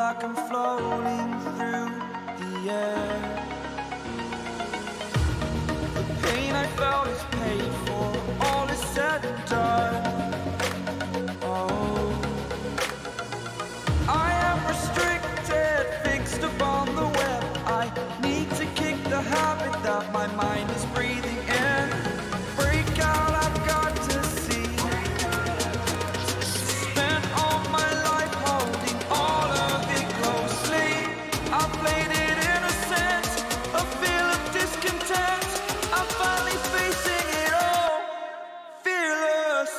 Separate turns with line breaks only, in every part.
like I'm floating through the air. The pain I felt is paid for, all is said and done. Oh, I am restricted, fixed upon the web. I need to kick the habit that my mind is breathing in. Break out, I've got to see. Spent all my life holding all of it closely. I played it innocent, a feel of discontent. I'm finally facing it all, fearless.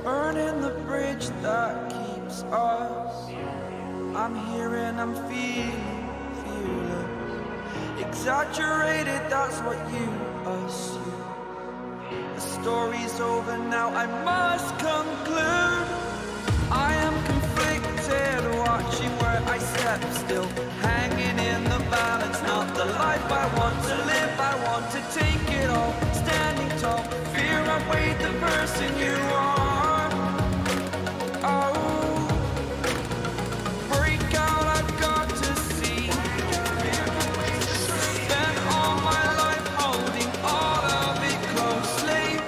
Burning the bridge that keeps us. I'm here and I'm feeling fearless. Exaggerated, that's what you assume. The story's over now, I must conclude. I am conflicted, watching where I step still, hanging in the balance. Not the life I want to live, I want to take it all. Standing tall, fear outweighed the person you are. Oh, break out, I've got to see. Spent all my life holding all of it closely.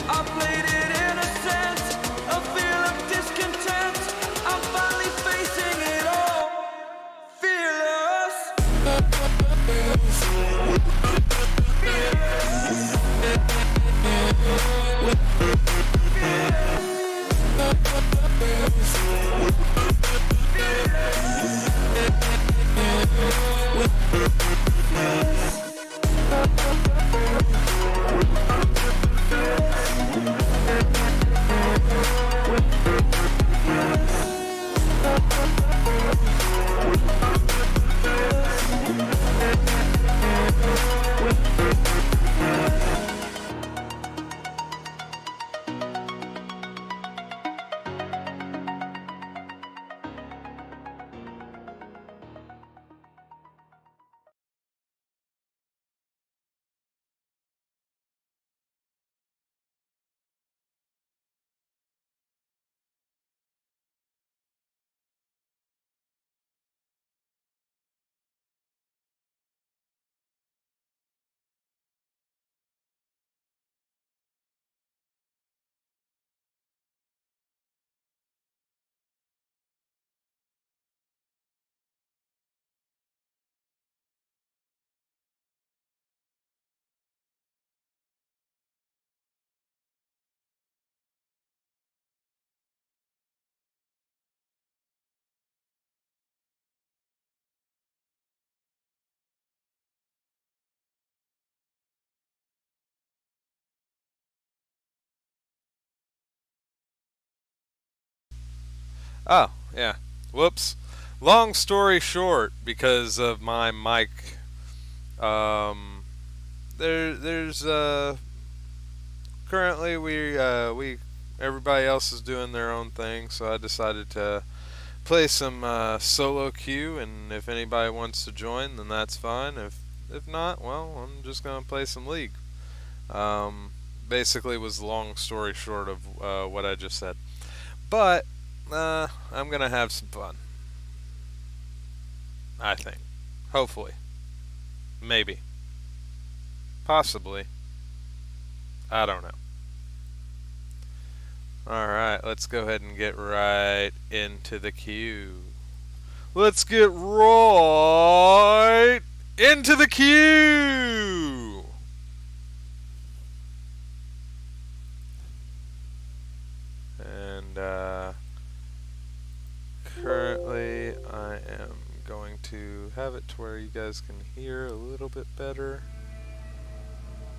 I played it innocent, a feel of discontent. I'm finally facing it all, fearless.
Oh, yeah. Whoops. Long story short, because of my mic, there's currently we everybody else is doing their own thing, so I decided to play some solo queue, and if anybody wants to join, then that's fine. If not, well, I'm just gonna play some League. Basically was the long story short of what I just said. But I'm gonna have some fun. I think. Hopefully. Maybe. Possibly. I don't know. Alright, let's go ahead and get right into the queue. Let's get right into the queue! And currently I am going to have it to where you guys can hear a little bit better.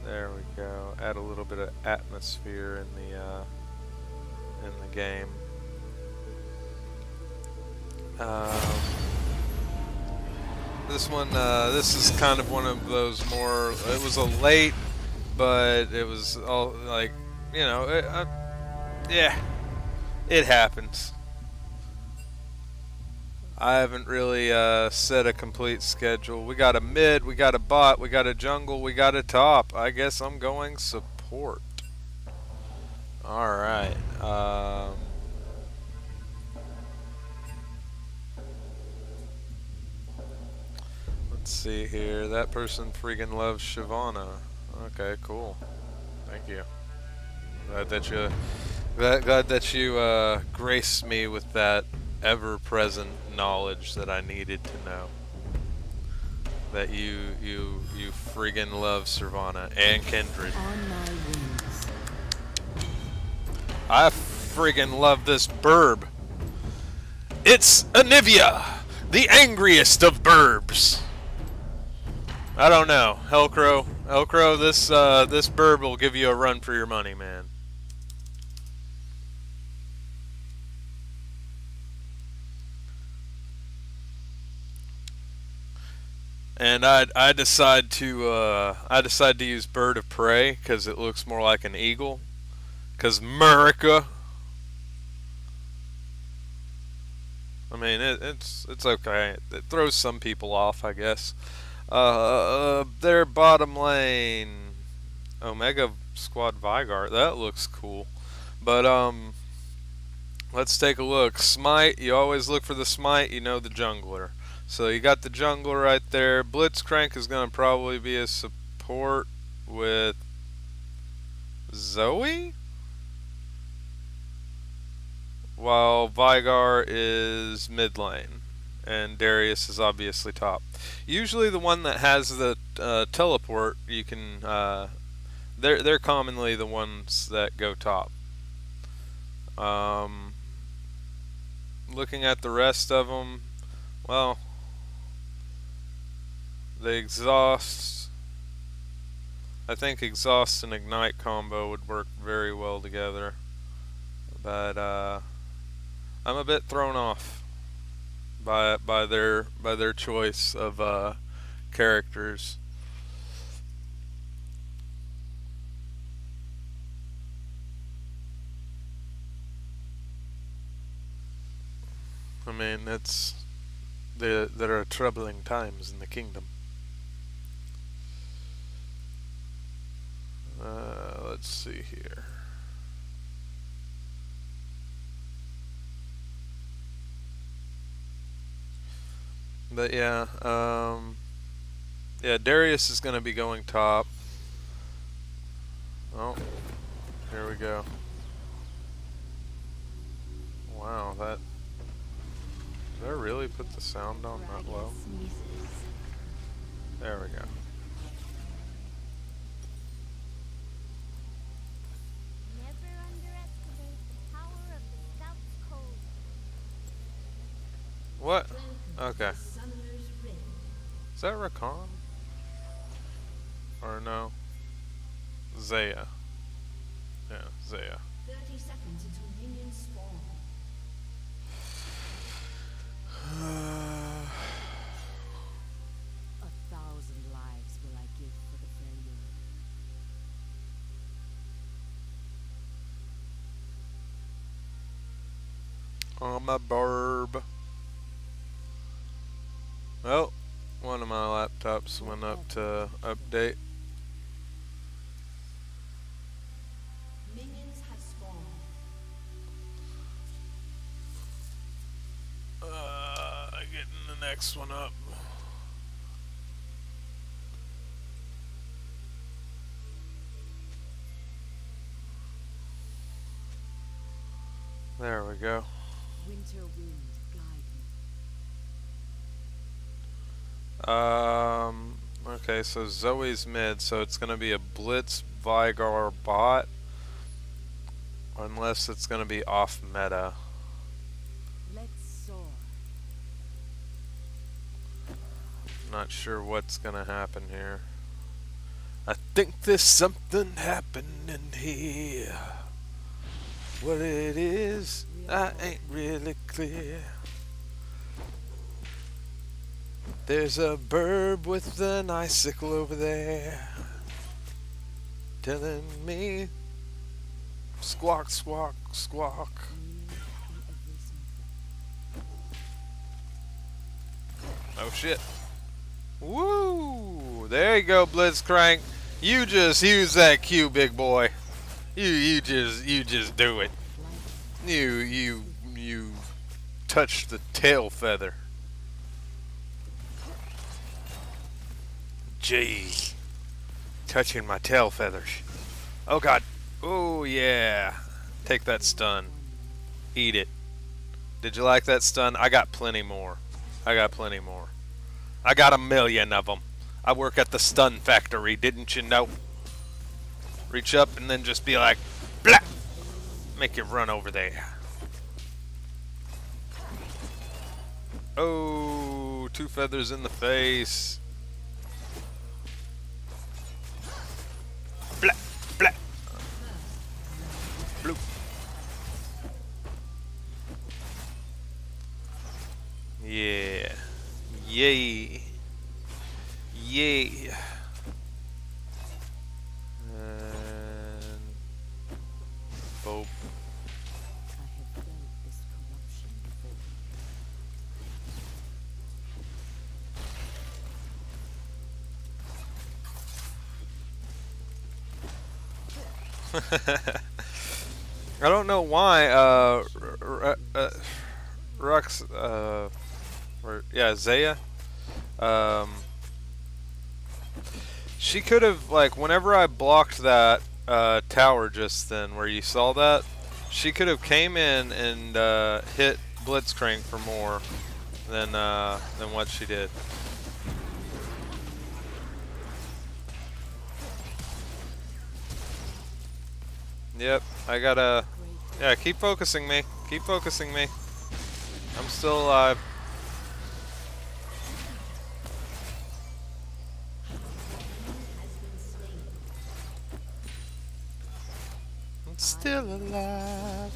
There we go. Add a little bit of atmosphere in the in the game. This one, this is kind of one of those more. It was a late, but it was all like, you know, yeah, it happens. I haven't really set a complete schedule. We got a mid, we got a bot, we got a jungle, we got a top. I guess I'm going support. Alright. Let's see here. That person freaking loves Shyvana. Okay, cool. Thank you. Glad that you graced me with that ever-present knowledge that I needed to know. That you friggin' love Shyvana and Kindred. I friggin' love this burb. It's Anivia, the angriest of burbs. I don't know, Hellcrow, this burb will give you a run for your money, man. And I decide to use Bird of Prey because it looks more like an eagle. Cause America. I mean, it's okay. It throws some people off, I guess. Their bottom lane, Omega Squad Vygar. That looks cool. But let's take a look. Smite. You always look for the smite. You know the jungler. So you got the jungler right there. Blitzcrank is going to probably be a support with Zoe, while Vygar is mid lane, and Darius is obviously top. Usually the one that has the teleport, you can they're commonly the ones that go top. Looking at the rest of them, well, the exhaust, I think exhaust and ignite combo would work very well together, but I'm a bit thrown off by their choice of characters. I mean, there are troubling times in the kingdom. Let's see here. But yeah, yeah, Darius is going to be going top. Oh, here we go. Wow, did I really put the sound on that low? There we go. What? Okay. Is that Rakan? Or no? Zaya. Yeah, Zaya.
30 seconds until minions spawn. A 1,000 lives will I give for the failure.
I'm a burb. Well, one of my laptops went up to update.
Minions have spawned.
Getting the next one up. There we go.
Winter wind guide me.
Okay, so Zoe's mid, so it's gonna be a Blitz Vygar bot. Unless it's gonna be off meta.
Let's soar.
Not sure what's gonna happen here. I think there's something happening here. What it is, I ain't really clear. There's a bird with an icicle over there, telling me, squawk, squawk, squawk. Oh shit. Woo! There you go, Blitzcrank. You just use that Q, big boy. You just do it. You touch the tail feather. Jeez. Touching my tail feathers. Oh god. Oh yeah. Take that stun. Eat it. Did you like that stun? I got plenty more. I got plenty more. I got 1,000,000 of them. I work at the stun factory, didn't you know? Reach up and then just be like, blah! Make you run over there. Oh, 2 feathers in the face. Blah, blah. Bloop. Yeah. Yay. Yay. And boop.
I have felt this corruption before.
I don't know why Rux or yeah, Zaya she could have, like, whenever I blocked that tower just then where you saw that, she could have came in and hit Blitzcrank for more than what she did. Yep, I gotta... Yeah, keep focusing me. Keep focusing me. I'm still alive. I'm still alive.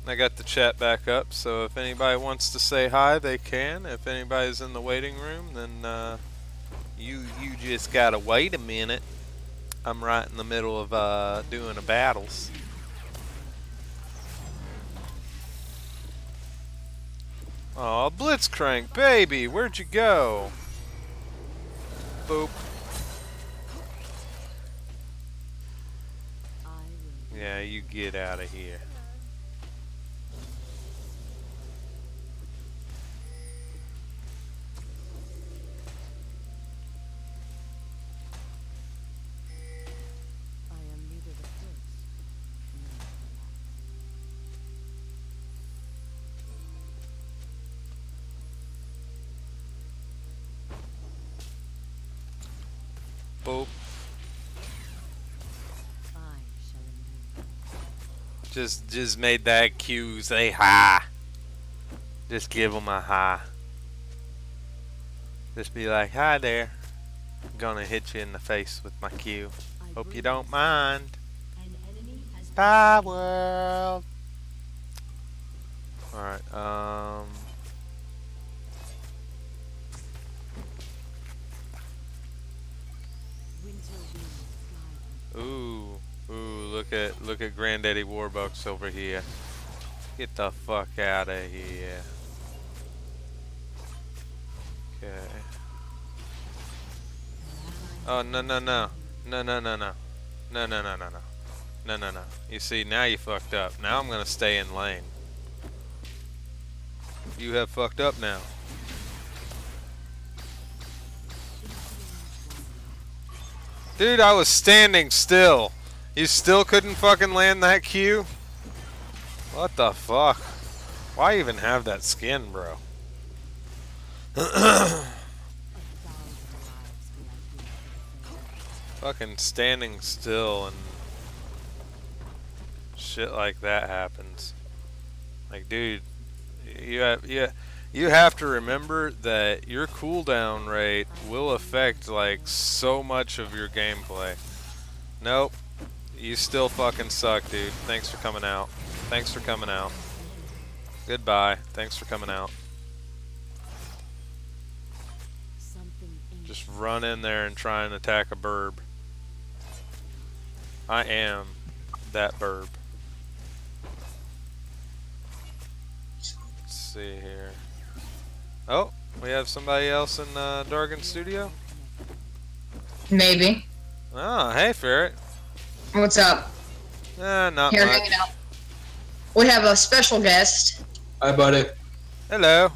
I got the chat back up, so if anybody wants to say hi, they can. If anybody's in the waiting room, then you just gotta wait a minute. I'm right in the middle of doing the battles. Aw, Blitzcrank, baby, where'd you go? Boop. Yeah, you get out of here. Boop. Just made that Q say hi. Just give him a hi. Just be like, hi there. I'm gonna hit you in the face with my Q. Hope you don't mind. Bye world. Alright, Ooh, look at Granddaddy Warbucks over here. Get the fuck out of here. Okay. Oh no. No. You see, now you fucked up. Now I'm gonna stay in lane. You have fucked up now. Dude, I was standing still. You still couldn't fucking land that Q? What the fuck? Why even have that skin, bro? Fucking standing still and shit like that happens. Like, dude, you have to remember that your cooldown rate will affect like so much of your gameplay. Nope. You still fucking suck, dude. Thanks for coming out. Thanks for coming out. Goodbye. Thanks for coming out. Just run in there and try and attack a burb. I am that burb. Let's see here. Oh, we have somebody else in Dargun studio?
Maybe.
Oh, hey Ferret.
What's up?
Not
Here,
much.
hanging out. We have a special guest.
Hi, buddy.
Hello.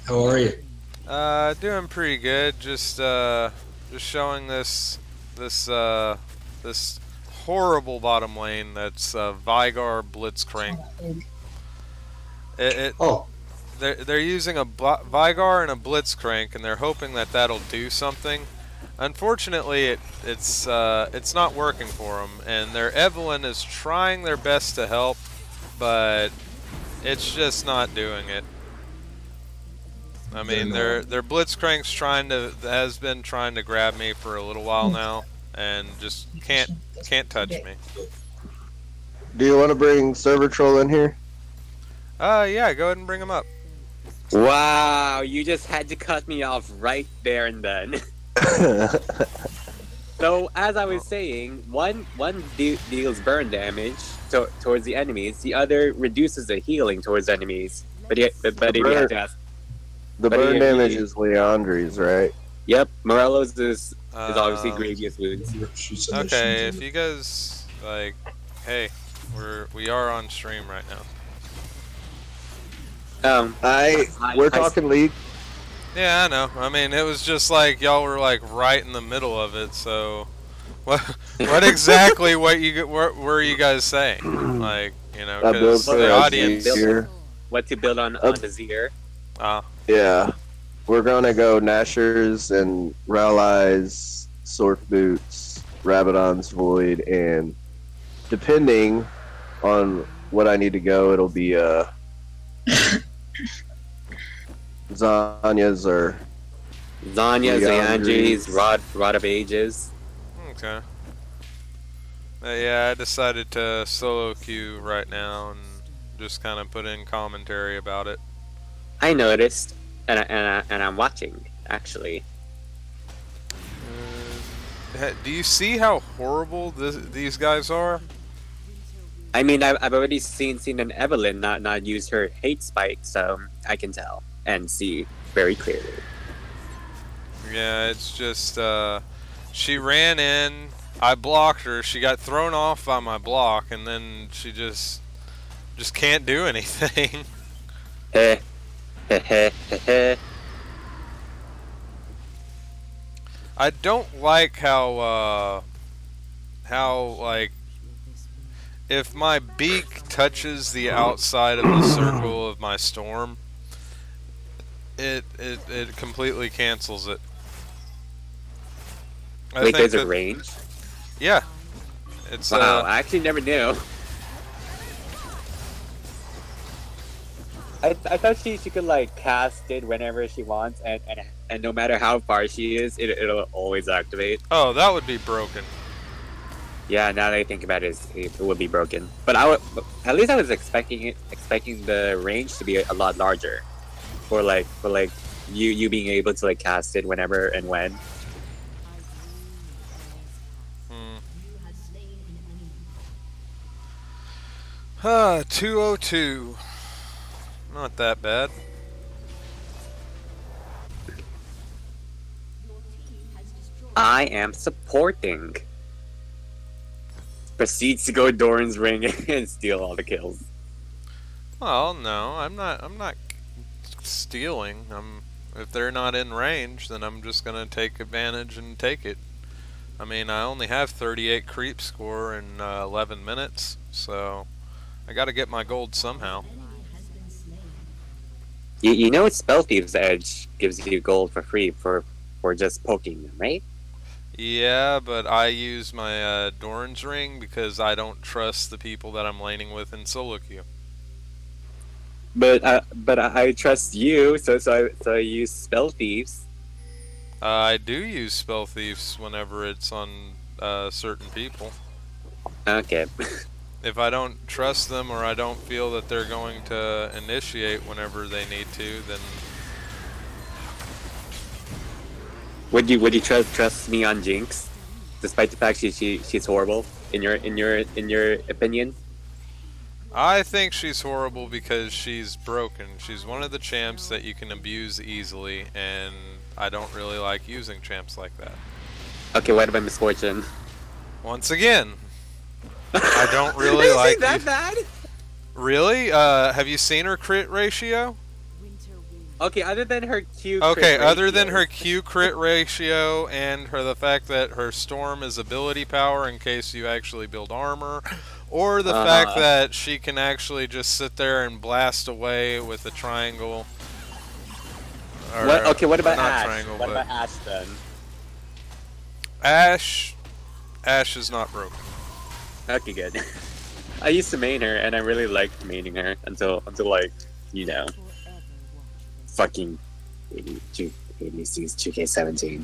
How are you?
Doing pretty good. Just showing this horrible bottom lane that's Vygar Blitzcrank.
Oh,
They're using a Vygar and a Blitzcrank, and they're hoping that that'll do something. Unfortunately, it's not working for them, and their Evelyn is trying their best to help, but it's just not doing it. I mean, their Blitzcrank's has been trying to grab me for a little while now, and just can't touch me.
Do you want to bring Server Troll in here?
Yeah, go ahead and bring him up.
Wow, you just had to cut me off right there and then. So, as I was saying, one deals burn damage towards the enemies, the other reduces the healing towards enemies. But if you have to ask,
The burn damage is Leandri's, right?
yep, Morello's is obviously grievous wounds.
Okay, if you guys like, hey, we are on stream right now.
We're talking League.
Yeah, I know. I mean, it was just like y'all were like right in the middle of it. So, what exactly what were you guys saying? Like, you know, because the audience.
What to build on the Zir.
Yeah, we're gonna go Nashers and Rallies, Sork Boots, Rabadon's Void, and depending on what I need to go, it'll be Zanya's or
Leandri's, Rod of Ages.
Okay. Yeah, I decided to solo queue right now and just kind of put in commentary about it.
I noticed, and I'm watching actually.
Do you see how horrible these guys are?
I mean, I've already seen an Evelyn not use her hate spike, so I can tell and see very clearly.
Yeah, it's just she ran in, I blocked her, she got thrown off by my block, and then she just can't do anything.
Heh, heh, heh, heh.
I don't like how like if my beak touches the outside of the circle of my storm, it completely cancels it.
Wait, there's a range?
Yeah. It's
wow, I actually never knew. I thought she could like cast it whenever she wants, and no matter how far she is, it'll always activate.
Oh, that would be broken.
Yeah, now that I think about it, it would be broken. But at least I was expecting the range to be a lot larger, for like you being able to like cast it whenever and when.
202. Not that bad.
I am supporting. Proceeds to go Doran's ring and steal all the kills.
Well, no, I'm not stealing. If they're not in range, then I'm just gonna take advantage and take it. I mean, I only have 38 creep score in 11 minutes, so I gotta get my gold somehow.
You know, Spell Thieves Edge gives you gold for free for just poking them, right?
Yeah, but I use my Doran's ring because I don't trust the people that I'm laning with in solo queue.
But I trust you, so I use Spell Thieves.
I do use Spell Thieves whenever it's on certain people.
Okay.
If I don't trust them or I don't feel that they're going to initiate whenever they need to, then
Would you trust me on Jinx, despite the fact she's horrible in your opinion?
I think she's horrible because she's broken. She's one of the champs that you can abuse easily, and I don't really like using champs like that.
Okay, what about Misfortune?
Once again, I don't really
Is
like
it that bad?
Really? Have you seen her crit ratio?
Okay, other than her Q.
Okay,
crit
other than
ratio.
her Q crit ratio and the fact that her storm is ability power in case you actually build armor, or the fact that she can actually just sit there and blast away with a triangle. Or,
What? Okay, what
or
about
not
Ash?
triangle,
What
but
about Ash then?
Ash is not broken.
Okay, good. I used to main her, and I really liked maining her until like, you know, fucking 2K17.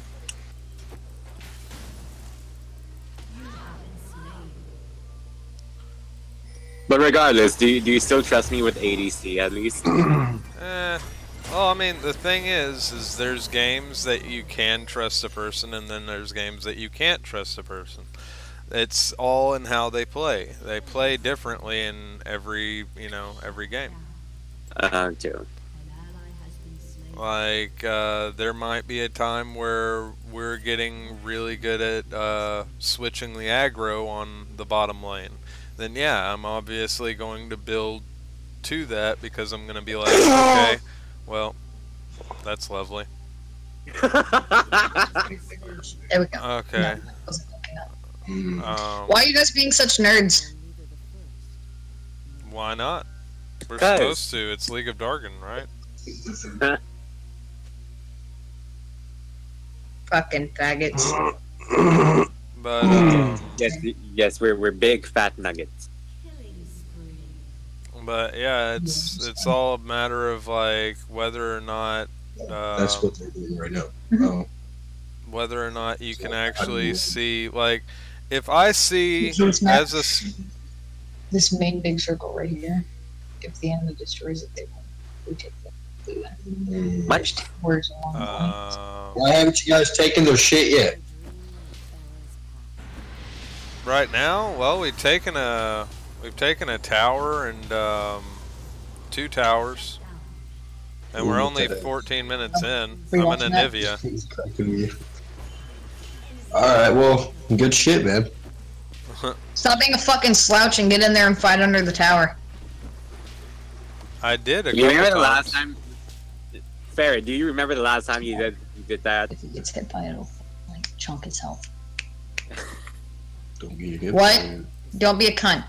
But regardless, do you still trust me with ADC at least?
Well, I mean, the thing is there's games that you can trust a person, and then there's games that you can't trust a person. It's all in how they play. They play differently in every game.
Too.
Like, there might be a time where we're getting really good at switching the aggro on the bottom lane. Then yeah, I'm obviously going to build to that because I'm going to be like, okay, well, that's lovely.
There we go.
Okay.
No, wasn't looking up. Why are you guys being such nerds?
Why not? We're
Guys.
supposed to. It's League of Dargun, right?
Fucking faggots.
But
yes, we're big fat nuggets.
but yeah, it's all a matter of like whether or not
That's what they're doing right now.
whether or not you can actually see, like, if I see
So it's not-
as a
This main big circle right here. If the enemy destroys it, they win. We take that. We win.
What?
Words along the lines.
Why haven't you guys taken their shit yet?
right now, well, we've taken a tower and 2 towers, and we're only 14 minutes in.
Are
I'm
you
in
watching that?
Anivia.
He's cracking me. Alright, well, good shit, man.
Stop being a fucking slouch and get in there and fight under the tower.
I did a
You remember
couple
the last
times.
time? Farrah, do you remember the last time you did that?
If he gets hit by it, it'll like chunk his health.
Don't be a good
What?
man.
Don't be a cunt.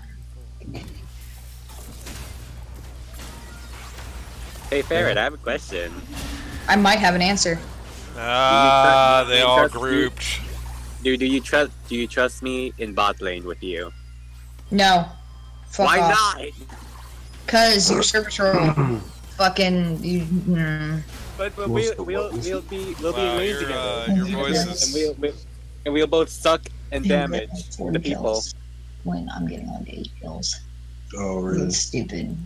Hey Farrah, I have a question.
I might have an answer.
Ah,
Do
they
you
all
trust-
grouped.
Do you trust me in bot lane with you?
No. Fuck
Why
off.
not?
Cause your service role. Fucking.
But
What's
we'll
the
be
what?
Wow,
lane
your
together,
voice
and
is.
we'll both suck and damage the people.
When I'm getting like 8 kills.
Oh, really?
That's stupid.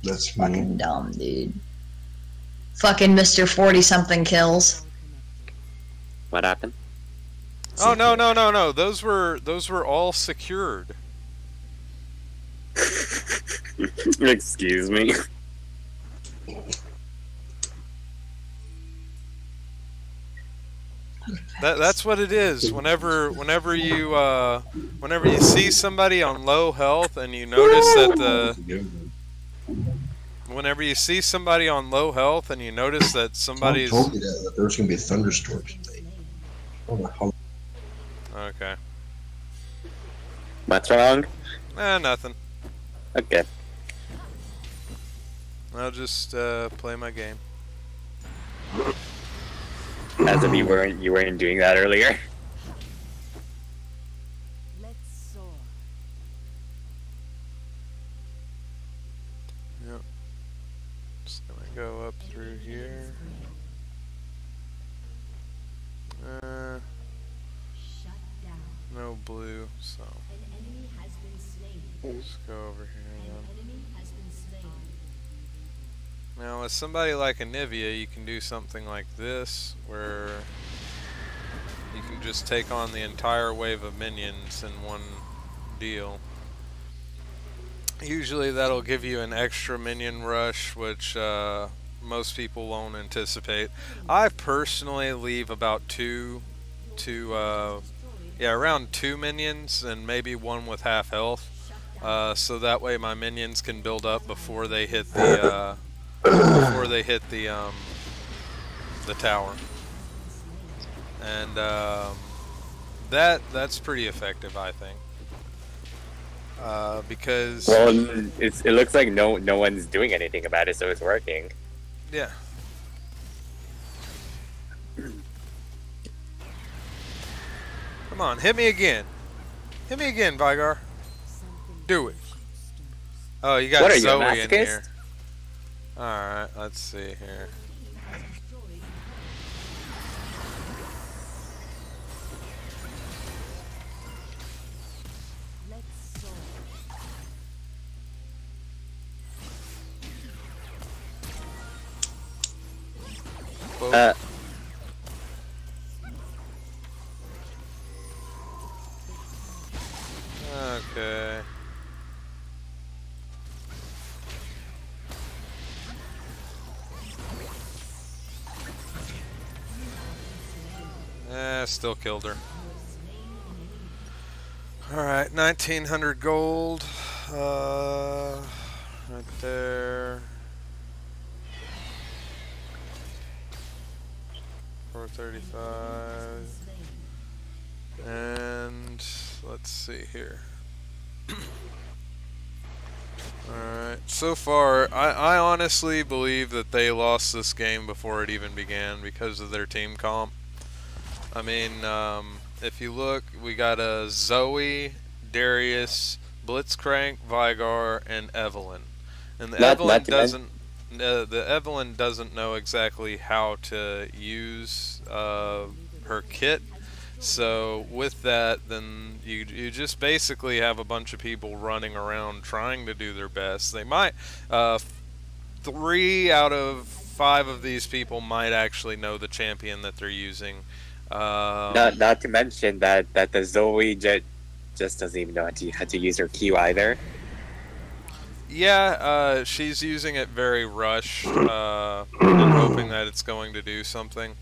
That's me.
Fucking dumb, dude. Fucking Mr. 40 something kills.
What happened?
Oh no! Those were all secured.
Excuse me.
That's what it is. Whenever you see somebody on low health and you notice that whenever you see somebody on low health and you notice that somebody's
Tom told me that there's gonna be a thunderstorm today. Oh my god.
okay.
What's wrong?
Nothing.
Okay.
I'll just play my game.
As if you weren't doing that earlier.
Let's soar.
Yep. Just gonna go up through here.
Shut down.
blue, so let's go over here then. Now with somebody like Anivia, you can do something like this, where you can just take on the entire wave of minions in one deal. Usually that'll give you an extra minion rush, which most people won't anticipate. I personally leave about around 2 minions and maybe one with half health, so that way my minions can build up before they hit the the tower, and that's pretty effective, I think. Because
it looks like no one's doing anything about it, so it's working.
Yeah. Come on, hit me again. Hit me again, Vigar. Do it. Oh, you got
What are you,
Zoe
a
in here.
masochist?
Alright, let's see here. Okay. Still killed her. Alright, 1900 gold. Right there. 435. And let's see here. Alright, so far, I honestly believe that they lost this game before it even began because of their team comp. I mean, if you look, we got a Zoe, Darius, Blitzcrank, Vigar, and Evelyn. And the Evelyn doesn't know exactly how to use her kit. So with that, then you just basically have a bunch of people running around trying to do their best. They might 3 out of 5 of these people might actually know the champion that they're using.
Not to mention that the Zoe just doesn't even know how to use her Q either.
Yeah, she's using it very rushed, and hoping that it's going to do something.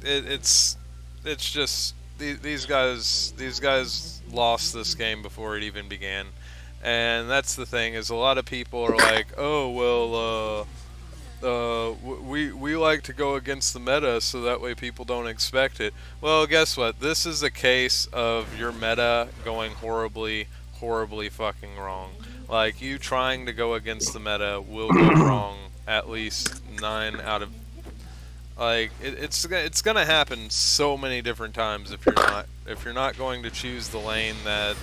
It's just these guys lost this game before it even began, and that's the thing, is a lot of people are like, oh well, we like to go against the meta so that way people don't expect it. Well, guess what? This is a case of your meta going horribly fucking wrong. Like, you trying to go against the meta will go wrong at least 9 out of... Like, it's gonna happen so many different times if you're not going to choose the lane that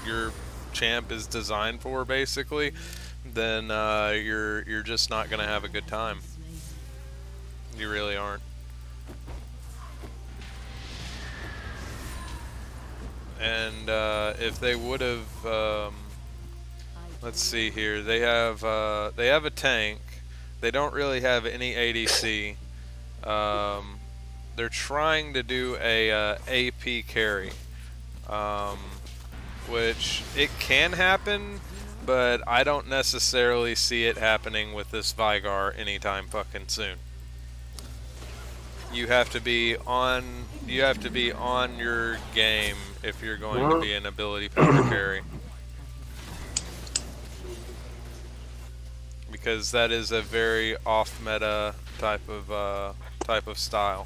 your champ is designed for, basically. Then you're just not gonna have a good time. You really aren't. And if they would have, let's see here, they have a tank. They don't really have any ADC. They're trying to do a AP carry, which it can happen. But I don't necessarily see it happening with this Vigar anytime fucking soon. You have to be on your game if you're going to be an ability power carry. Because that is a very off meta type of style.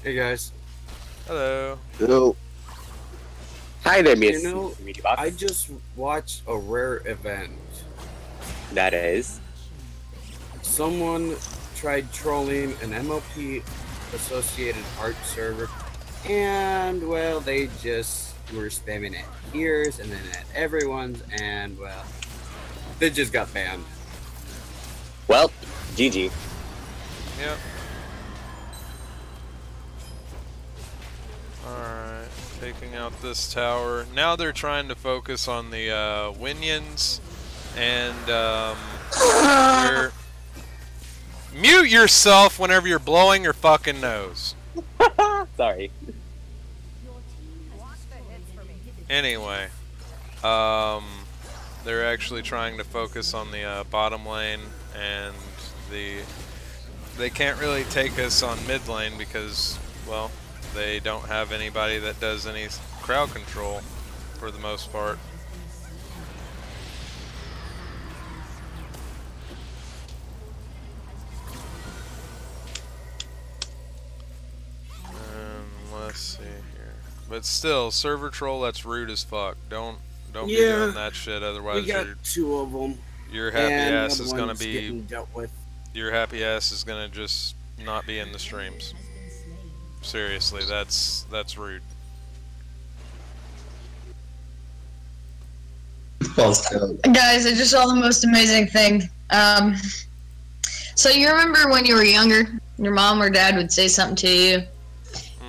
Hey guys.
Hello.
Hello.
Hi there, Miss.
You know, I just watched a rare event.
That is.
Someone tried trolling an MLP associated art server And, well, they just were spamming at ears and then at everyone's, and, well, they just got banned.
Well, GG.
Yep. Alright, taking out this tower. Now they're trying to focus on the Winions and mute yourself whenever you're blowing your fucking nose.
Sorry.
Anyway, they're actually trying to focus on the bottom lane, and they can't really take us on mid lane because, well, they don't have anybody that does any crowd control for the most part. Let's see here. But still, server troll, that's rude as fuck. Don't be doing that shit, otherwise
we got 2 of them.
your happy
and
ass
the
is
other
gonna
one's
be
getting dealt with.
your happy ass is gonna just not be in the streams. Seriously, that's rude.
Guys, I just saw the most amazing thing. So you remember when you were younger, your mom or dad would say something to you,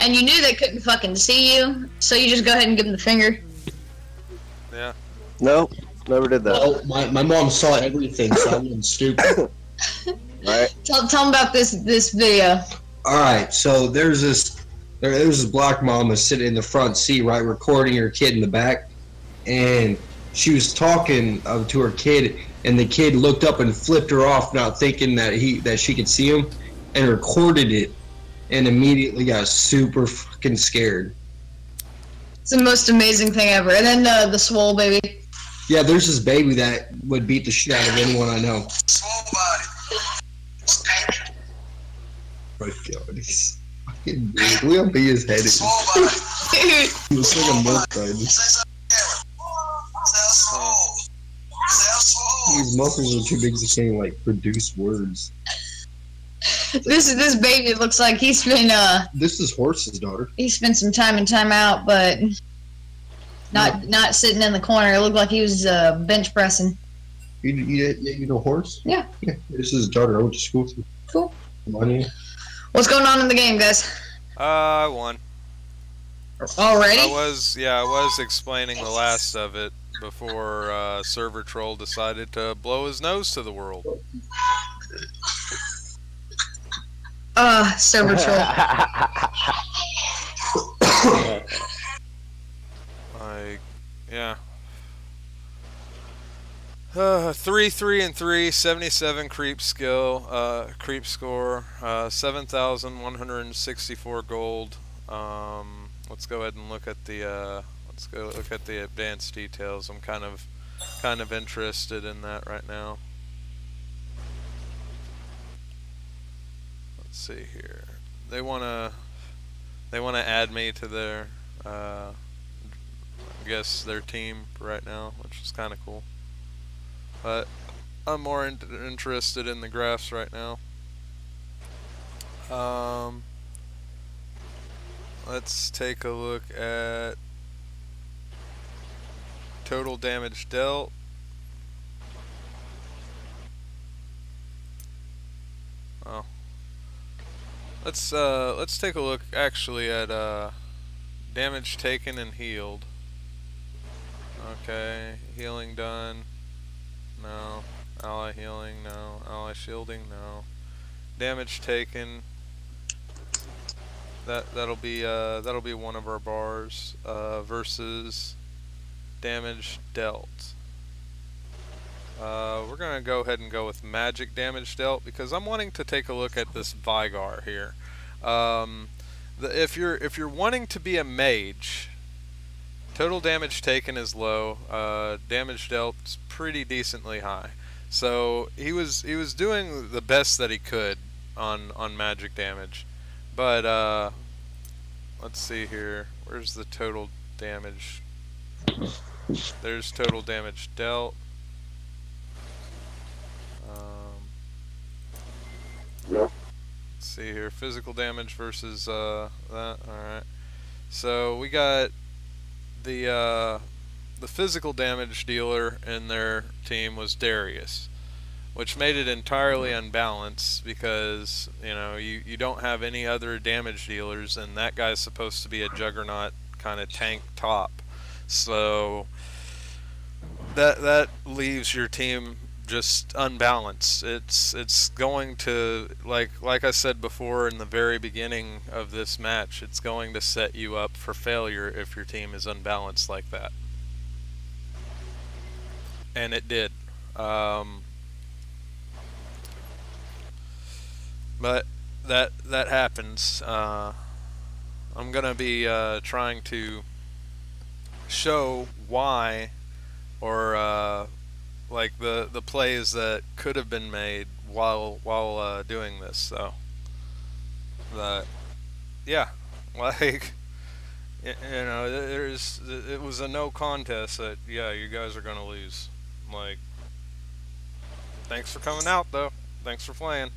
and you knew they couldn't fucking see you, so you just go ahead and give them the finger?
Yeah.
No, never did that.
Well, my mom saw everything, so I wasn't stupid.
Right?
Tell them about this video.
Alright, so there's this black mama sitting in the front seat, right, recording her kid in the back, and she was talking to her kid, and the kid looked up and flipped her off, not thinking that she could see him, and recorded it, and immediately got super fucking scared.
It's the most amazing thing ever. And then the swole baby.
Yeah, there's this baby that would beat the shit out of anyone I know. My God, he's fucking big. Look how big his head is. He looks like a milk crud. His muscles are too big to can't like produce words.
This baby looks like he's been
This is Horse's daughter.
he spent some time in time out, but not sitting in the corner. It looked like he was bench pressing.
You know Horse?
Yeah.
Yeah. This is his daughter. I went to school to.
Cool.
Money.
What's going on in the game, guys?
I won.
Already?
I was explaining the last of it before server troll decided to blow his nose to the world.
Server troll.
Yeah. 3, 3, and 3, 77 creep skill, creep score, 7,164 gold. Let's go ahead and look at the advanced details. I'm kind of interested in that right now. Let's see here. They wanna add me to their I guess their team right now, which is kind of cool. But I'm more interested in the graphs right now. Let's take a look at total damage dealt. Oh. Let's take a look actually at damage taken and healed. Okay, healing done. No. Ally healing, no. Ally shielding, no. Damage taken. That'll be one of our bars versus damage dealt. We're gonna go ahead and go with magic damage dealt because I'm wanting to take a look at this Vigar here. If you're wanting to be a mage, total damage taken is low. Damage dealt is pretty decently high. So he was doing the best that he could on magic damage. But let's see here. Where's the total damage? There's total damage dealt. Let's see here. Physical damage versus that. Alright. So we got the physical damage dealer in their team was Darius, which made it entirely unbalanced because, you know, you don't have any other damage dealers, and that guy's supposed to be a juggernaut kind of tank top. So that leaves your team just unbalanced. It's going to, like I said before in the very beginning of this match, it's going to set you up for failure if your team is unbalanced like that. And it did. But that happens. I'm gonna be trying to show why, or like the plays that could have been made while doing this. So that, yeah, like, you know, it was a no contest that, yeah, you guys are gonna lose. Like, thanks for coming out though. Thanks for playing.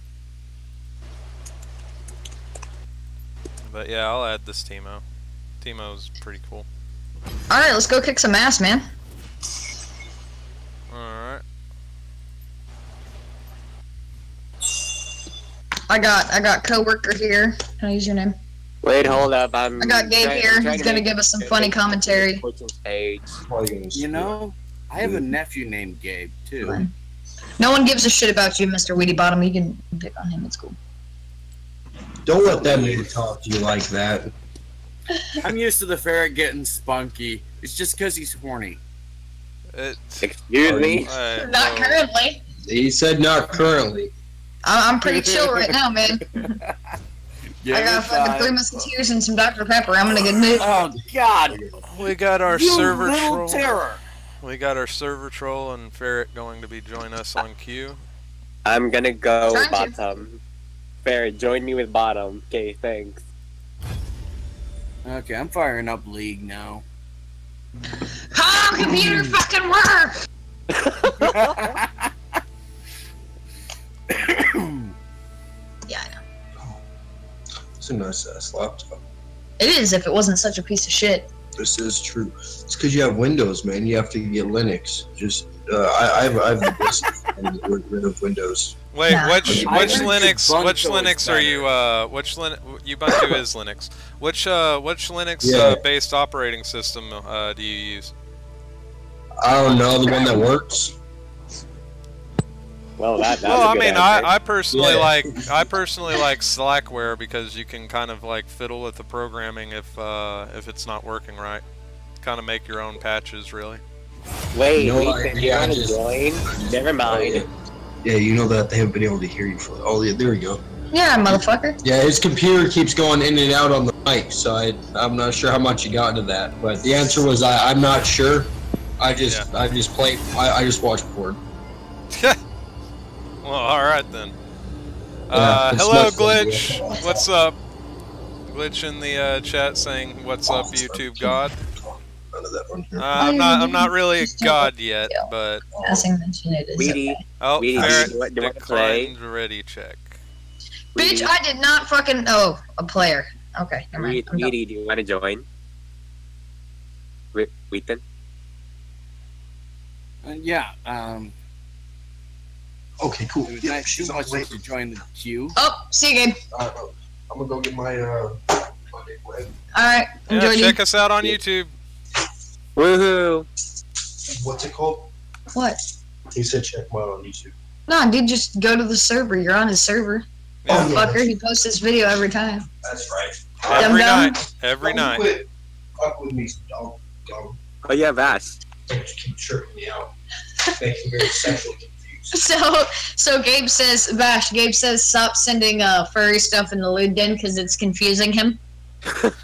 But yeah, I'll add this Teemo. Teemo's pretty cool.
Alright, let's go kick some ass, man.
Alright.
I got coworker here. Can I use your name?
Wait, hold up.
I got Gabe here. He's gonna give us some funny commentary.
You know, I have a nephew named Gabe too.
No one gives a shit about you, Mr. Weedy Bottom. You can pick on him. It's cool.
Don't let that man talk to you like that.
I'm used to the ferret getting spunky. It's just because he's horny.
Excuse me?
Not currently.
He said not currently.
I'm pretty chill right now, man. I got fucking 3 Musketeers and some Dr. Pepper. I'm in a good mood.
Oh, God.
We got our server troll.
Terror.
We got our server troll and ferret going to be joining us on queue.
I'm gonna go bottom. Ferret, join me with bottom. Okay, thanks.
Okay, I'm firing up League now.
Oh, computer fucking work! Yeah, I know.
It's a nice ass laptop.
It is if it wasn't such a piece of shit.
This is true. It's because you have Windows, man. You have to get Linux. Just I've been rid of Windows.
Wait,
Nah.
which Linux are you? Which Ubuntu is Linux? Which Linux based operating system do you use?
I don't know, the one that works.
Well, that's
well,
a good answer.
I personally like Slackware because you can kind of like fiddle with the programming if it's not working right. Kind of make your own patches, really.
Wait,
You know,
Ethan, you want to join? Never mind.
Yeah, you know that they haven't been able to hear you for. Oh, yeah, there we go.
Yeah, motherfucker.
Yeah, his computer keeps going in and out on the mic, so I'm not sure how much you got into that. But the answer was I'm not sure. I just played. I just watched porn.
Well, all right then.
Yeah,
hello,
it's much
Glitch.
better.
What's up? Glitch in the chat saying, "What's up, YouTube God?"
None of that on here.
I'm not really a god yet, but
Passing mention it is.
Weedy,
Okay.
oh,
Weedy,
Ferret
do you want to play?
declined ready check.
Bitch, I did not fucking. Oh, a player. Okay, never mind. I'm done.
Weedy, do you want to join? Ethan?
Yeah,
Okay, cool.
it was nice too much to join the queue.
Oh, see you, Gabe.
I'm gonna go get my Monday bread.
Alright, enjoy
Yeah,
you.
check us out on YouTube.
Woohoo!
What's it called?
What?
He said check mine on YouTube.
No, dude, just go to the server. You're on his server.
Yeah.
Fucker, he posts this video every time.
That's right.
Every
Dum-dum.
night. Every
Don't
night.
quit. Fuck with me, dog.
Oh yeah, Vash.
Don't keep tripping me out. Making me very sexually confused.
So Gabe says, Vash, Gabe says stop sending furry stuff in the lewd den because it's confusing him.
It must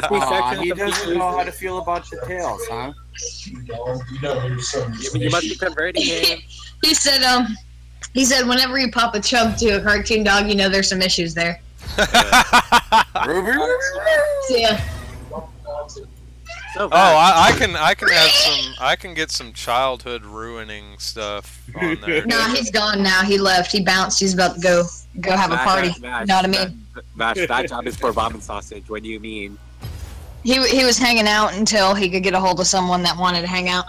be
Aw,
sexual
he doesn't
confusion.
know how to feel about the tails, huh?
You know there's some.
You must be converting him.
He said whenever you pop a chub to a cartoon dog, you know there's some issues there.
Ruby.
See ya.
Oh, I can get some childhood ruining stuff on there.
Nah, he's gone now. He left. He bounced. He's about to go have a party. You know what I mean?
That job is for ramen sausage. What do you mean?
He was hanging out until he could get a hold of someone that wanted to hang out.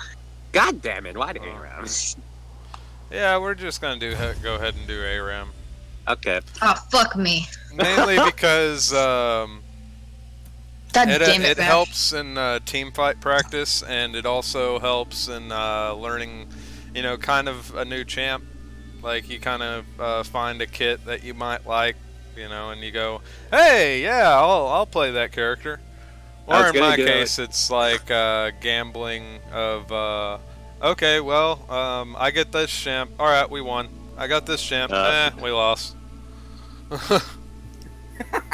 God damn it! Why did ARAM?
Yeah, we're just gonna go ahead and do ARAM.
Okay.
Oh, fuck me.
Mainly because
God damn
it
Vash.
helps in team fight practice, and it also helps in learning, you know, kind of a new champ. Like, you kind of find a kit that you might like, you know, and you go, hey, yeah, I'll play that character. Or in my case, it's like gambling of, okay, well, I get this champ. Alright, we won. I got this champ. We lost.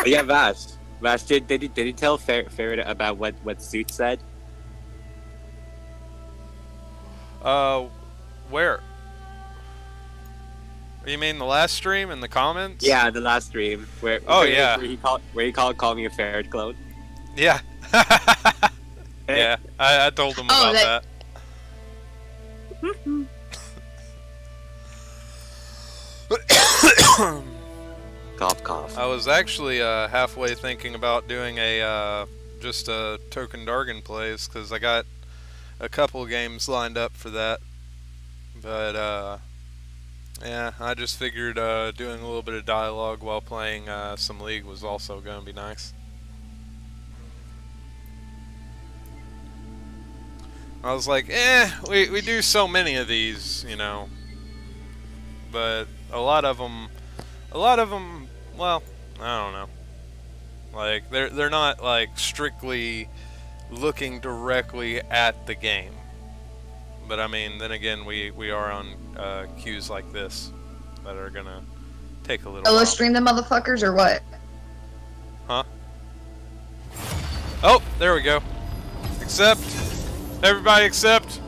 Yeah, Vash. Vash, did he tell Ferret about what Suit said?
Where? You mean the last stream in the comments?
Yeah, the last stream where he called me a ferret clone.
Yeah. Yeah, I told him about that.
Cough, cough.
I was actually halfway thinking about doing a just a token Dargun plays, because I got a couple games lined up for that. But yeah, I just figured doing a little bit of dialogue while playing some League was also going to be nice. I was like, we do so many of these, you know, but a lot of them, well, I don't know. Like, they're not like strictly looking directly at the game. But I mean, then again, we are on queues like this that are gonna take a little while.
Let's stream the motherfuckers or what?
Huh? Oh, there we go. Accept. Everybody accept.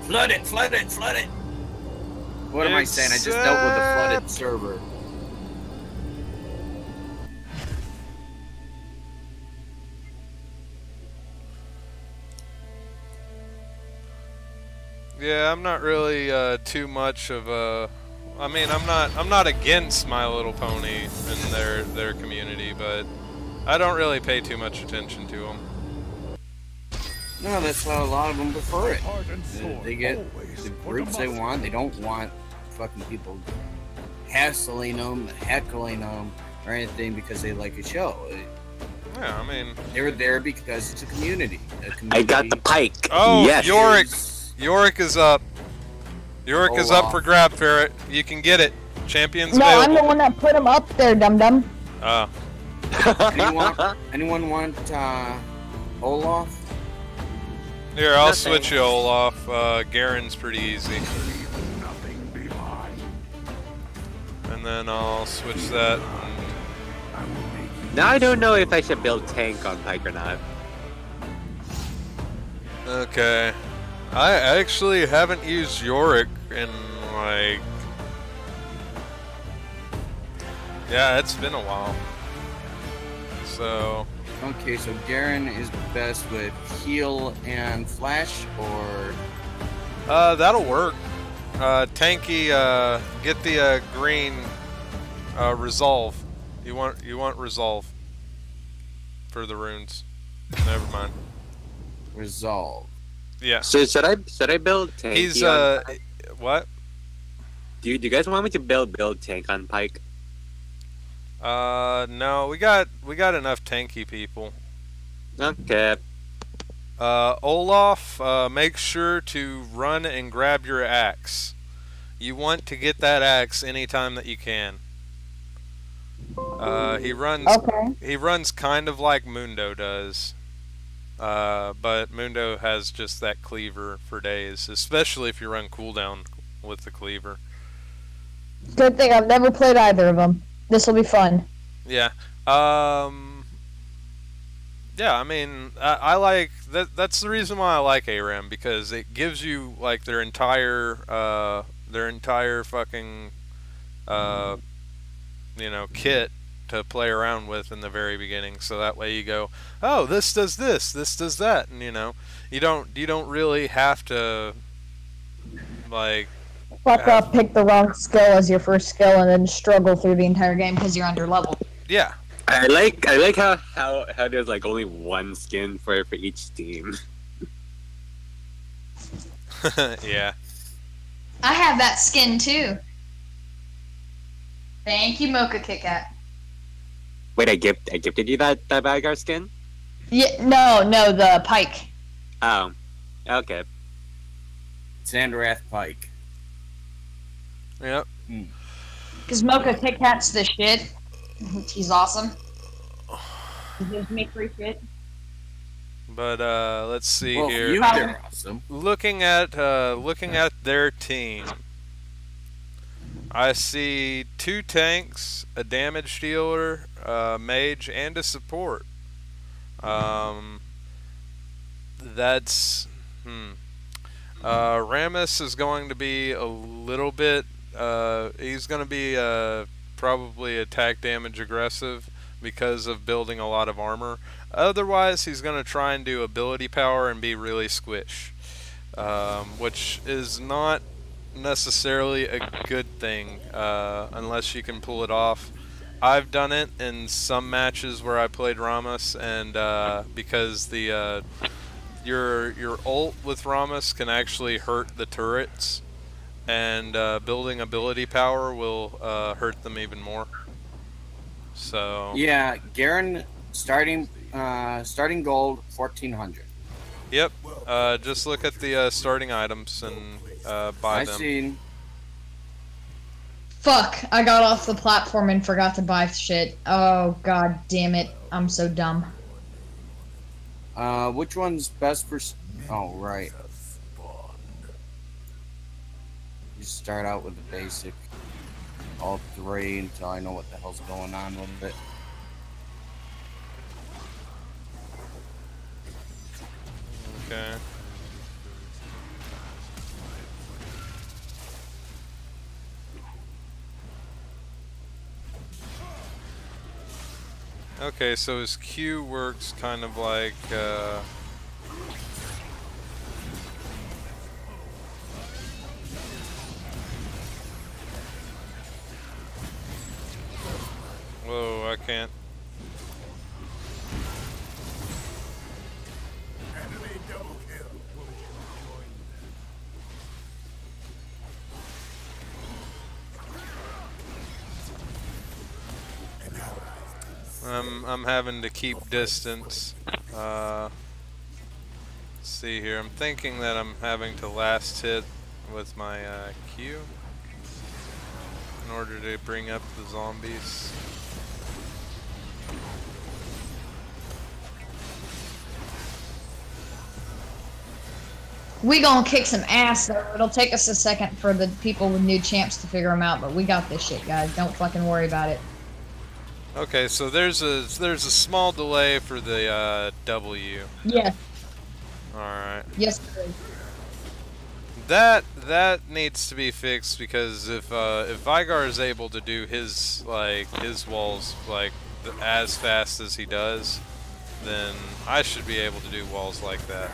Flood it, flood it, flood it. What am I saying? I just dealt with a flooded server.
Yeah, I'm not really too much of a. I mean, I'm not against My Little Pony and their community, but I don't really pay too much attention to them.
No, that's how a lot of them prefer it. They get the groups they want. They don't want fucking people hassling them, heckling them, or anything because they like a show.
Yeah, I mean,
they're there because it's a community.
I got the pike.
Oh,
yes.
Yorick is up. Yorick is up for grab, Ferret. You can get it. Champion's
No,
available.
I'm the one that put him up there, dum-dum.
Oh.
Anyone want Olaf?
Here, I'll switch you Olaf. Garen's pretty easy. And then I'll switch that.
Now I don't know if I should build tank on Pike or not.
Okay. I actually haven't used Yorick in, like... Yeah, it's been a while. So...
Okay, so Garen is best with heal and flash, or...
that'll work. Tanky, get the green resolve. You want resolve for the runes. Never mind.
Resolve.
Yeah.
So should I build tank?
He's what?
Do you guys want me to build tank on Pike?
No, we got enough tanky people.
Okay.
Olaf, make sure to run and grab your axe. You want to get that axe anytime that you can. He runs kind of like Mundo does. But Mundo has just that cleaver for days, especially if you run cooldown with the cleaver.
Good thing I've never played either of them. This will be fun.
Yeah. Yeah, I mean, I like that. That's the reason why I like ARAM, because it gives you like their entire fucking you know, kit to play around with in the very beginning. So that way you go, oh, this does this, this does that, and you know, you don't really have to like
Fuck up, pick the wrong skill as your first skill, and then struggle through the entire game because you're under level.
Yeah.
I like how there's like only one skin for each team.
Yeah.
I have that skin too. Thank you, Mocha Kit Kat.
Wait, I gifted you that Vanguard skin?
Yeah, no, the Pike.
Oh, okay.
Sandrath Pike.
Yep.
Because Mocha Kit Kat's the shit. He's awesome. He gives me free shit.
But let's see
Well,
here.
you, they're awesome.
Looking at their team, I see 2 tanks, a damage dealer, mage, and a support. That's Rammus is going to be a little bit. He's going to be probably attack damage aggressive because of building a lot of armor. Otherwise, he's going to try and do ability power and be really squish, which is not necessarily a good thing unless you can pull it off. I've done it in some matches where I played Rammus, and because the your ult with Rammus can actually hurt the turrets, and building ability power will hurt them even more. So
yeah, Garen starting gold 1400.
Yep. Just look at the starting items and buy them.
I seen.
Fuck, I got off the platform and forgot to buy shit. Oh, god damn it. I'm so dumb.
Which one's best for... Oh, right. You start out with the basic. All 3 until I know what the hell's going on with it.
Okay. Okay, so his Q works kind of like, whoa, I can't. I'm having to keep distance. Let's see here. I'm thinking that I'm having to last hit with my Q in order to bring up the zombies.
We gonna kick some ass though. It'll take us a second for the people with new champs to figure them out, but we got this shit, guys. Don't fucking worry about it.
Okay, so there's a small delay for the W.
Yes.
All right.
Yes, there is.
That needs to be fixed, because if Vigar is able to do his walls as fast as he does, then I should be able to do walls like that.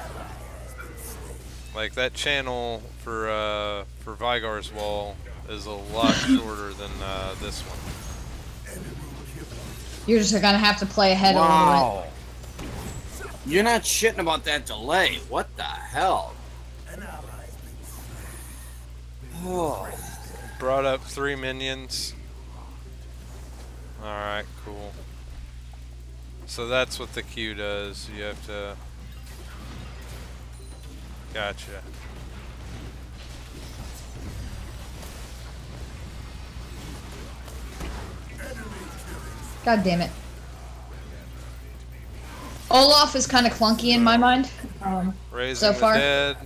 Like that channel for Vigar's wall is a lot shorter than this one.
You're just gonna have to play ahead a little bit.
You're not shitting about that delay. What the hell? Oh.
Brought up 3 minions. Alright, cool. So that's what the Q does. You have to... Gotcha.
God damn it. Olaf is kind of clunky in my mind.
Raising
so far.
the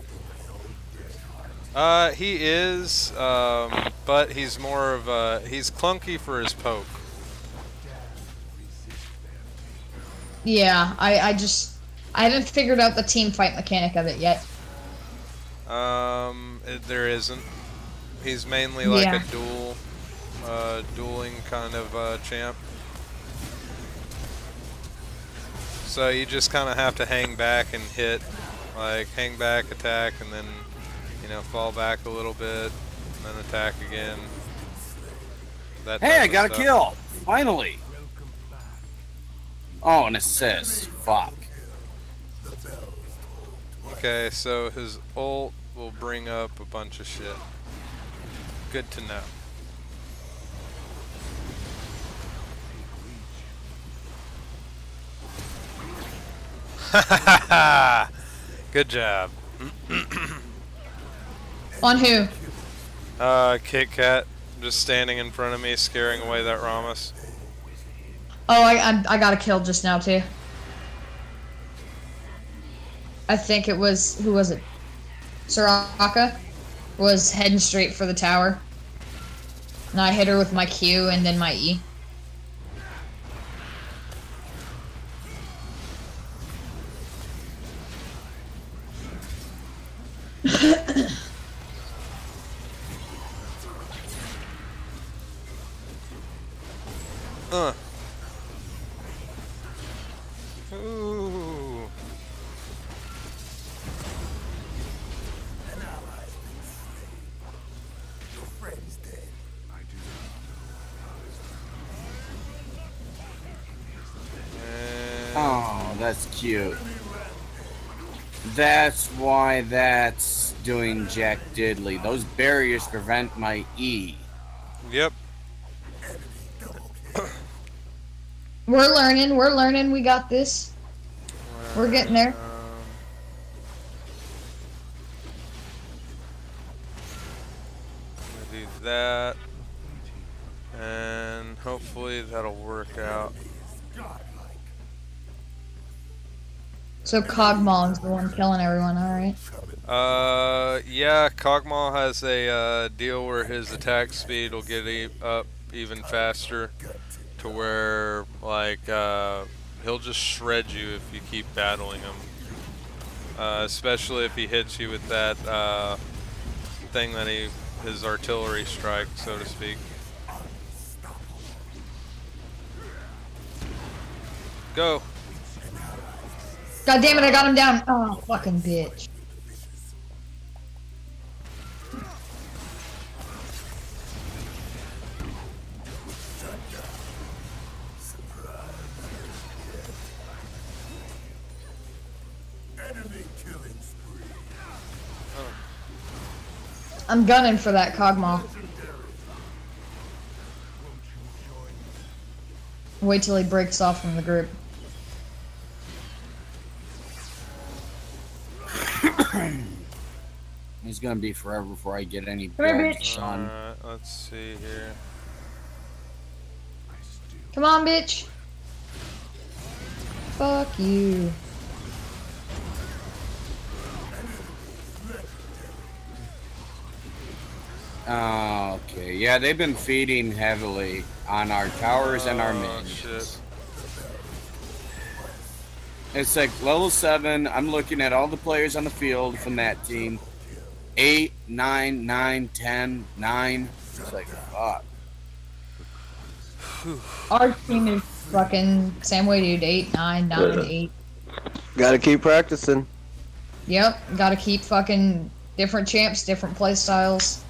dead. He is, but he's more of a... He's clunky for his poke.
Yeah, I haven't figured out the team fight mechanic of it yet.
There isn't. He's mainly like
Yeah.
a dueling kind of champ. So you just kind of have to hang back and hit, like hang back, attack, and then, you know, fall back a little bit, and then attack again. That
Hey,
type
I
of
got a
stuff.
kill! Finally! Oh, an assist. Fuck.
Okay, so his ult will bring up a bunch of shit. Good to know. Good job.
On who?
Kit Kat, just standing in front of me, scaring away that Ramos.
Oh, I got a kill just now too. I think it was, who was it? Soraka was heading straight for the tower. And I hit her with my Q and then my E.
Ooh.
Oh, that's cute. That's why that's doing Jack Diddley. Those barriers prevent my E.
Yep.
We're learning, we got this. We're getting there.
I'm gonna do that, and hopefully that'll work out.
So Cogmon's the one killing everyone, alright.
Yeah, Kog'Maw has a deal where his attack speed will get up even faster, to where like he'll just shred you if you keep battling him. Especially if he hits you with that thing that his artillery strike, so to speak. Go.
God damn it, I got him down. Oh, fucking bitch. I'm gunning for that Cogmaw. Wait till he breaks off from the group.
It's gonna be forever before I get any
Come here,
builds
bitch.
done.
Alright, let's see here.
Come on, bitch. Fuck you.
Okay, yeah, they've been feeding heavily on our towers and our minions.
Shit.
It's like level 7. I'm looking at all the players on the field from that team. 8, 9, 9, 10, 9. It's like, fuck.
Our team is fucking same way, dude. 8, 9, 9, 8.
Gotta keep practicing.
Yep, gotta keep fucking different champs, different play styles.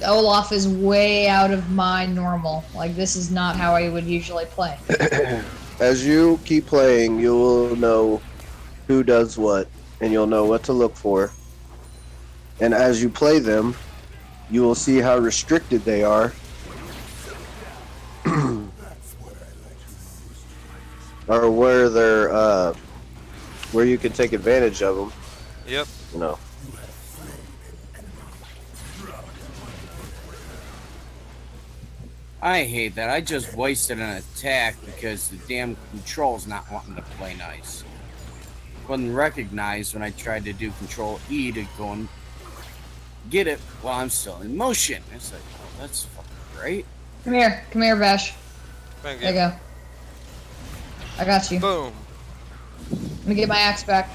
Olaf is way out of my normal. Like, this is not how I would usually play.
As you keep playing, you will know who does what, and you'll know what to look for. And as you play them, you will see how restricted they are. Or where they're, where you can take advantage of them.
Yep.
You know.
I hate that. I just wasted an attack because the damn control's not wanting to play nice. Wasn't recognized when I tried to do Control E to go and get it while I'm still in motion. It's like, oh, that's fucking great.
Come here, Vash.
Thank
There you go. I got you.
Boom.
Let me get my axe back.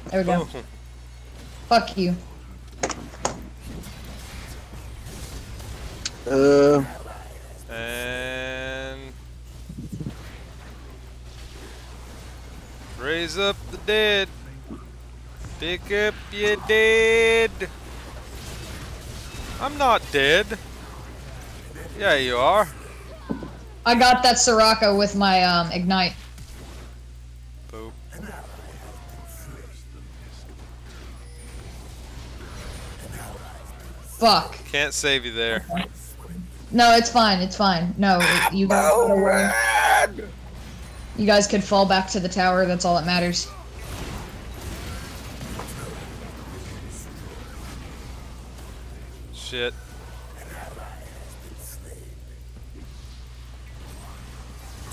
There we go.
Boom.
Fuck you.
And Raise up the dead. Pick up your dead. I'm not dead. Yeah, you are.
I got that Soraka with my ignite.
Boop.
Fuck.
Can't save you there.
No, it's fine. It's fine. No, you guys gotta win. You guys could fall back to the tower. That's all that matters.
Shit.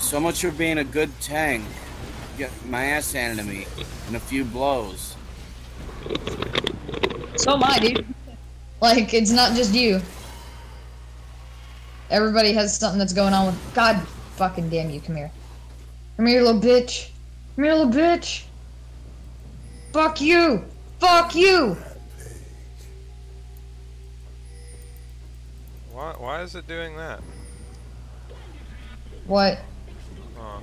So much for being a good tank. Get my ass handed to me in a few blows.
So am I, dude. Like, it's not just you. Everybody has something that's going on with... God fucking damn you, come here. Come here, little bitch. Come here, little bitch. Fuck you. Fuck you.
Why is it doing that?
What?
Oh.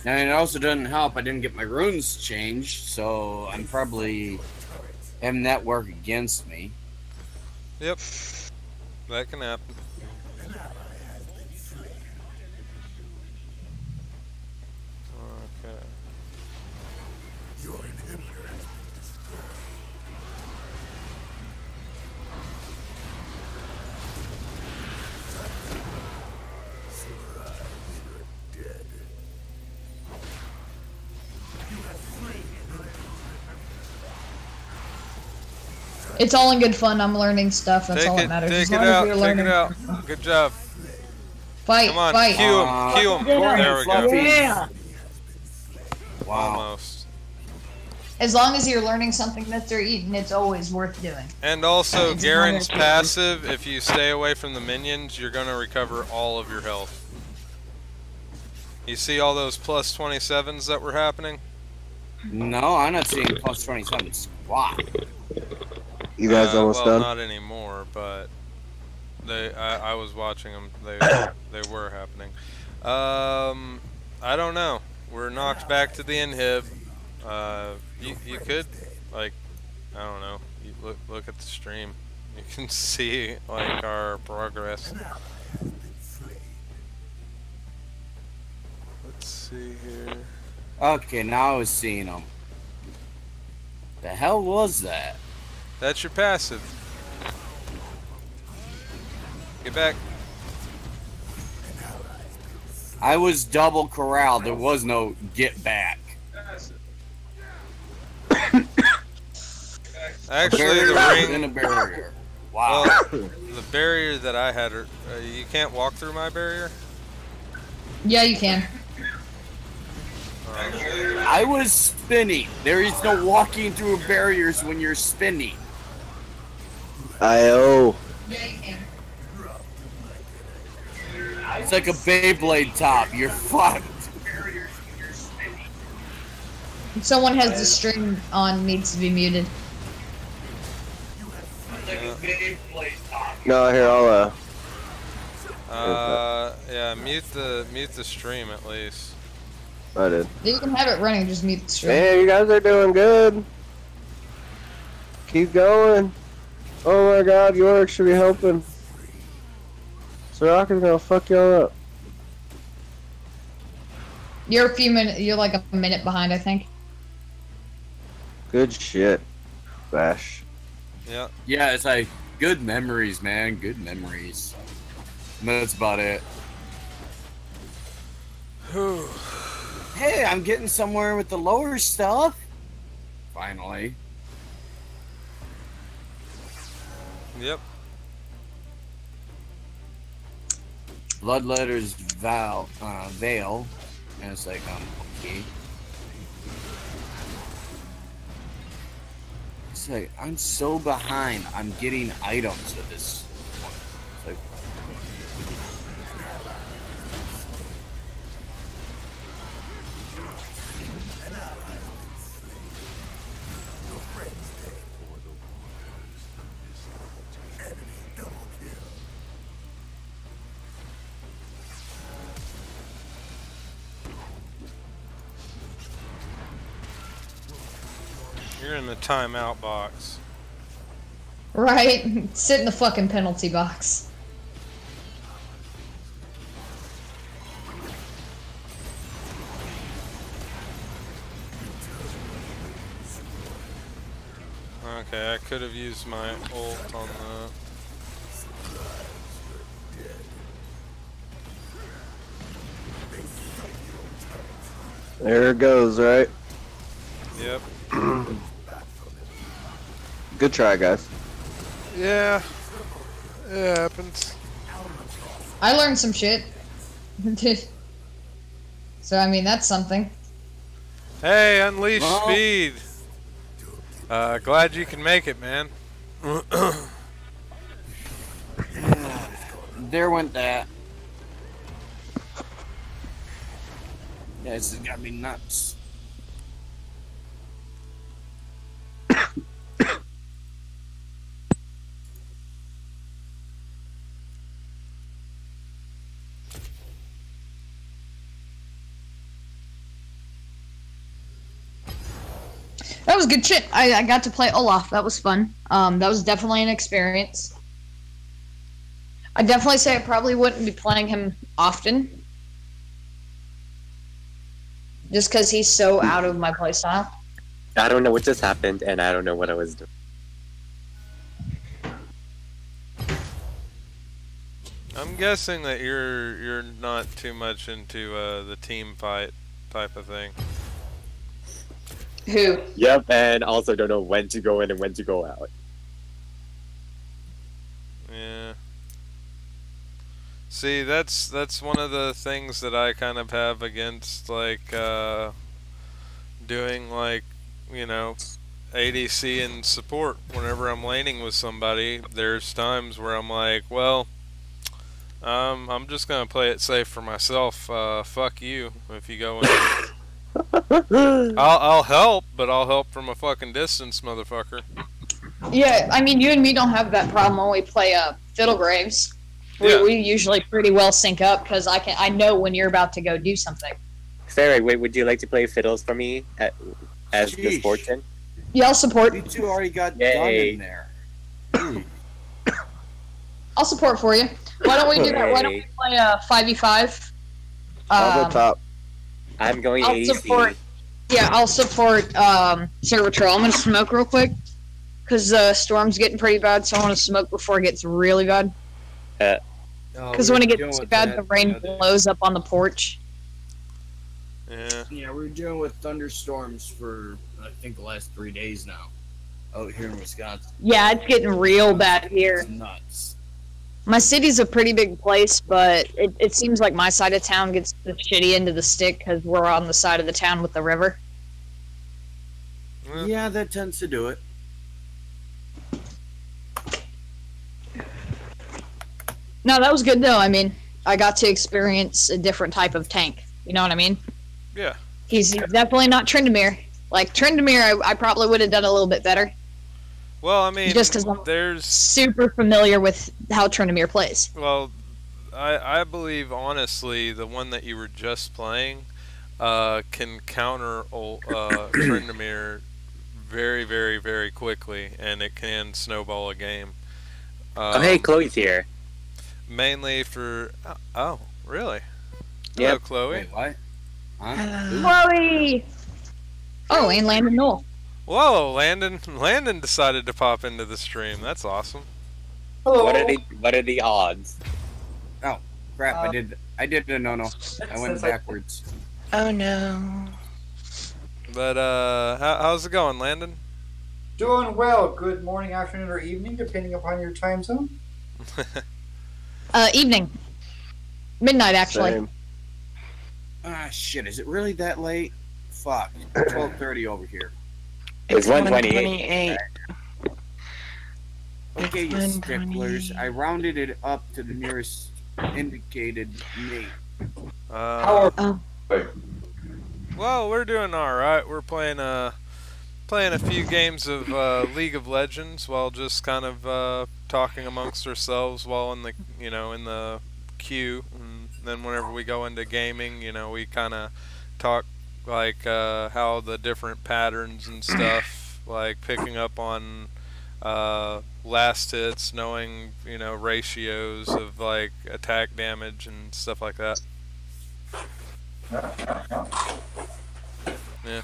And it also doesn't help. I didn't get my runes changed, so I'm probably having that work against me.
Yep. That can happen. Okay.
It's all in good fun. I'm learning stuff. That's all that matters.
Take
As
it
long as
out.
you're
Take
learning.
it out. Good job.
Fight.
Come on.
Fight.
Cue him. Cue him. There we go.
Yeah. Wow.
Almost.
As long as you're learning something that they're eating, it's always worth doing.
And also, Garen's passive, if you stay away from the minions, you're going to recover all of your health. You see all those plus 27s that were happening?
No, I'm not seeing plus 27 squat.
You guys almost
well,
done?
not anymore, but I was watching them. They were happening. I don't know. We're knocked back to the inhib. You could, like, I don't know. You look at the stream. You can see like our progress. Let's see here.
Okay, now I was seeing them. The hell was that?
That's your passive. Get back.
I was double corralled. There was no get back.
Actually, the ring
and a barrier. Wow.
Well, the barrier that I had, you can't walk through my barrier?
Yeah, you can.
I was spinning. There is no walking through barriers when you're spinning.
I.O.
Yeah, you can.
It's like a Beyblade top. You're fucked.
Someone has the stream on, needs to be muted.
No, here
yeah, mute the stream at least.
I did.
You can have it running, just mute the stream.
Man, you guys are doing good. Keep going. Oh my god, Yorick should be helping. Soraka's gonna fuck y'all up.
You're a few minutes. You're like a minute behind, I think.
Good shit, Vash.
Yeah.
Yeah, it's like good memories, man. Good memories. That's about it. Hey, I'm getting somewhere with the lower stuff. Finally.
Yep.
Bloodletter's Veil. And it's like, okay. It's like, I'm so behind. I'm getting items at this point. It's like,
You're in the timeout box.
Right? Sit in the fucking penalty box.
Okay, I could have used my ult on the...
There it goes, right?
Yep.
Good try, guys.
Yeah. It happens.
I learned some shit. So, I mean, that's something.
Hey, unleash speed. Glad you can make it, man.
There went that. Yeah, this has got to be nuts.
That was good shit. I got to play Olaf. That was fun. That was definitely an experience. I'd definitely say I probably wouldn't be playing him often. Just because he's so out of my playstyle.
I don't know what just happened, and I don't know what I was doing.
I'm guessing that you're not too much into the team fight type of thing.
Who?
Yep, and also don't know when to go in and when to go out.
Yeah. See, that's one of the things that I kind of have against, like, doing, like, you know, ADC and support. Whenever I'm laning with somebody, there's times where I'm like, well, I'm just gonna play it safe for myself. Fuck you if you go in. I'll help, but I'll help from a fucking distance, motherfucker.
Yeah, I mean, you and me don't have that problem when we play Fiddlegraves.
Yeah.
We usually pretty well sync up because I know when you're about to go do something.
Sarah, wait, would you like to play fiddles for me as the
Sheesh.
sportsman?
Yeah, I'll support.
You two already got done
Yay.
in there.
I'll support for you. Why don't we do that? Why don't we play 5v5?
I'll go top.
I'm going
I'll
ADC.
support. Yeah, I'll support Servitor. I'm gonna smoke real quick because storm's getting pretty bad, so I want to smoke before it gets really bad. Because when it gets too bad, the rain blows up on the porch.
Yeah.
Yeah, we're dealing with thunderstorms for, I think, the last 3 days now. Out here in Wisconsin.
Yeah, it's getting real bad here.
It's nuts.
My city's a pretty big place, but it seems like my side of town gets the shitty end of the stick because we're on the side of the town with the river.
Yeah, that tends to do it.
No, that was good though. I mean, I got to experience a different type of tank. You know what I mean?
Yeah.
He's definitely not Tryndamere. Like Tryndamere, I probably would have done a little bit better.
Well, I mean,
Just 'cause I'm
there's
super familiar with how Tryndamere plays.
well, I believe honestly the one that you were just playing can counter Tryndamere very, very, very quickly, and it can snowball a game.
Oh, hey, Chloe's here.
Mainly for oh, really? Hello,
Yep.
Chloe.
Wait, what? Huh?
Chloe! Oh, and Landon Noll.
Whoa, Landon decided to pop into the stream. That's awesome.
What are the odds?
Oh, crap, I did a no-no. I went backwards.
Oh no.
But how's it going, Landon?
Doing well. Good morning, afternoon, or evening, depending upon your time zone.
Evening. Midnight, actually.
Same.
Ah, shit, is it really that late? Fuck. 12:30 over here.
It's
1:28.
Okay, you
It's
sticklers.
1:28.
I rounded it up to the nearest indicated me.
Oh.
Well, we're doing all right. We're playing a few games of League of Legends while just kind of talking amongst ourselves while in the queue. And then whenever we go into gaming, we kind of talk like how the different patterns and stuff like picking up on last hits, knowing, you know, ratios of like attack damage and stuff like that. Yeah.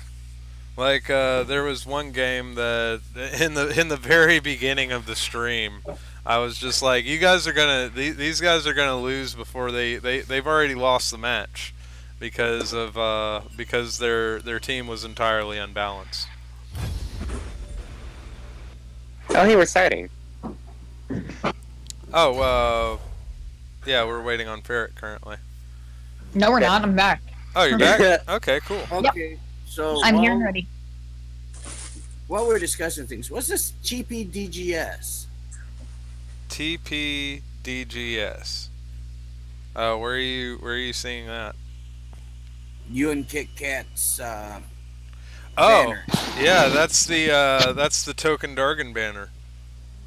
Like there was one game that in the very beginning of the stream, I was just like, you guys are gonna these guys are gonna lose before they've already lost the match because their team was entirely unbalanced.
Oh, he was starting.
Oh, yeah, we're waiting on Ferret currently.
No, we're not. I'm back.
Oh, you're back? Okay, cool.
Okay,
yep.
So
I'm here and ready.
While we're discussing things, what's this TPDGS?
TPDGS. Where are you seeing that?
You and Kit Kat's
oh,
banner.
Yeah, that's the token Dargun banner.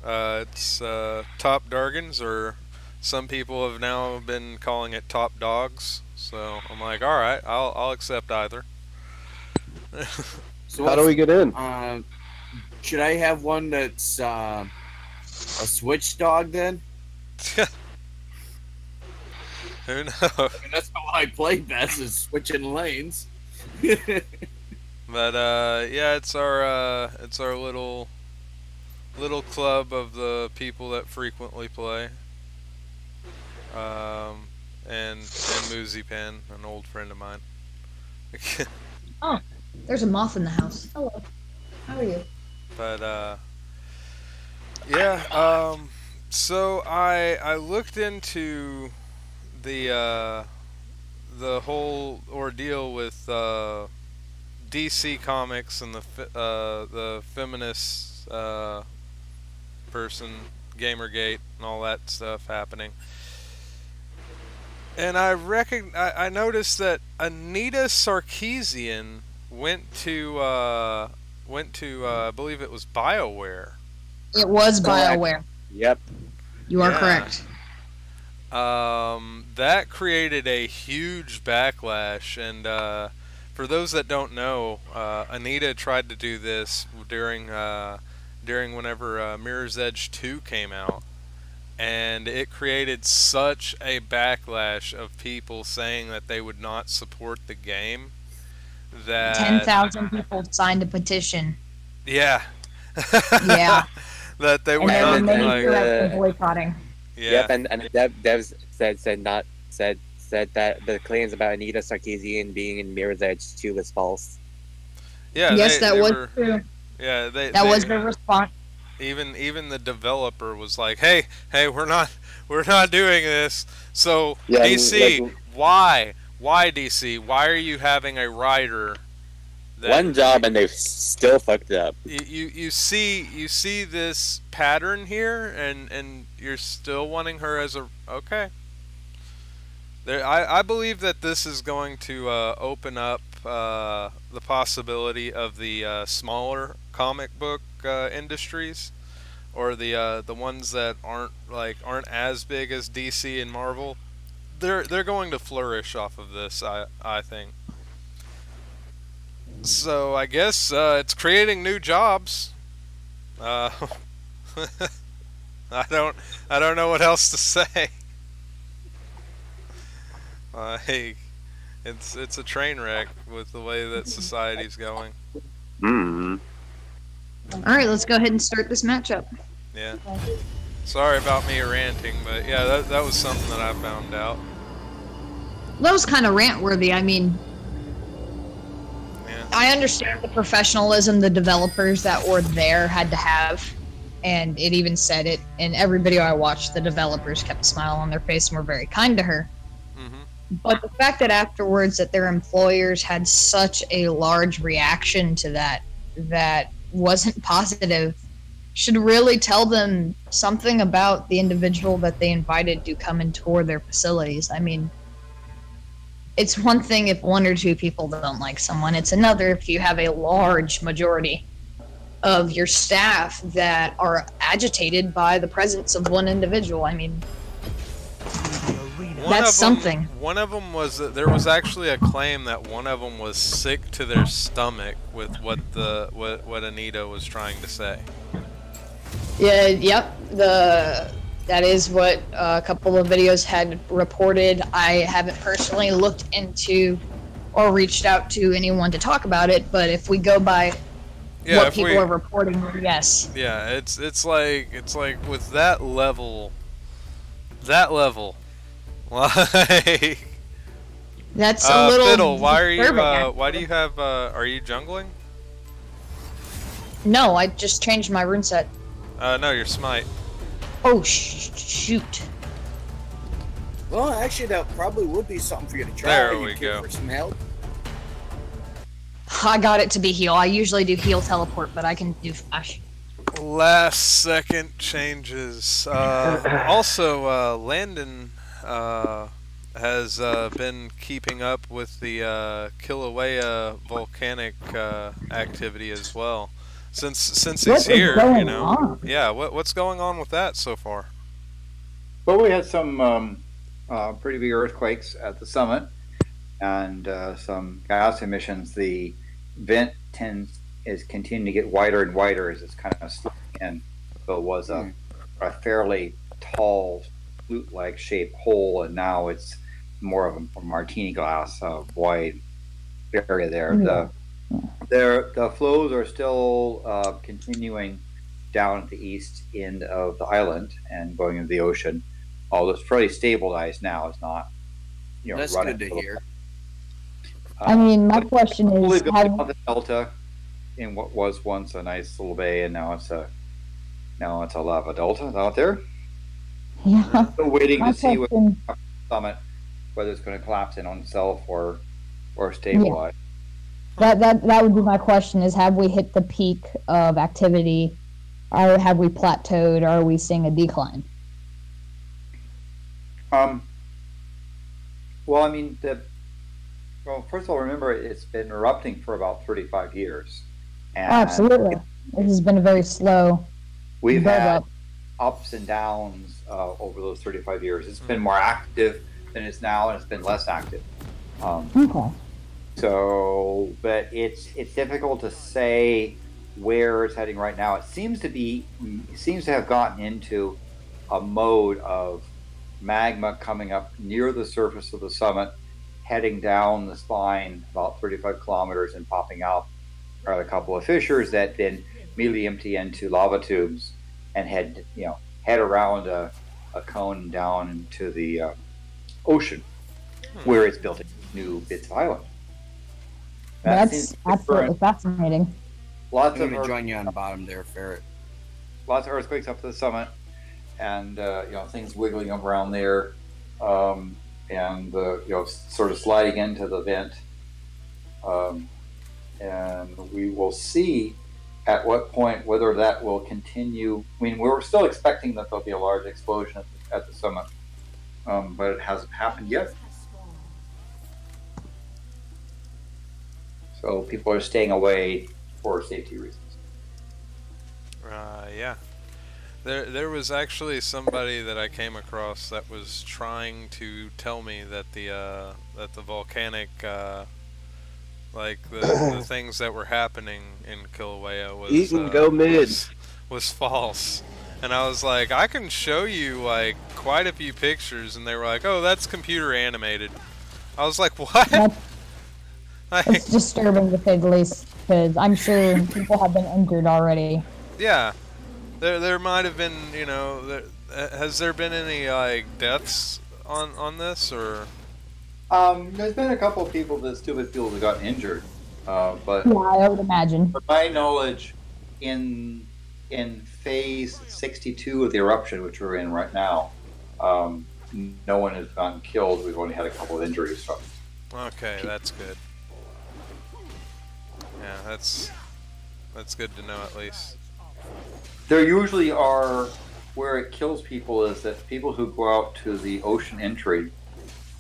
It's top Darguns, or some people have now been calling it top dogs. So I'm like, all right, I'll accept either.
So how do we get in?
Should I have one that's a switch dog then?
Who knows?
I mean, that's how I play best, is switching lanes.
But yeah, it's our little club of the people that frequently play. And Moozypan, an old friend of mine.
Oh, there's a moth in the house. Hello. How are you?
But yeah, so I looked into the whole ordeal with DC Comics and the feminist person, Gamergate, and all that stuff happening. And I noticed that Anita Sarkeesian went to I believe it was BioWare.
It was BioWare.
Yep.
You are correct.
That created a huge backlash, and for those that don't know, Anita tried to do this during whenever Mirror's Edge 2 came out. And it created such a backlash of people saying that they would not support the game that
10,000 people signed a petition.
Yeah.
Yeah.
That they would
not
like
boycotting.
Yeah.
Yep, and devs said that the claims about Anita Sarkeesian being in Mirror's Edge 2 was false.
Yeah.
Yes, that was true.
Yeah,
that was their response.
Even the developer was like, "Hey, we're not doing this." So
yeah,
DC,
like,
why DC? Why are you having a writer?
One job and they've still fucked it up.
You see this pattern here, and you're still wanting her as a okay. I believe that this is going to open up the possibility of the smaller comic book industries, or the ones that aren't as big as DC and Marvel. They're going to flourish off of this, I think. So I guess it's creating new jobs. I don't know what else to say. It's a train wreck with the way that society's going.
All right, let's go ahead and start this matchup.
Yeah. Sorry about me ranting, but yeah, that was something that I found out.
That was kind of rant-worthy. I mean,
yeah.
I understand the professionalism the developers that were there had to have, and it even said it. In every video I watched, the developers kept a smile on their face and were very kind to her. But the fact that afterwards that their employers had such a large reaction to that wasn't positive should really tell them something about the individual that they invited to come and tour their facilities. I mean, it's one thing if one or two people don't like someone. It's another if you have a large majority of your staff that are agitated by the presence of one individual. I mean, That's something.
One of them was that there was actually a claim that one of them was sick to their stomach with what Anita was trying to say.
Yeah. Yep. That is what a couple of videos had reported. I haven't personally looked into or reached out to anyone to talk about it, but if we go by what people are reporting, yes.
Yeah, it's like with that level, like.
That's a little.
Fiddle, why do you have? Are you jungling?
No, I just changed my rune set.
No, your smite.
Oh shoot.
Well, actually, that probably would be something for you to try.
There we go.
For some help.
I got it to be heal. I usually do heal teleport, but I can do flash.
Last second changes. Also, Landon has been keeping up with the Kilauea volcanic activity as well. Since he's here, you know. On? Yeah, what's going on with that so far?
Well, we had some pretty big earthquakes at the summit, and some gas emissions. The vent is continuing to get wider and wider as it's kind of slipping in. So it was a fairly tall flute-like shaped hole, and now it's more of a martini glass wide area there.
Yeah.
The flows are still continuing down at the east end of the island and going into the ocean. Although it's fairly stabilized now, it's not,
That's
running
good to hear.
I mean, my question is,
the delta in what was once a nice little bay, and now it's a lava delta out there.
Yeah.
Still waiting to see what the summit, whether it's going to collapse in on itself or stabilize.
Yeah. That would be my question: is have we hit the peak of activity, or have we plateaued, or are we seeing a decline?
Well, I mean, first of all, remember it's been erupting for about 35 years. And
absolutely, this has been a very slow.
We've had ups and downs over those 35 years. It's been more active than it's now, and it's been less active.
Okay.
So, but it's difficult to say where it's heading right now. It seems to have gotten into a mode of magma coming up near the surface of the summit, heading down the spine about 35 kilometers and popping out a couple of fissures that then immediately empty into lava tubes and head around a cone down into the ocean, where it's building new bits of island.
That's absolutely fascinating.
I'm going to join you on the bottom there, Ferret.
Lots of earthquakes up to the summit, and things wiggling up around there, and sort of sliding into the vent. And we will see at what point whether that will continue. I mean, we're still expecting that there'll be a large explosion at the summit, but it hasn't happened yet. So people are staying away for safety reasons.
Yeah. There was actually somebody that I came across that was trying to tell me that the volcanic the things that were happening in Kilauea was false. And I was like, I can show you like quite a few pictures, and they were like, oh, that's computer animated. I was like, what?
It's disturbing to say the least, because I'm sure people have been injured already.
Yeah, there might have been, has there been any like deaths on this, or?
There's been a couple of people that got injured, but
yeah, I would imagine.
From my knowledge, in phase 62 of the eruption, which we're in right now, no one has gotten killed. We've only had a couple of injuries from.
Okay, that's good. Yeah, that's good to know at least.
There usually are, where it kills people is that people who go out to the ocean entry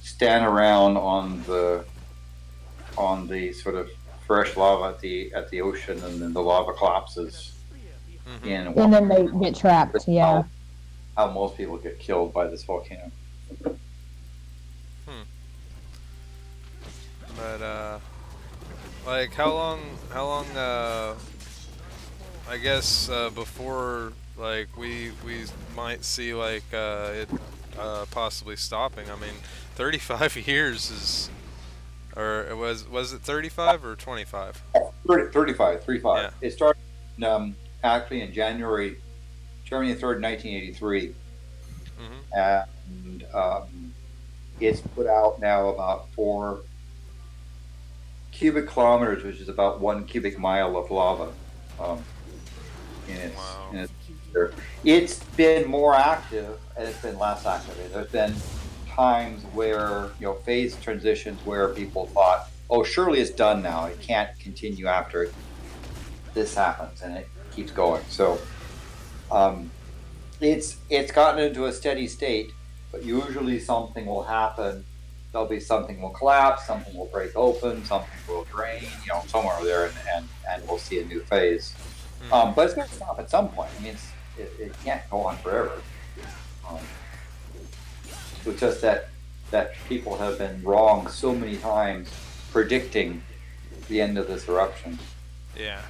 stand around on the sort of fresh lava at the ocean, and then the lava collapses in.
And then they get trapped. Yeah.
How most people get killed by this volcano.
But like how long I guess before like we might see like it possibly stopping. I mean, 35 years is, or was it 35 or 25?
35.
Yeah.
It started actually in January 3rd, 1983. And it's put out now about 4 cubic kilometers, which is about 1 cubic mile of lava. It's been more active and it's been less active. There's been times where, phase transitions where people thought, oh, surely it's done now. It can't continue after this happens, and it keeps going. So it's gotten into a steady state, but usually something will happen. There'll be something will collapse, something will break open, something will drain, somewhere over there, and we'll see a new phase. But it's going to stop at some point. I mean, it can't go on forever. It's just that people have been wrong so many times predicting the end of this eruption.
Yeah.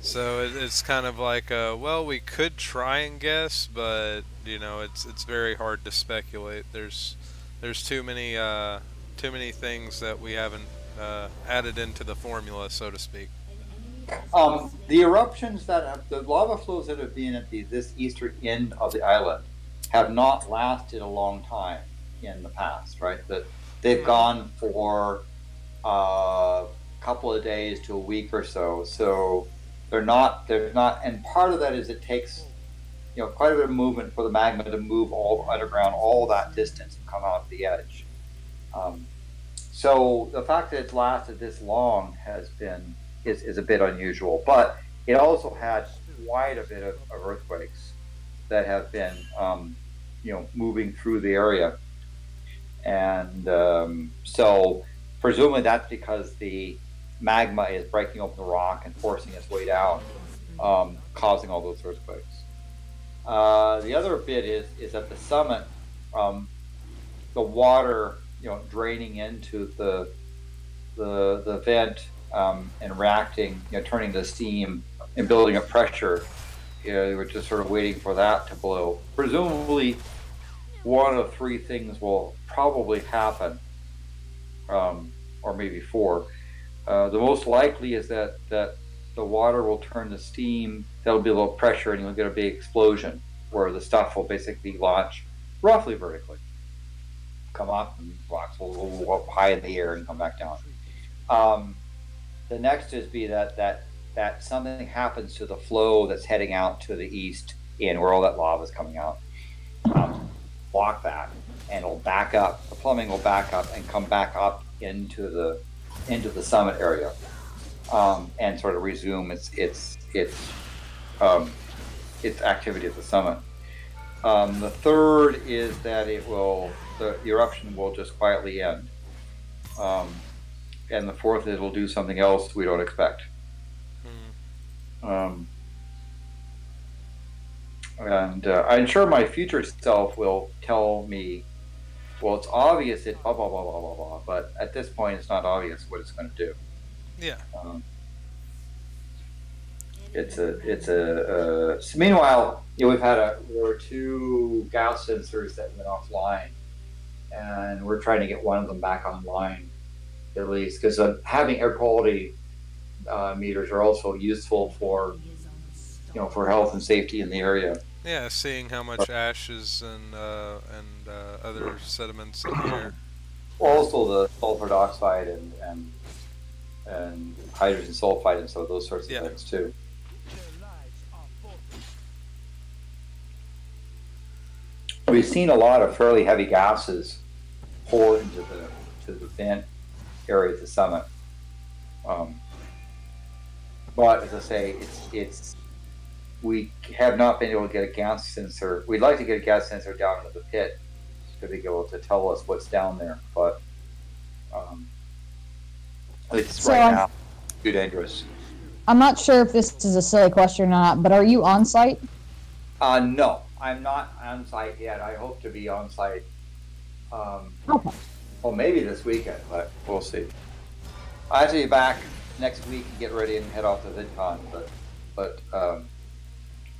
So it's kind of like, well, we could try and guess, but it's very hard to speculate. There's too many things that we haven't added into the formula, so to speak.
The eruptions the lava flows that have been at this eastern end of the island have not lasted a long time in the past, right? That they've gone for a couple of days to a week or so. So they're not, and part of that is it takes, quite a bit of movement for the magma to move all underground, all that distance and come out the edge. So the fact that it's lasted this long is a bit unusual, but it also had quite a bit of earthquakes that have been, moving through the area. And so presumably that's because the magma is breaking open the rock and forcing its way down, causing all those earthquakes. The other bit is at the summit, the water, draining into the vent and reacting, turning to steam and building up pressure. We're just sort of waiting for that to blow. Presumably, one of 3 things will probably happen, or maybe 4. The most likely is that the water will turn to steam. There'll be a little pressure, and you'll get a big explosion where the stuff will basically launch roughly vertically, come up, and rocks will go up high in the air and come back down. The next is that something happens to the flow that's heading out to the east in where all that lava is coming out. Block that, and it'll back up. The plumbing will back up and come back up into the summit area, and sort of resume its activity at the summit. The third is that the eruption will just quietly end. And the fourth is it'll do something else we don't expect. And I'm sure my future self will tell me, well, it's obvious it blah, blah, blah, blah, blah, blah, but at this point it's not obvious what it's going to do.
Yeah.
So meanwhile, there were 2 gas sensors that went offline, and we're trying to get one of them back online, at least, because having air quality meters are also useful for health and safety in the area.
Yeah, seeing how much ashes and other sediments in the air.
Also, the sulfur dioxide and hydrogen sulfide and so those sorts of things too. We've seen a lot of fairly heavy gases pour into the vent area at the summit. But as I say, we have not been able to get a gas sensor. We'd like to get a gas sensor down into the pit to be able to tell us what's down there, but it's right now too dangerous.
I'm not sure if this is a silly question or not, but are you on site?
No, I'm not on site yet. I hope to be on site.
Okay.
Well, maybe this weekend, but we'll see. I have to be back next week and get ready and head off to VidCon, but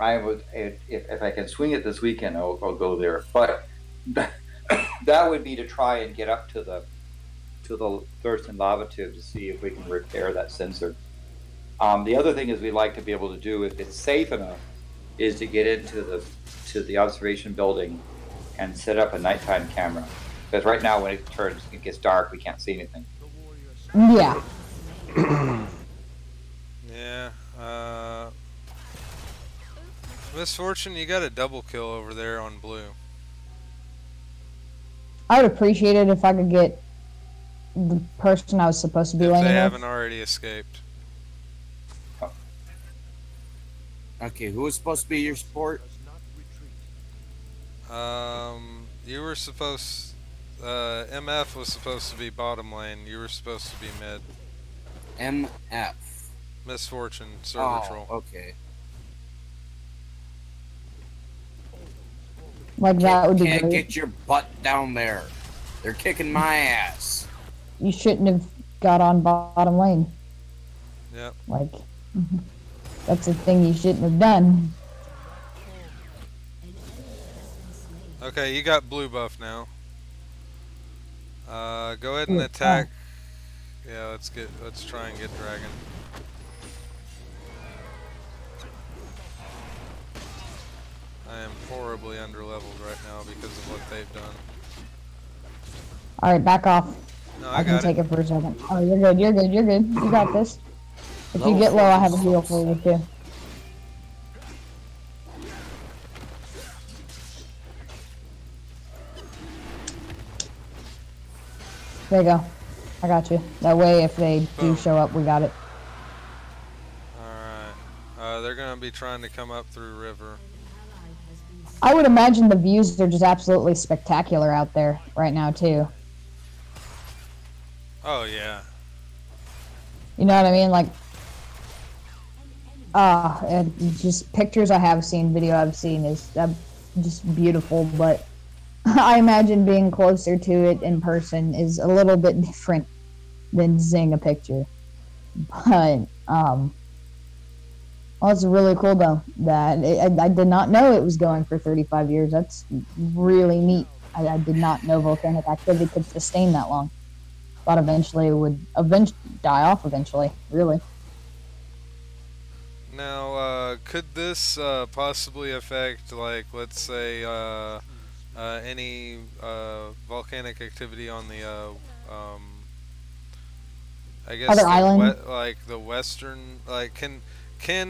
I would if I can swing it this weekend, I'll go there. But that would be to try and get up to the Thurston lava tube to see if we can repair that sensor. The other thing is we'd like to be able to do, if it's safe enough, is to get into the observation building and set up a nighttime camera. Because right now when it gets dark, we can't see anything.
Yeah.
Yeah. Misfortune, you got a double kill over there on blue.
I would appreciate it if I could get the person I was supposed to be landing with.
If they haven't already escaped.
Okay, who was supposed to be your support?
You were supposed... MF was supposed to be bottom lane. You were supposed to be mid.
MF.
Misfortune, server troll.
Okay.
Like that would be
Can't
great.
get your butt down there. They're kicking my ass.
You shouldn't have got on bottom lane.
Yep.
Like, that's a thing you shouldn't have done.
Okay, you got blue buff now. Go ahead and attack. Yeah, let's try and get dragon. I am horribly underleveled right now because of what they've done.
Alright, back off.
No,
I can take it for a second. Oh, you're good, you're good, you're good. You got this. If you get low, I have a heal for you too. There you go. I got you. That way, if they do show up, we got it.
Alright. They're going to be trying to come up through river.
I would imagine the views are just absolutely spectacular out there right now, too.
Oh, yeah.
You know what I mean? Like, just pictures I have seen, video I've seen is just beautiful, but I imagine being closer to it in person is a little bit different than seeing a picture. But, well, it's really cool, though. That I did not know it was going for 35 years. That's really neat. I did not know volcanic activity could sustain that long. Thought eventually it would die off eventually, really.
Now, could this possibly affect, like, let's say, any volcanic activity on the, I guess,
other island?
like the western, like, can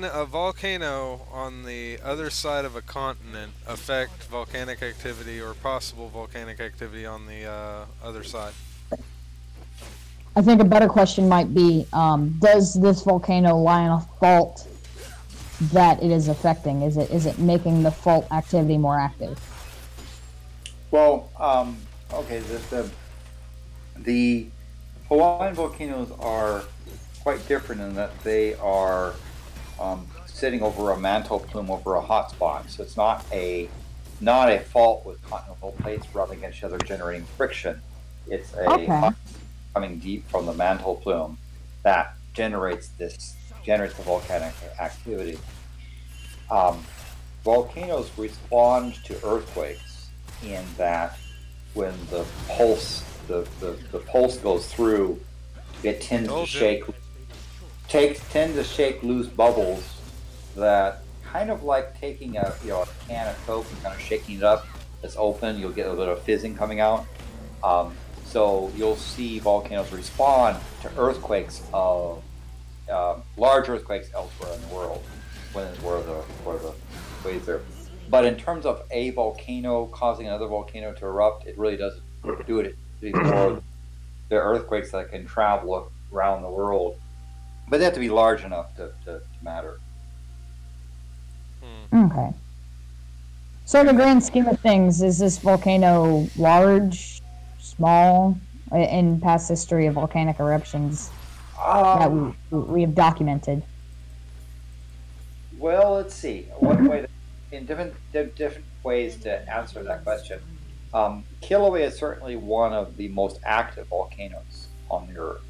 a volcano on the other side of a continent affect volcanic activity or possible volcanic activity on the other side?
I think a better question might be, does this volcano lie on a fault that it is affecting? Is it making the fault activity more active?
Well, okay, the Hawaiian volcanoes are quite different in that they are sitting over a mantle plume over a hot spot. So it's not a fault with continental plates rubbing against each other generating friction. It's a coming deep from the mantle plume that generates the volcanic activity. Volcanoes respond to earthquakes in that when the pulse goes through, it tends to shake loose bubbles that kind of like taking a can of Coke and kind of shaking it up. It's open, you'll get a little fizzing coming out. So you'll see volcanoes respond to earthquakes of large earthquakes elsewhere in the world where the waves are. But in terms of a volcano causing another volcano to erupt, it really doesn't do it. It's more the earthquakes that can travel around the world, but they have to be large enough to matter.
Okay. So in the grand scheme of things, is this volcano large, small, in past history of volcanic eruptions that we have documented?
Well, let's see. One way in different ways to answer that question. Kilauea is certainly one of the most active volcanoes on the Earth.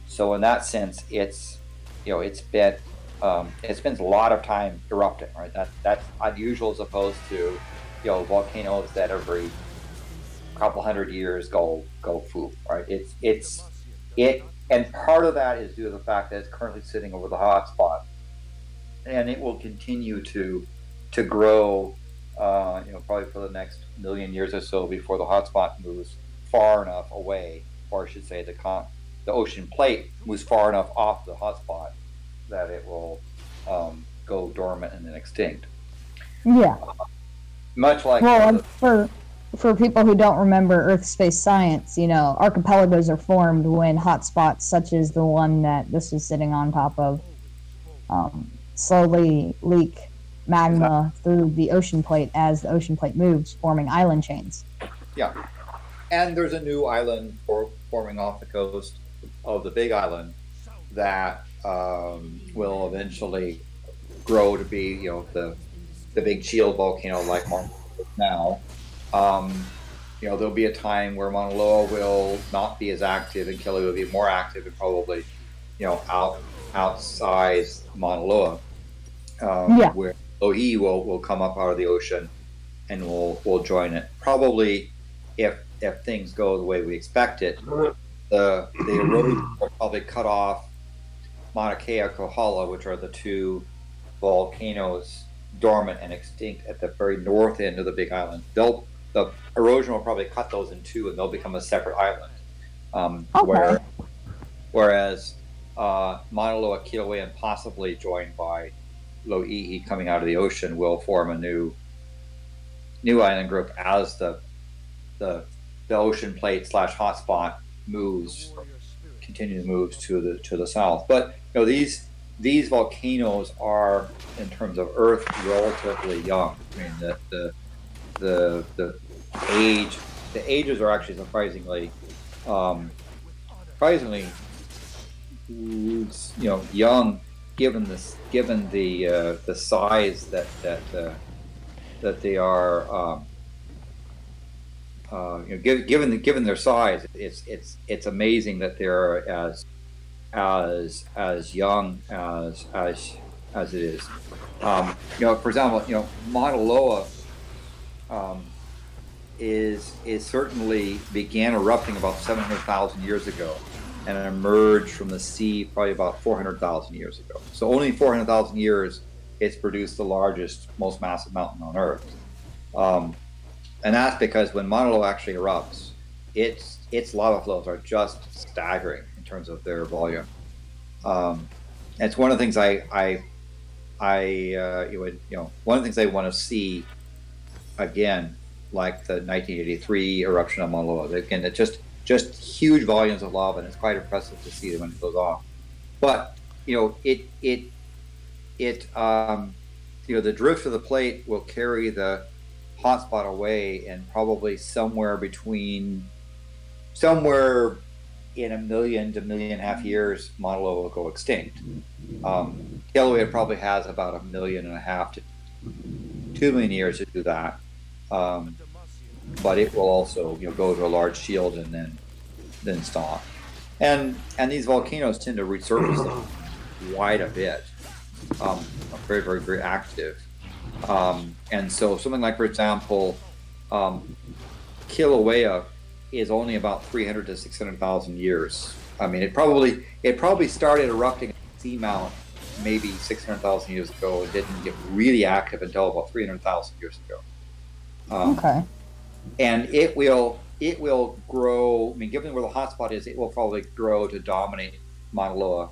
So in that sense, it's spent a lot of time erupting, right? That's unusual as opposed to volcanoes that every couple hundred years go foo, right? And part of that is due to the fact that it's currently sitting over the hotspot, and it will continue to grow, probably for the next million years or so before the hotspot moves far enough away, or I should say the ocean plate moves far enough off the hotspot that it will go dormant and then extinct.
Yeah.
Much like
for people who don't remember Earth space science, archipelagos are formed when hotspots such as the one that this is sitting on top of slowly leak magma through the ocean plate as the ocean plate moves, forming island chains.
Yeah. And there's a new island forming off the coast of the Big Island that will eventually grow to be, the big shield volcano like Mauna Loa now. There'll be a time where Mauna Loa will not be as active and Kilauea will be more active and probably, outsize Mauna Loa, where Lo'i will come up out of the ocean and will join it. Probably, if things go the way we expect it, the erosion will probably cut off Mauna Kea, Kohala, which are the two volcanoes dormant and extinct at the very north end of the Big Island. The erosion will probably cut those in two, and they'll become a separate island. Whereas Mauna Loa, Kilauea, and possibly joined by Lo'i'i coming out of the ocean will form a new island group as the ocean plate / hotspot continues to move to the south. But these volcanoes are, in terms of Earth, relatively young. I mean, the ages are actually surprisingly young, given the size that they are. Given their size, it's amazing that they're as young as it is. For example, Mauna Loa is certainly began erupting about 700,000 years ago, and it emerged from the sea probably about 400,000 years ago. So only 400,000 years, it's produced the largest, most massive mountain on Earth. And that's because when Mauna Loa actually erupts, its lava flows are just staggering in terms of their volume. It's one of the things one of the things I want to see again, like the 1983 eruption of Mauna Loa. Again, it's just huge volumes of lava, and it's quite impressive to see when it goes off. But the drift of the plate will carry the hotspot away, and probably somewhere in 1 million to 1.5 million years, Mauna Loa will go extinct. Kilauea probably has about 1.5 million to 2 million years to do that. But it will also go to a large shield and then stop. And these volcanoes tend to resurface quite a bit. Very, very, very active. And so something like, for example, Kilauea is only about 300 to 600,000 years. I mean, it probably started erupting at the seamount maybe 600,000 years ago and didn't get really active until about 300,000 years ago.
Okay.
And it will grow. I mean, given where the hotspot is, it will probably grow to dominate Mauna Loa,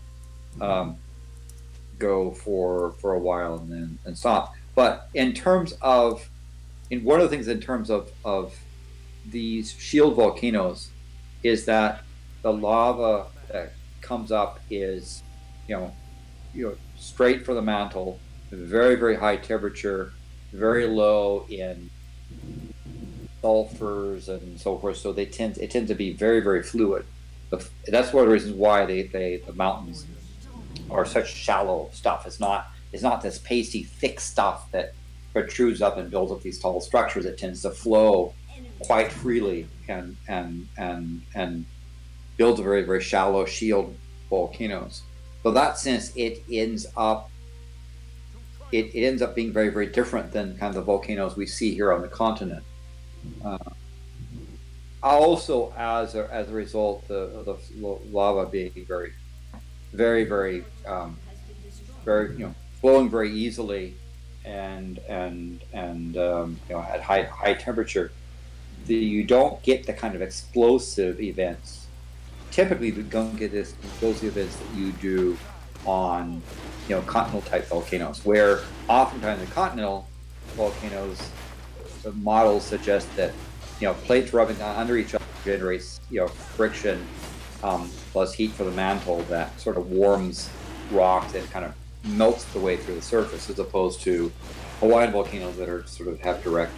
go for a while and then stop. But one of the things in terms of these shield volcanoes is that the lava that comes up is, straight for the mantle, very, very high temperature, very low in sulfurs and so forth. So it tends to be very, very fluid. That's one of the reasons why the mountains are such shallow stuff. It's not this pasty, thick stuff that protrudes up and builds up these tall structures. It tends to flow quite freely and builds a very, very shallow shield volcanoes. So that sense, it ends up being very, very different than kind of the volcanoes we see here on the continent. Also, as a result of the lava being very, very, very, very, flowing very easily and at high temperature, you don't get the kind of explosive events. Typically, you don't get this explosive events that you do on continental type volcanoes, where oftentimes the continental volcanoes, the models suggest that plates rubbing under each other generates friction plus heat for the mantle that sort of warms rocks and kind of melts the way through the surface, as opposed to Hawaiian volcanoes that are sort of have direct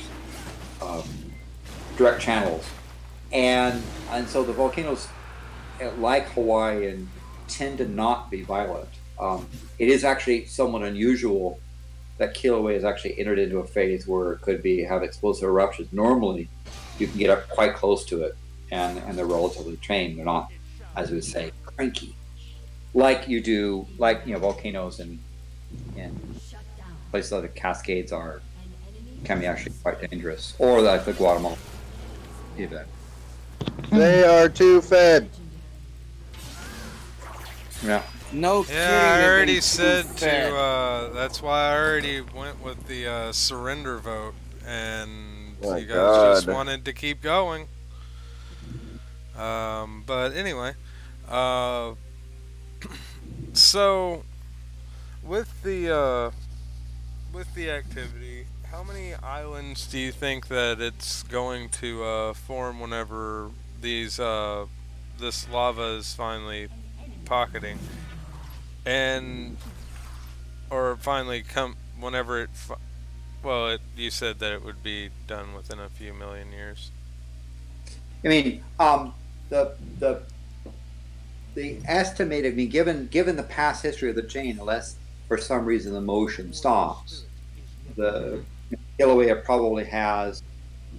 channels, and so the volcanoes like Hawaiian tend to not be violent. It is actually somewhat unusual that Kilauea has actually entered into a phase where it could have explosive eruptions. Normally, you can get up quite close to it, and they're relatively tame. They're not, as we would say, cranky, like you do, volcanoes in places like the Cascades can be actually quite dangerous, or like the Guatemala event.
They are too fed.
Yeah.
No.
Yeah, I already said to. That's why I already went with the surrender vote, and you guys just wanted to keep going. But anyway, so with the activity, how many islands do you think that it's going to form whenever this lava is finally pocketing, or finally come whenever you said that it would be done within a few million years.
I mean, the estimated, given the past history of the chain, unless for some reason the motion stops, the Kilauea probably has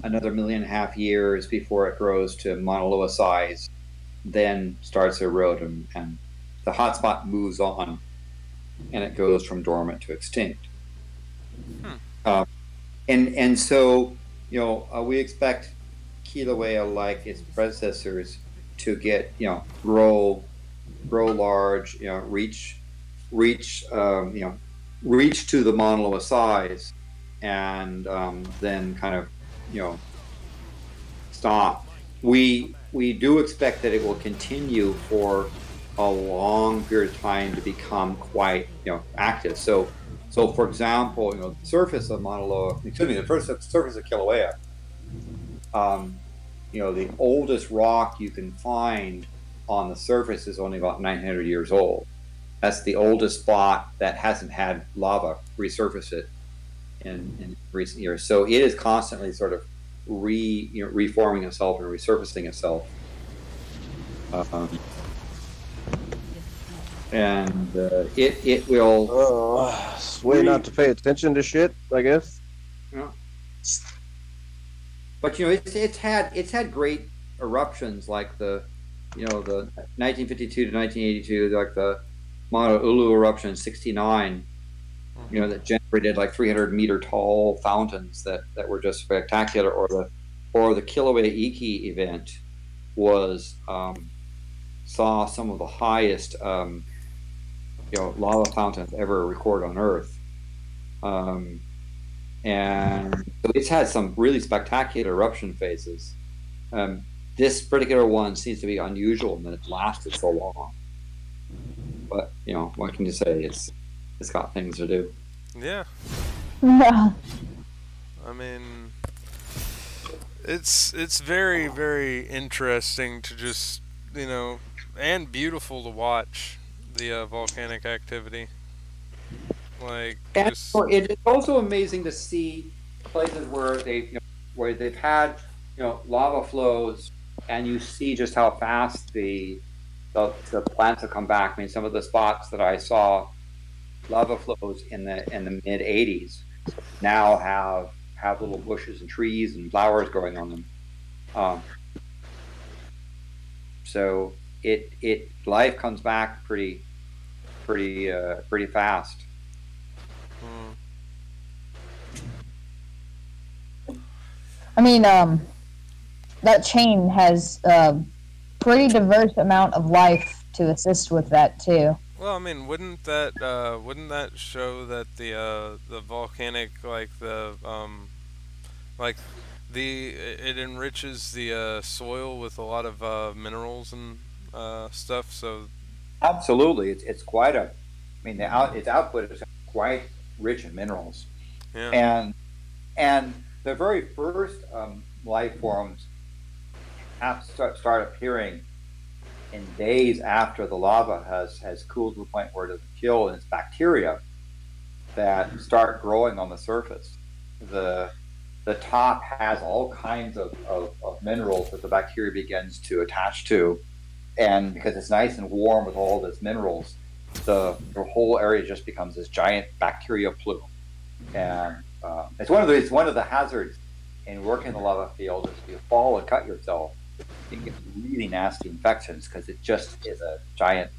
another 1.5 million years before it grows to Mauna Loa size, then starts to erode, and the hotspot moves on, and it goes from dormant to extinct. And so we expect Kilauea, like its predecessors, to get grow large, reach to the Mauna Loa size, and then kind of stop. We do expect that it will continue for a long period of time to become quite active. So for example, the surface of Mauna Loa, the surface of Kilauea, the oldest rock you can find on the surface is only about 900 years old. That's the oldest spot that hasn't had lava resurface it in recent years. So it is constantly sort of reforming itself and resurfacing itself. And it will.
It's way not to pay attention to shit, I guess.
But it's had great eruptions, like the 1952 to 1982, like the Mauna Ulu eruption in '69. That generated like 300-meter tall fountains that were just spectacular, or the Kilauea Iki event saw some of the highest lava fountains ever recorded on Earth, and so it's had some really spectacular eruption phases. This particular one seems to be unusual in that it's lasted so long, but what can you say? It's got things to do.
Yeah.
Yeah.
I mean, it's very, very interesting to just and beautiful to watch the volcanic activity. Like,
it's also amazing to see places where they've had lava flows, and you see just how fast the plants have come back. I mean, some of the spots that I saw lava flows in the mid '80s now have little bushes and trees and flowers growing on them. So life comes back pretty fast.
I mean, that chain has a pretty diverse amount of life to assist with that too.
Well, I mean, wouldn't that show that the volcanic it enriches the soil with a lot of minerals and stuff? So
absolutely, it's quite a. I mean, its output is quite rich in minerals, and the very first life forms have start appearing in days after the lava has cooled to the point where it doesn't kill, and it's bacteria that start growing on the surface. The top has all kinds of minerals that the bacteria begins to attach to, and because it's nice and warm with all this minerals, the whole area just becomes this giant bacteria plume. And it's one of the hazards in working in the lava field is if you fall and cut yourself, you can get really nasty infections because it just is a giant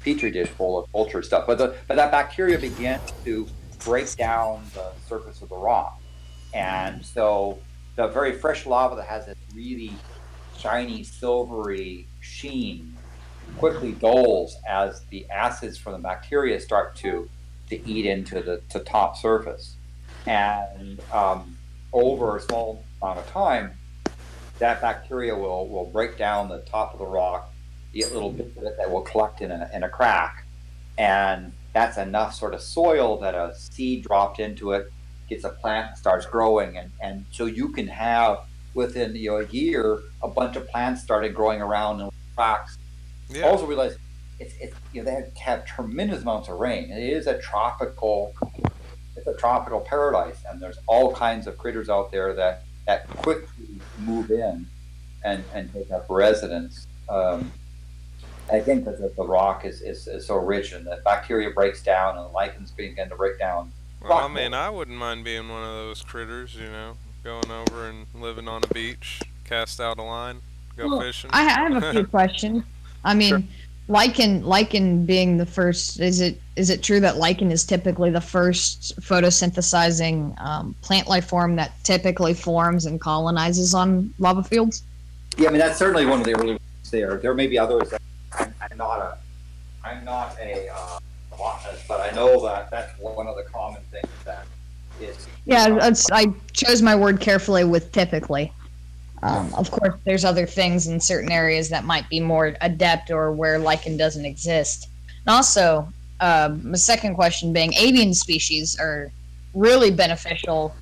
petri dish full of cultured stuff. But that bacteria begins to break down the surface of the rock, and so the very fresh lava that has this really shiny silvery sheen quickly dulls as the acids from the bacteria start to eat into the top surface. And over a small amount of time, that bacteria will break down the top of the rock, get little bits of it that will collect in a crack. And that's enough sort of soil that a seed dropped into it gets a plant and starts growing. And so you can have, within a year, a bunch of plants started growing around in cracks. Yeah. Also realize it's they have tremendous amounts of rain. It is a tropical paradise, and there's all kinds of critters out there that quickly move in and take up residence. I think that the rock is so rich, and the bacteria breaks down, and the lichens begin to break down.
Well, I mean, I wouldn't mind being one of those critters, going over and living on a beach, cast out a line, go fishing.
I have a few questions. I mean, sure. Lichen being the first, is it true that lichen is typically the first photosynthesizing plant life form that typically forms and colonizes on lava fields?
Yeah, I mean, that's certainly one of the early ones there. There may be others. I'm not a botanist, but I know that that's one of the common things that is.
Yeah, I chose my word carefully with typically. Of course, there's other things in certain areas that might be more adept or where lichen doesn't exist. And also, my second question being, avian species are really beneficial.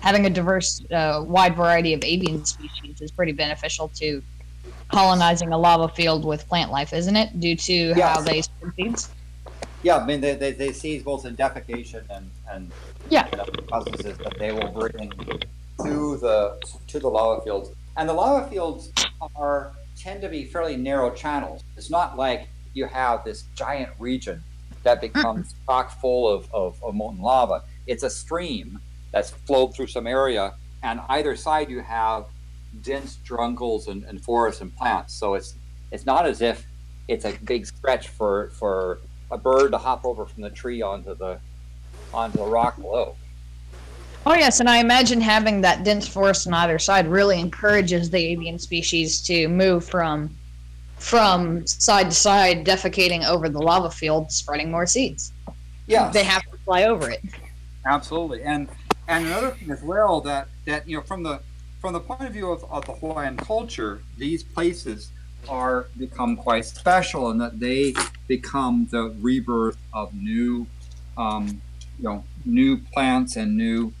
Having a diverse, wide variety of avian species is pretty beneficial to colonizing a lava field with plant life, isn't it? Due to how they spread seeds?
Yeah, I mean, they seize both in defecation and processes that they will bring to the lava fields. And the lava fields tend to be fairly narrow channels. It's not like you have this giant region that becomes chock full of molten lava. It's a stream that's flowed through some area, and either side you have dense jungles and forests and plants. So it's not as if it's a big stretch for a bird to hop over from the tree onto the rock below.
Oh yes, and I imagine having that dense forest on either side really encourages the avian species to move from side to side, defecating over the lava field, spreading more seeds.
Yeah,
they have to fly over it.
Absolutely, and another thing as well that from the point of view of the Hawaiian culture, these places become quite special in that they become the rebirth of new plants and new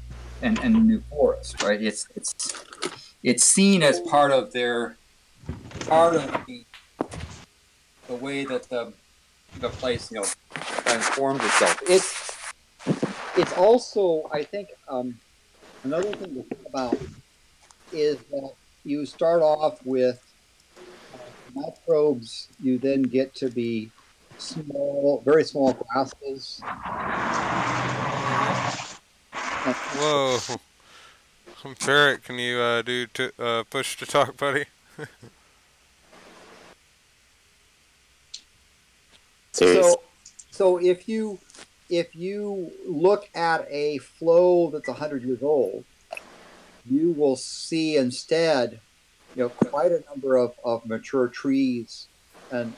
forests, right? It's seen as part of the way that the place transforms itself. It's also, I think, another thing to think about is that you start off with microbes. You then get to be small, very small grasses.
Whoa. Ferret, can you do push to talk, buddy?
So if you look at a flow that's 100 years old, you will see instead, quite a number of mature trees and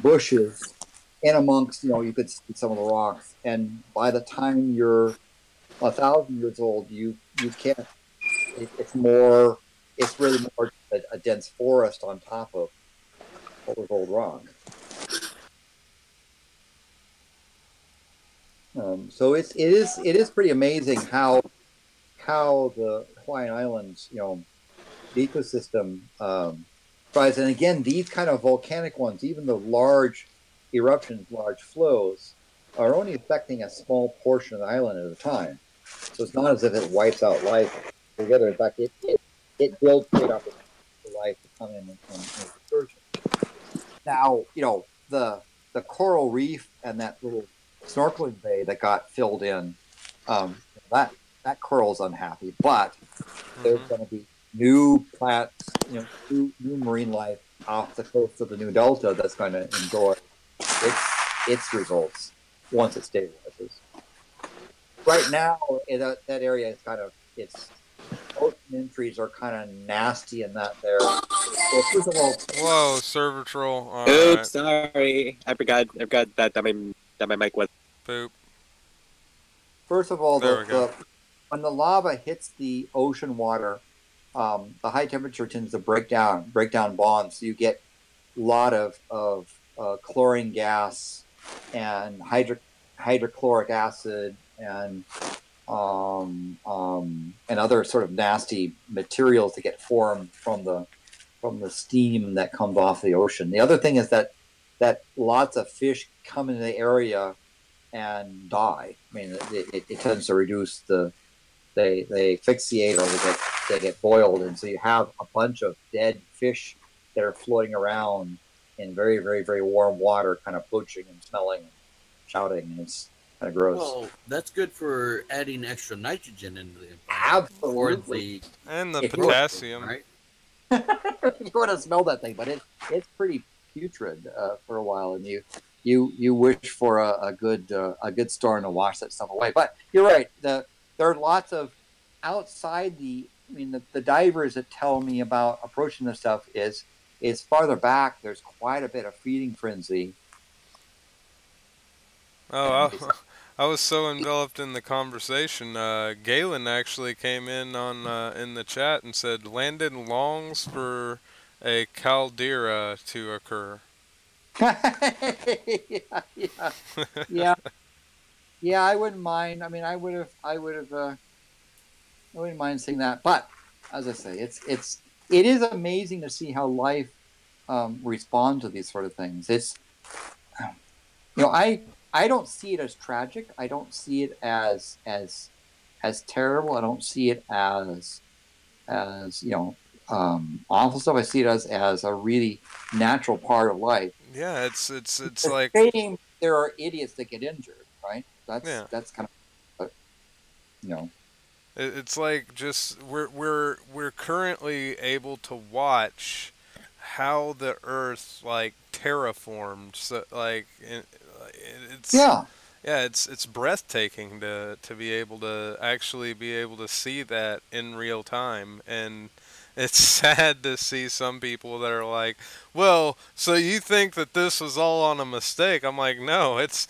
bushes in amongst, you could see some of the rocks. And by the time you're 1,000 years old, you can't. It's really more a dense forest on top of old rock. So it is pretty amazing how the Hawaiian Islands, the ecosystem thrives. And again, these kind of volcanic ones, even the large eruptions, large flows, are only affecting a small portion of the island at a time. So it's not as if it wipes out life together. In fact, it builds great opportunities for life to come in and resurge. Now, the coral reef and that little snorkeling bay that got filled in, that coral's unhappy, but there's going to be new plants, new marine life off the coast of the new delta that's going to enjoy its results once it stabilizes. Right now, that area is kind of, ocean entries are kind of nasty in that there. So first of all,
whoa, server troll. All
Oops,
right.
sorry. I forgot that my mic was.
Boop.
First of all, when the lava hits the ocean water, the high temperature tends to break down bonds. So you get a lot of chlorine gas and hydrochloric acid and other sort of nasty materials that get formed from the steam that comes off the ocean. The other thing is that lots of fish come into the area and die. I mean, it tends to reduce they asphyxiate or they get boiled, and so you have a bunch of dead fish that are floating around in very, very, very warm water, kind of poaching and smelling and shouting, and it's kind of gross.
Well, that's good for adding extra nitrogen into the
absolutely
and the potassium.
Right? You want to smell that thing, but it's pretty putrid for a while, and you wish for a good storm to wash that stuff away. But you're right. There are lots of outside the divers that tell me about approaching this stuff is farther back. There's quite a bit of feeding frenzy.
Oh, I was so enveloped in the conversation. Galen actually came in in the chat and said Landon longs for a caldera to occur.
Yeah. I wouldn't mind. I mean, I wouldn't mind seeing that. But as I say, it is amazing to see how life responds to these sort of things. It's I don't see it as tragic. I don't see it as terrible. I don't see it as awful stuff. I see it as a really natural part of life.
Yeah, it's like
there are idiots that get injured, right? That's kind of
It's like just we're currently able to watch how the Earth like terraformed. So like it's breathtaking to be able to actually be able to see that in real time, and it's sad to see some people that are like, well, so you think that this was all on a mistake? I'm like, no, it's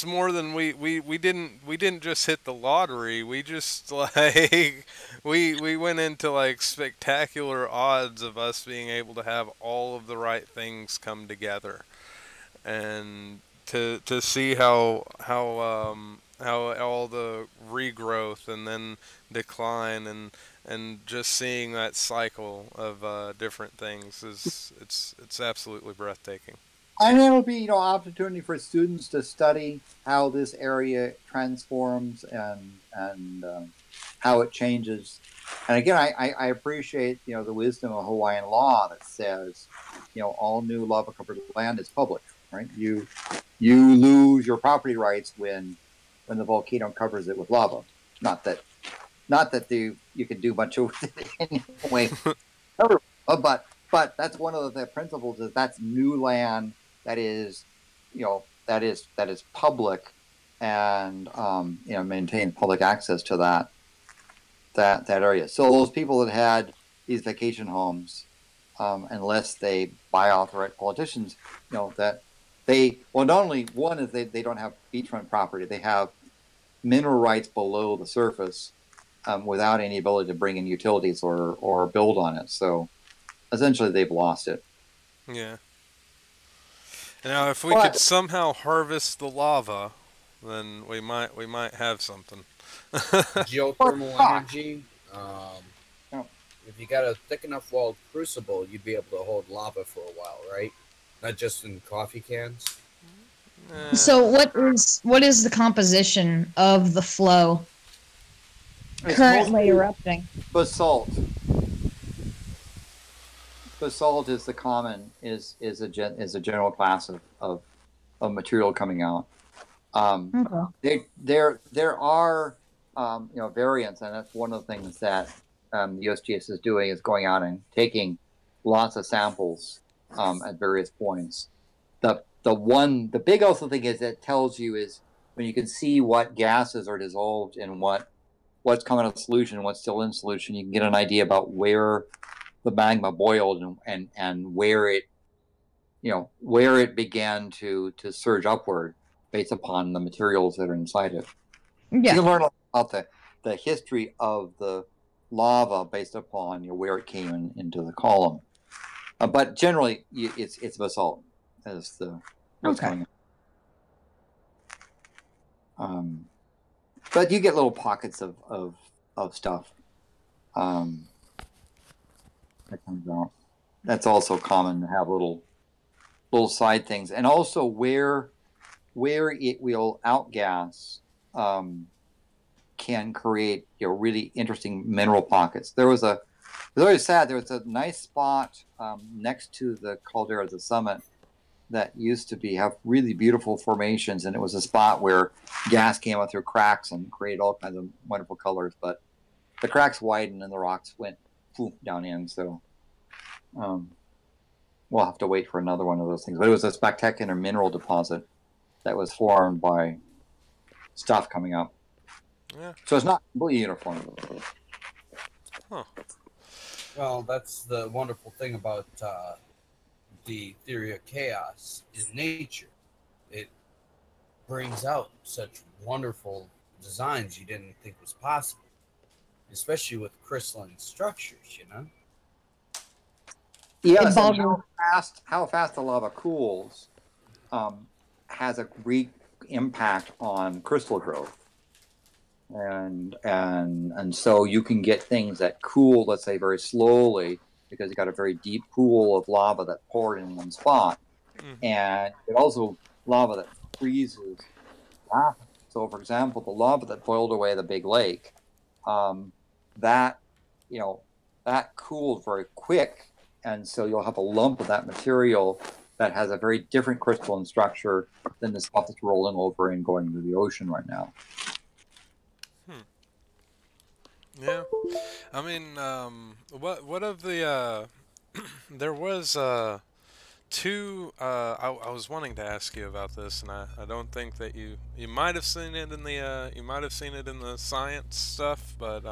more than we didn't just hit the lottery. We just like we went into like spectacular odds of us being able to have all of the right things come together, and to see how all the regrowth and then decline and just seeing that cycle of different things it's absolutely breathtaking.
And it'll be opportunity for students to study how this area transforms and how it changes. And again, I appreciate the wisdom of Hawaiian law that says all new lava covered land is public. Right? You lose your property rights when the volcano covers it with lava. Not that not that you could do much with it anyway. But that's one of the principles is that's new land that is, that is public, and maintain public access to that area. So those people that had these vacation homes, unless they buy off the right politicians, that they not only one is they don't have beachfront property, they have mineral rights below the surface, without any ability to bring in utilities or build on it. So essentially, they've lost it.
Yeah. Now, if we could somehow harvest the lava, then we might have something.
Geothermal energy. If you got a thick enough walled crucible, you'd be able to hold lava for a while, right? Not just in coffee cans.
So what is the composition of the flow currently erupting?
Basalt. Basalt is the common is a general class of material coming out.
Okay.
There are variants, and that's one of the things that the USGS is doing, is going out and taking lots of samples at various points. The big also thing is it tells you is when you can see what gases are dissolved and what's coming out of solution and what's still in solution, you can get an idea about where the magma boiled and where it began to surge upward based upon the materials that are inside it.
Yeah.
You can learn about the history of the lava based upon where it came into the column. But generally, it's basalt as what's coming out. But you get little pockets of stuff that comes out. That's also common to have little side things, and also where it will outgas can create really interesting mineral pockets. It was always sad. There was a nice spot next to the caldera of the summit that used to have really beautiful formations, and it was a spot where gas came out through cracks and created all kinds of wonderful colors. But the cracks widened and the rocks went down in. So we'll have to wait for another one of those things. But it was a spectacular mineral deposit that was formed by stuff coming up.
Yeah.
So it's not completely uniform.
Huh.
Well, that's the wonderful thing about the theory of chaos in nature. It brings out such wonderful designs you didn't think was possible, especially with crystalline structures,
Yes, and how fast the lava cools has a great impact on crystal growth. And so you can get things that cool, let's say, very slowly, because you got a very deep pool of lava that poured in one spot. And it also lava that freezes rapidly. So, for example, the lava that boiled away the big lake, that cooled very quick, and so you'll have a lump of that material that has a very different crystalline structure than the stuff that's rolling over and going into the ocean right now.
Yeah, I mean, what of the there was two. I was wanting to ask you about this, and I don't think that you might have seen it in the science stuff, but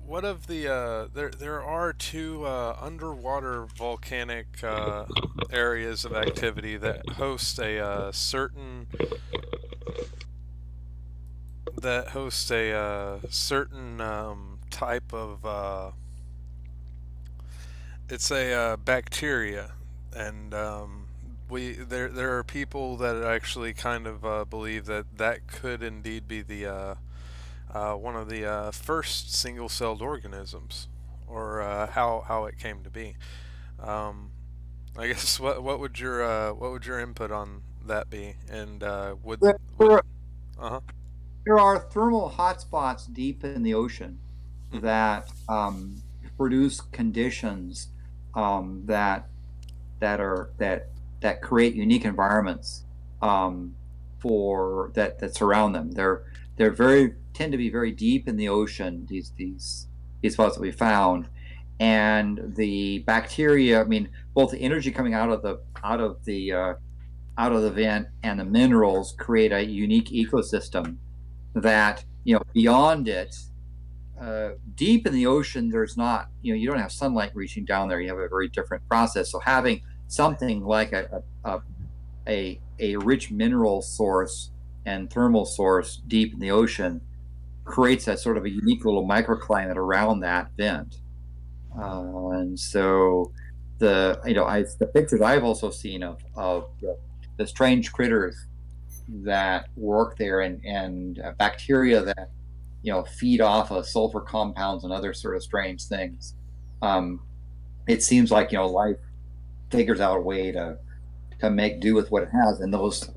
what of the there are two underwater volcanic areas of activity that host a certain type of it's a bacteria, and there are people that actually kind of believe that could indeed be the one of the first single-celled organisms, or how it came to be. I guess what would your input on that be? And
there are thermal hotspots deep in the ocean that produce conditions that create unique environments that surround them. tend to be very deep in the ocean. These spots that we found, and the bacteria. I mean, both the energy coming out of the vent and the minerals create a unique ecosystem that, beyond it, deep in the ocean, there's not, you don't have sunlight reaching down there. You have a very different process. So having something like a rich mineral source and thermal source deep in the ocean creates that sort of a unique little microclimate around that vent. And so the pictures I've also seen of the strange critters that work there and bacteria that feed off of sulfur compounds and other sort of strange things. It seems like life figures out a way to make do with what it has, and those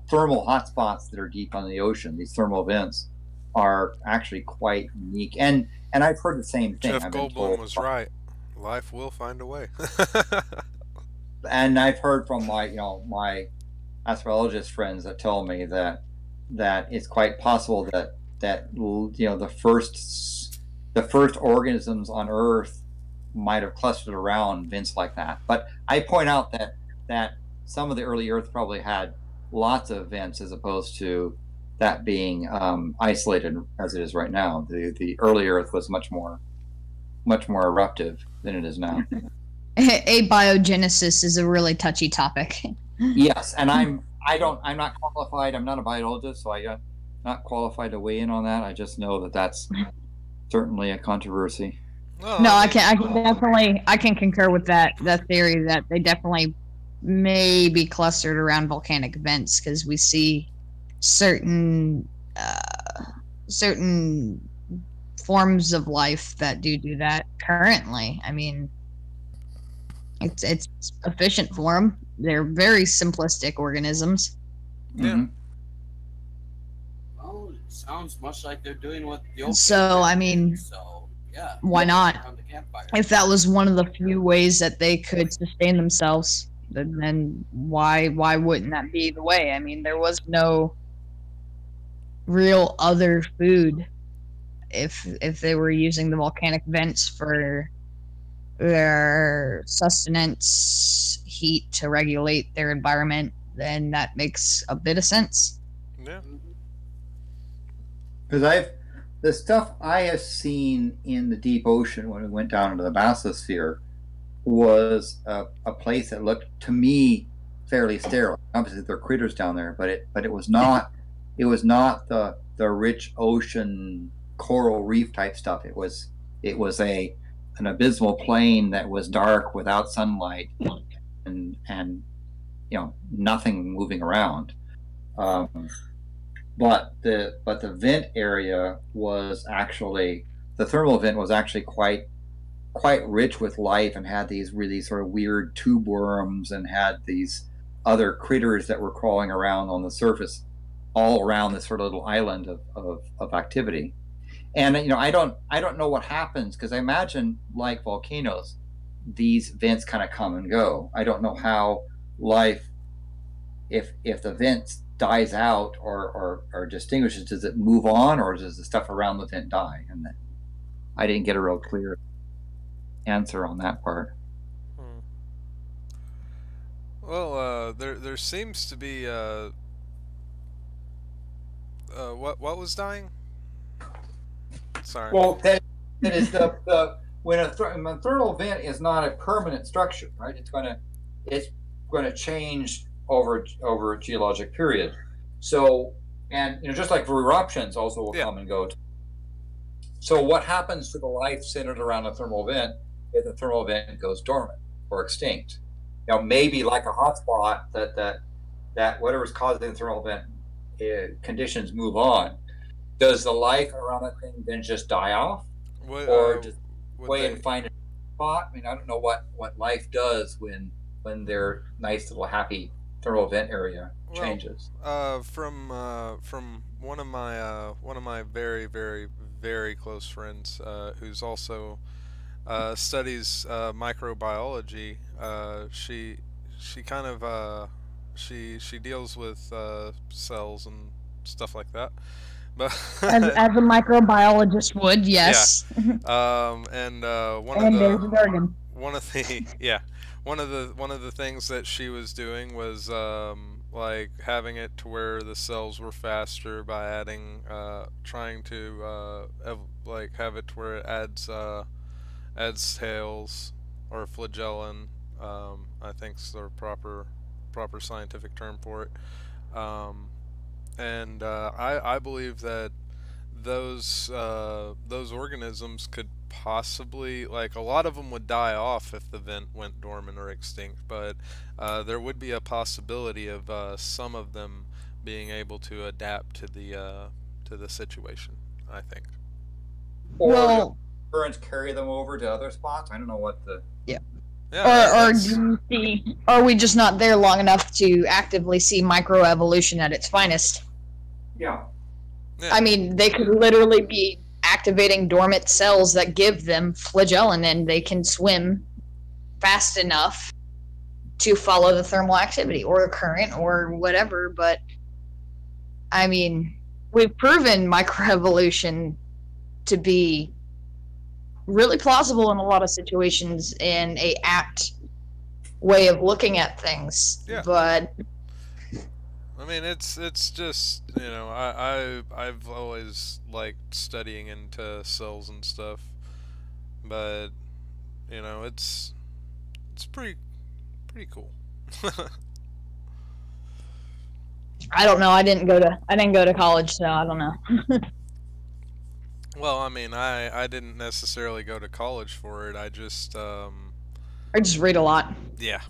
thermal hotspots that are deep on the ocean, these thermal vents, are actually quite unique. And I've heard the same thing.
Jeff Goldblum was right. Life will find a way.
And I've heard from my astrologist friends that tell me that it's quite possible that the first organisms on Earth might have clustered around vents like that. But I point out that some of the early Earth probably had lots of vents as opposed to that being isolated as it is right now. The early Earth was much more eruptive than it is now.
Abiogenesis is a really touchy topic.
Yes, and I'm not qualified. I'm not a biologist, so I'm not qualified to weigh in on that. I just know that that's certainly a controversy.
No, I can concur with that theory that they definitely may be clustered around volcanic vents, because we see certain forms of life that do that currently. I mean, it's efficient for them. They're very simplistic organisms.
Yeah.
Mm-hmm.
Well, it sounds much like they're doing what the old
So, I mean,
yeah,
why not?
around the campfire.
If that was one of the few ways that they could sustain themselves, then why wouldn't that be the way? I mean, there was no real other food if they were using the volcanic vents for their sustenance, heat to regulate their environment, then that makes a bit of sense.
Yeah.
Because the stuff I have seen in the deep ocean when we went down into the bathysphere was a place that looked to me fairly sterile. Obviously, there are critters down there, but it was not the rich ocean coral reef type stuff. It was an abysmal plain that was dark without sunlight and nothing moving around. But the vent area was actually, the thermal vent was actually quite rich with life, and had these really sort of weird tube worms and had these other critters that were crawling around on the surface all around this sort of little island of activity. And I don't know what happens, because I imagine, like volcanoes, these vents kind of come and go. I don't know how life, if the vent dies out or distinguishes, does it move on, or does the stuff around the vent die? And I didn't get a real clear answer on that part.
Well, there seems to be what was dying? Sorry.
Well, that is when a thermal vent is not a permanent structure, right? It's going to change over a geologic period. So, and just like eruptions also will come and go. So what happens to the life centered around a thermal vent if the thermal vent goes dormant or extinct? Maybe like a hotspot that whatever's causing the thermal vent conditions move on. Does the life around that thing then just die off, or just wait and find a spot? I mean, I don't know what life does when their nice little happy thermal vent area changes.
From one of my very, very, very close friends, who's also studies microbiology. She kind of she deals with cells and stuff like that. But
as a microbiologist would, yes.
And
there's Dargun.
one of the things that she was doing was like having it to where the cells were faster by adding trying to like have it to where it adds tails or flagellin. I think's the proper scientific term for it. And I believe that those organisms could possibly, like, a lot of them would die off if the vent went dormant or extinct, but there would be a possibility of some of them being able to adapt to the situation, I think.
Or currents carry them over to other spots. I don't know what the
or do you see? Are we just not there long enough to actively see microevolution at its finest?
Yeah.
I mean, they could literally be activating dormant cells that give them flagellin, and they can swim fast enough to follow the thermal activity or a current or whatever. But I mean, we've proven microevolution to be really plausible in a lot of situations in a apt way of looking at things.
Yeah.
But
I mean, it's just, you know, I've always liked studying into cells and stuff, but you know, it's pretty cool.
I don't know. I didn't go to college, so I don't know.
Well, I mean, I didn't necessarily go to college for it. I just
I just read a lot.
Yeah,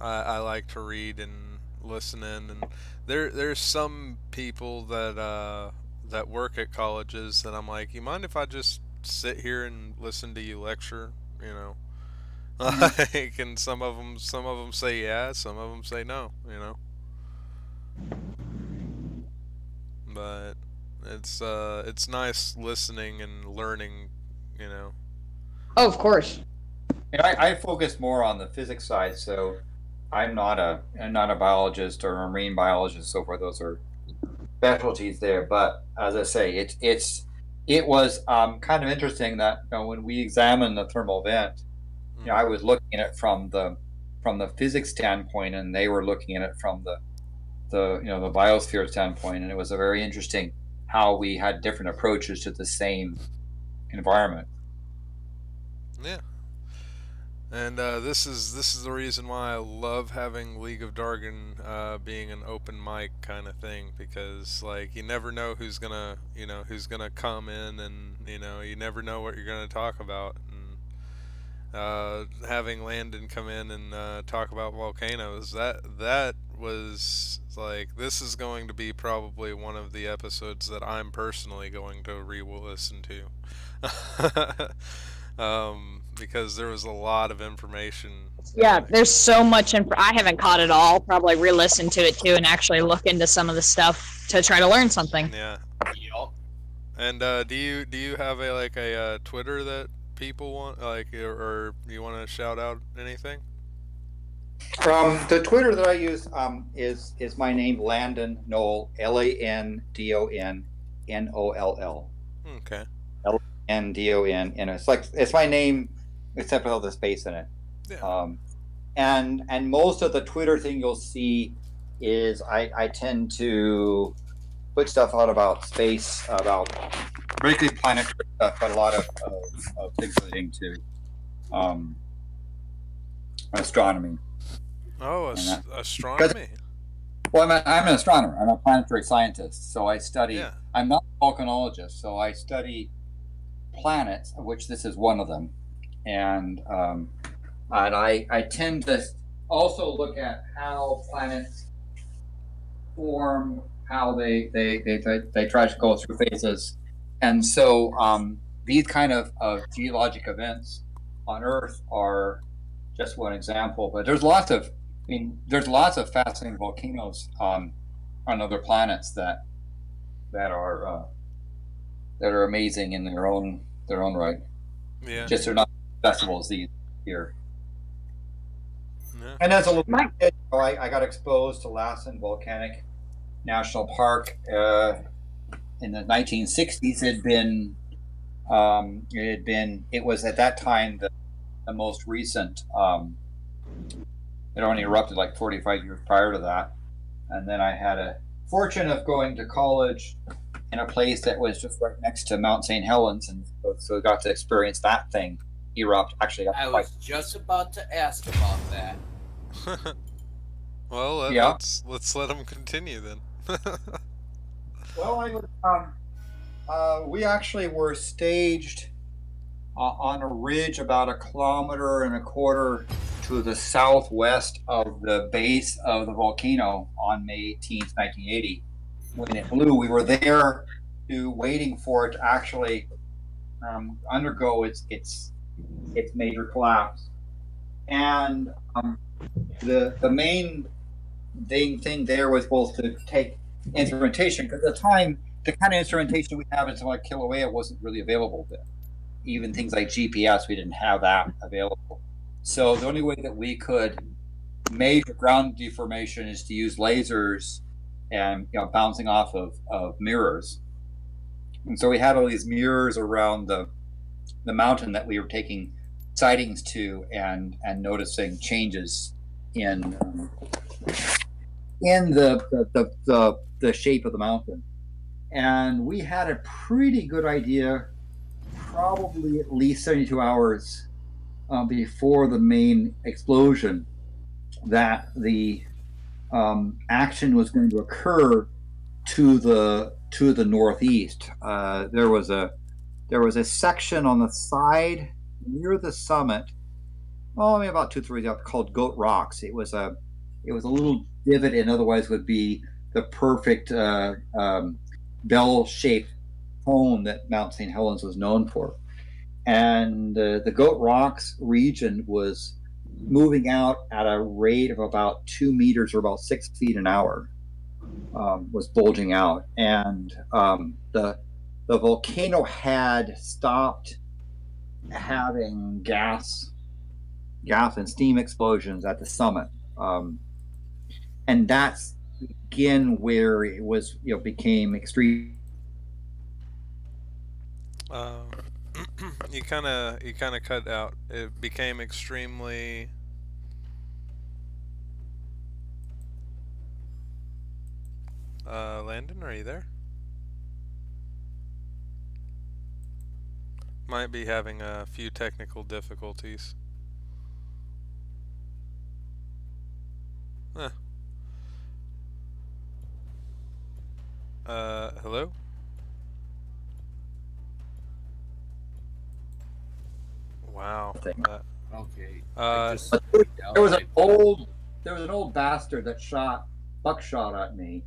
I like to read and listen in, and there's some people that work at colleges that I'm like, you mind if I just sit here and listen to you lecture, you know? Like, and some of them say yeah, some of them say no, you know. But it's nice listening and learning, you know.
Oh, of course.
And I focus more on the physics side, so I'm not a biologist or a marine biologist, so forth. Those are specialties there. But as I say, it was kind of interesting that, you know, when we examined the thermal vent, you know, I was looking at it from the physics standpoint, and they were looking at it from the biosphere standpoint, and it was a very interesting how we had different approaches to the same environment.
Yeah. And this is the reason why I love having League of Dargun being an open mic kind of thing, because, like, you never know who's gonna come in, and, you know, you never know what you're gonna talk about. And having Landon come in and talk about volcanoes, that was like, this is going to be probably one of the episodes that I'm personally going to re-listen to. Because there was a lot of information.
Yeah, there's so much I haven't caught it all. Probably re-listen to it too and actually look into some of the stuff to try to learn something.
Yeah. And do you have a Twitter that people want, like, or you want to shout out anything?
The Twitter that I use is my name, Landon Noll, Landon Noll.
Okay.
Landon, and it's my name except for all the space in it.
Yeah.
And most of the Twitter thing you'll see is I tend to put stuff out about space, about basically planetary stuff, but a lot of things relating to astronomy.
Oh, astronomy.
Well, I'm an astronomer. I'm a planetary scientist, so I study.
Yeah.
I'm not a volcanologist, so I study planets, of which this is one of them, and I tend to also look at how planets form, how they try to go through phases, and so these kind of geologic events on Earth are just one example. But there's lots of fascinating volcanoes on other planets that are amazing in their own right.
Yeah.
Just they're not accessible as these here.
Yeah.
And as a little kid, I got exposed to Lancette Volcanic National Park in the 1960s it was at that time the most recent. It only erupted like 45 years prior to that, and then I had a fortune of going to college in a place that was just right next to Mount St. Helens, and so I got to experience that thing erupt. Actually,
I was just about to ask about that.
Well, let's let him continue then.
Well, we actually were staged on a ridge about 1.25 kilometers to the southwest of the base of the volcano on May 18th, 1980. When it blew, we were there waiting for it to actually undergo its major collapse. And the main thing there was both to take instrumentation, because at the time, the kind of instrumentation we have in something like Kilauea wasn't really available then. Even things like GPS, we didn't have that available. So the only way that we could measure ground deformation is to use lasers and bouncing off of mirrors. And so we had all these mirrors around the mountain that we were taking sightings to and noticing changes in the shape of the mountain. And we had a pretty good idea, probably at least 72 hours before the main explosion, that the action was going to occur to the northeast. There was a section on the side near the summit, maybe about 2-3 up, called Goat Rocks. It was a little divot, and otherwise would be the perfect bell-shaped cone that Mount St. Helens was known for. And the Goat Rocks region was moving out at a rate of about 2 meters or about 6 feet an hour, was bulging out. And the volcano had stopped having gas and steam explosions at the summit. And that's again where it was, became extreme.
You kind of cut out. It became extremely. Landon, are you there? Might be having a few technical difficulties. Huh. Hello? Wow.
Okay.
There was an old bastard that shot buckshot at me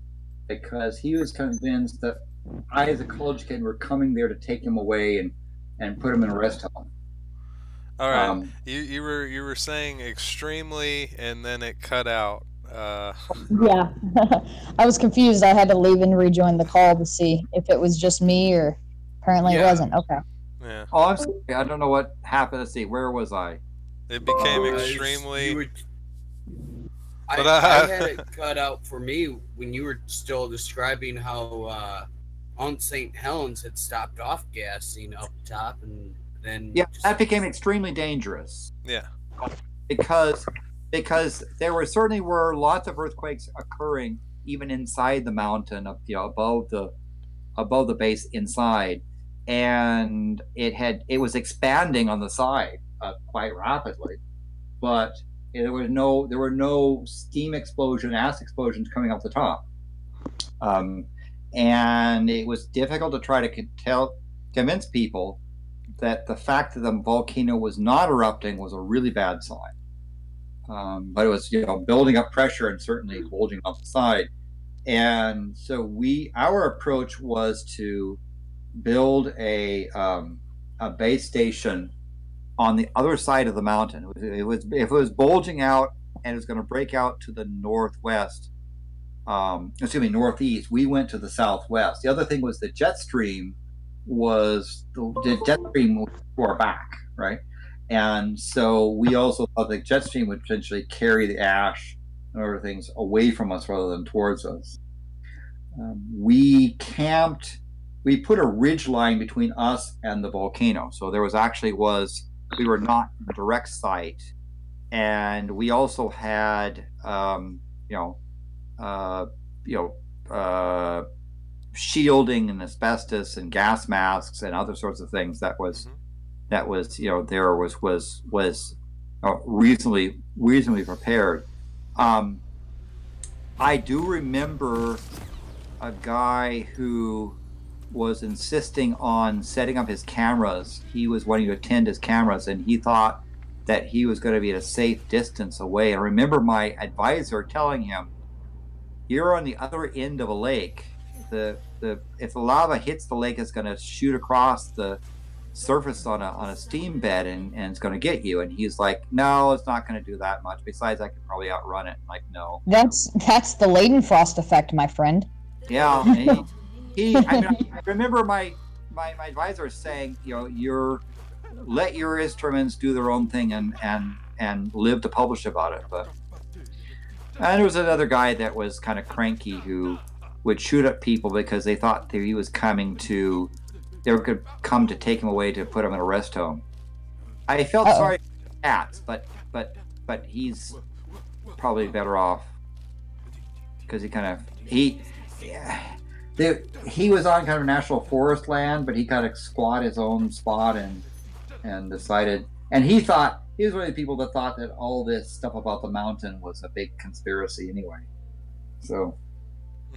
because he was convinced that I, as a college kid, were coming there to take him away and put him in a rest home.
All right. You were saying extremely, and then it cut out.
Yeah. I was confused. I had to leave and rejoin the call to see if it was just me, or apparently it wasn't. Okay.
Yeah.
Oh, I'm sorry. I don't know what happened. Let's see. Where was I?
It became extremely.
I had it cut out for me when you were still describing how Mount St. Helens had stopped off gassing up top, and then
that became extremely dangerous.
Yeah.
Because there certainly were lots of earthquakes occurring even inside the mountain, above the base inside, and it was expanding on the side quite rapidly, but there were no steam explosion, acid explosions coming off the top, and it was difficult to try to convince people that the fact that the volcano was not erupting was a really bad sign. But it was, building up pressure and certainly bulging off the side. And so our approach was to build a base station on the other side of the mountain. If it was bulging out and it was going to break out to the northeast, we went to the southwest. The other thing was the jet stream was to our back, right? And so we also thought the jet stream would potentially carry the ash and other things away from us rather than towards us. We camped we put a ridge line between us and the volcano. So there was actually we were not in direct sight, and we also had shielding and asbestos and gas masks and other sorts of things that was reasonably prepared. I do remember a guy who was insisting on setting up his cameras. He was wanting to attend his cameras, and he thought that he was going to be at a safe distance away. I remember my advisor telling him, "You're on the other end of a lake. If the lava hits the lake, it's going to shoot across the surface on a steam bed, and it's going to get you." And he's like, "No, it's not going to do that much. Besides, I could probably outrun it." I'm like, no.
That's the Leidenfrost effect, my friend.
Yeah. I remember my advisor saying, let your instruments do their own thing and live to publish about it. And there was another guy that was kind of cranky who would shoot at people because they thought that he was they could come to take him away to put him in a rest home. I felt sorry for cats, but he's probably better off because he was on kind of national forest land, but he kind of squat his own spot and decided. And he was one of the people that thought that all this stuff about the mountain was a big conspiracy anyway. So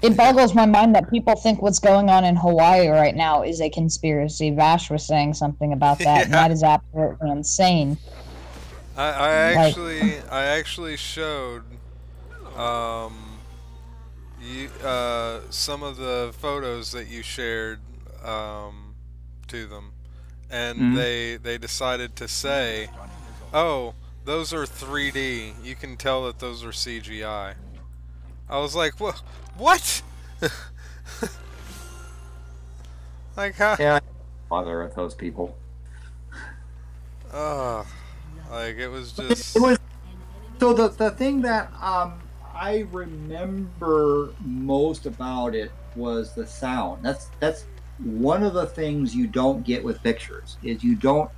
it boggles my mind that people think what's going on in Hawaii right now is a conspiracy. Vash was saying something about that, and that is absolutely insane.
I actually showed some of the photos that you shared to them, and they decided to say, "Oh, those are 3D. You can tell that those are CGI." I was like, what? Like how?
Yeah, bother with those people.
Like it was just.
So the thing that I remember most about it was the sound. That's one of the things you don't get with pictures is you don't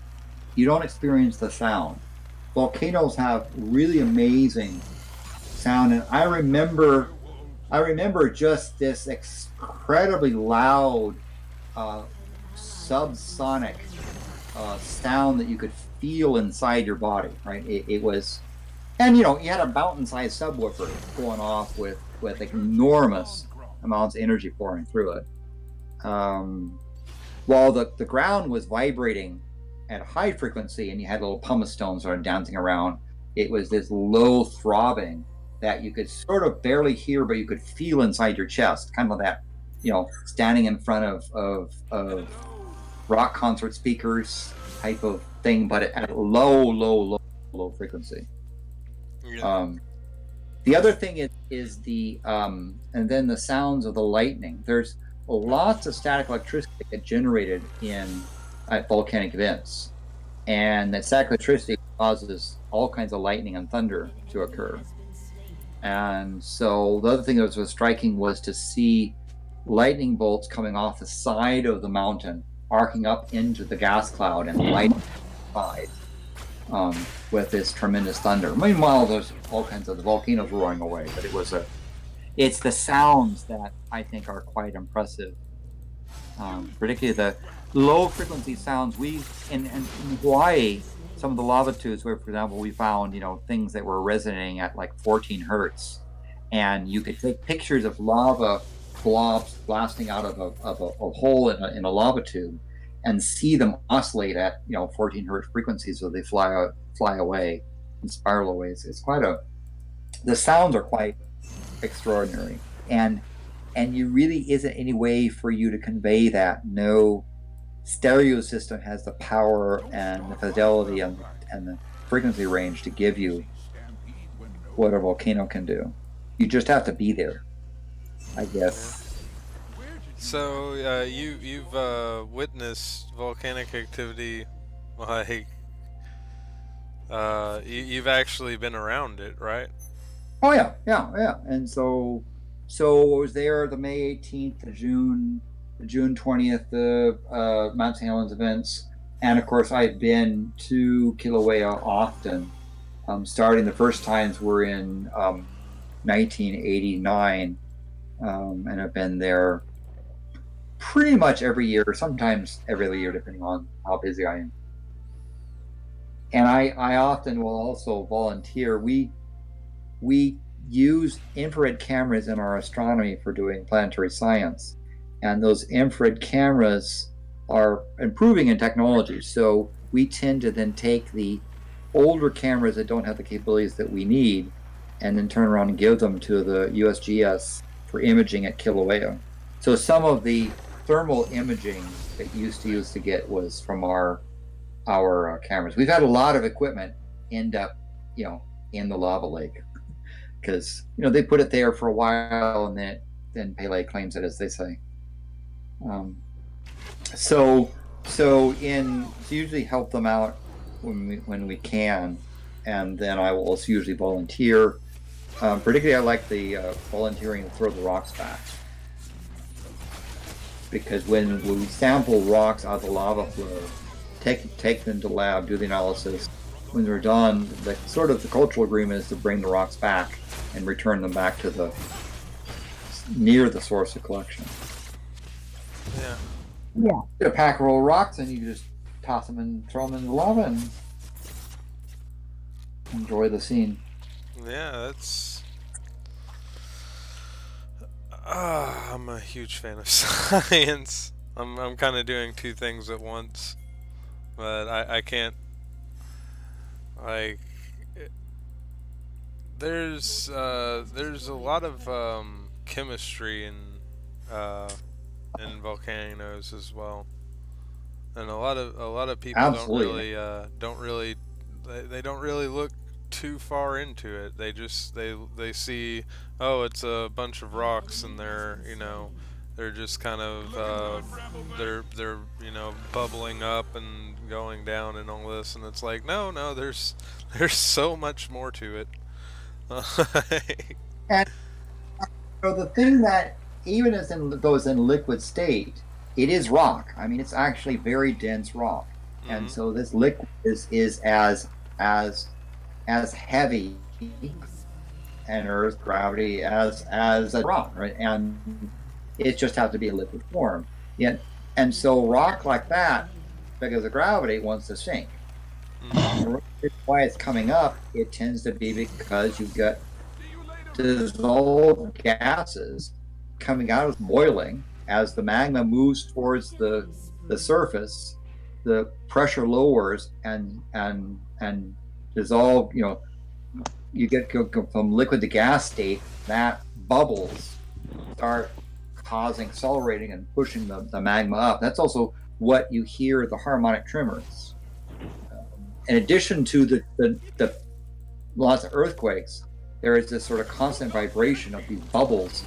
experience the sound. Volcanoes have really amazing sound, and I remember just this incredibly loud subsonic sound that you could feel inside your body, right? It was, and you had a mountain-sized subwoofer going off with enormous amounts of energy pouring through it, while the ground was vibrating at a high frequency, and you had little pumice stones sort of dancing around. It was this low throbbing that you could sort of barely hear, but you could feel inside your chest, kind of that, standing in front of rock concert speakers type of thing, but at a low frequency. Yeah. The other thing is the and then the sounds of the lightning. There's lots of static electricity that get generated at volcanic events, and that static electricity causes all kinds of lightning and thunder to occur. And so the other thing that was striking was to see lightning bolts coming off the side of the mountain, arcing up into the gas cloud and lighting the side with this tremendous thunder. Meanwhile, there's all kinds of the volcanoes roaring away, but it's the sounds that I think are quite impressive. Particularly the low frequency sounds. In Hawaii, some of the lava tubes where, for example, we found things that were resonating at like 14 hertz, and you could take pictures of lava blobs blasting out of a hole in a lava tube and see them oscillate at 14 hertz frequencies, so they fly away and spiral away. It's quite the sounds are quite extraordinary, and you really isn't any way for you to convey that. No stereo system has the power and the fidelity and the frequency range to give you what a volcano can do. You just have to be there, I guess.
So you've witnessed volcanic activity, like you've actually been around it, right?
Oh yeah. And so I was there the May 18th to June June 20th, the Mount St. Helens events. And of course, I've been to Kilauea often. Starting the first times were in 1989, and I've been there pretty much every year, sometimes every other year, depending on how busy I am. And I often will also volunteer. We use infrared cameras in our astronomy for doing planetary science, and those infrared cameras are improving in technology. So we tend to then take the older cameras that don't have the capabilities that we need and then turn around and give them to the USGS for imaging at Kilauea. So some of the thermal imaging that used to get was from our cameras. We've had a lot of equipment end up, in the lava lake because they put it there for a while and then Pele claims it, as they say. So usually help them out when we can, and then I will also usually volunteer. Particularly, I like the volunteering to throw the rocks back, because when we sample rocks out of the lava flow, take them to the lab, do the analysis. When they're done, the cultural agreement is to bring the rocks back and return them back to near the source of collection.
Yeah.
Yeah. Get a pack roll of rocks and you just toss them and throw them in the lava and enjoy the scene.
Yeah, that's. I'm a huge fan of science. I'm kind of doing two things at once, but I can't. Like, there's a lot of chemistry in volcanoes as well, and a lot of people
Absolutely.
don't really look too far into it. They just they see, oh, it's a bunch of rocks and they're just kind of they're bubbling up and going down and all this, and it's like no there's so much more to it.
And so the thing that even as goes in liquid state, it is rock. I mean, it's actually very dense rock, and so this liquid is as heavy and Earth gravity as a rock, right? And it just has to be a liquid form. Yeah, and so rock like that, because of gravity, wants to sink. Why it's coming up, it tends to be because you've got dissolved gases coming out of boiling. As the magma moves towards the surface, the pressure lowers and dissolve. You get from liquid to gas state. That bubbles start causing accelerating and pushing the magma up. That's also what you hear the harmonic tremors. In addition to the lots of earthquakes, there is this sort of constant vibration of these bubbles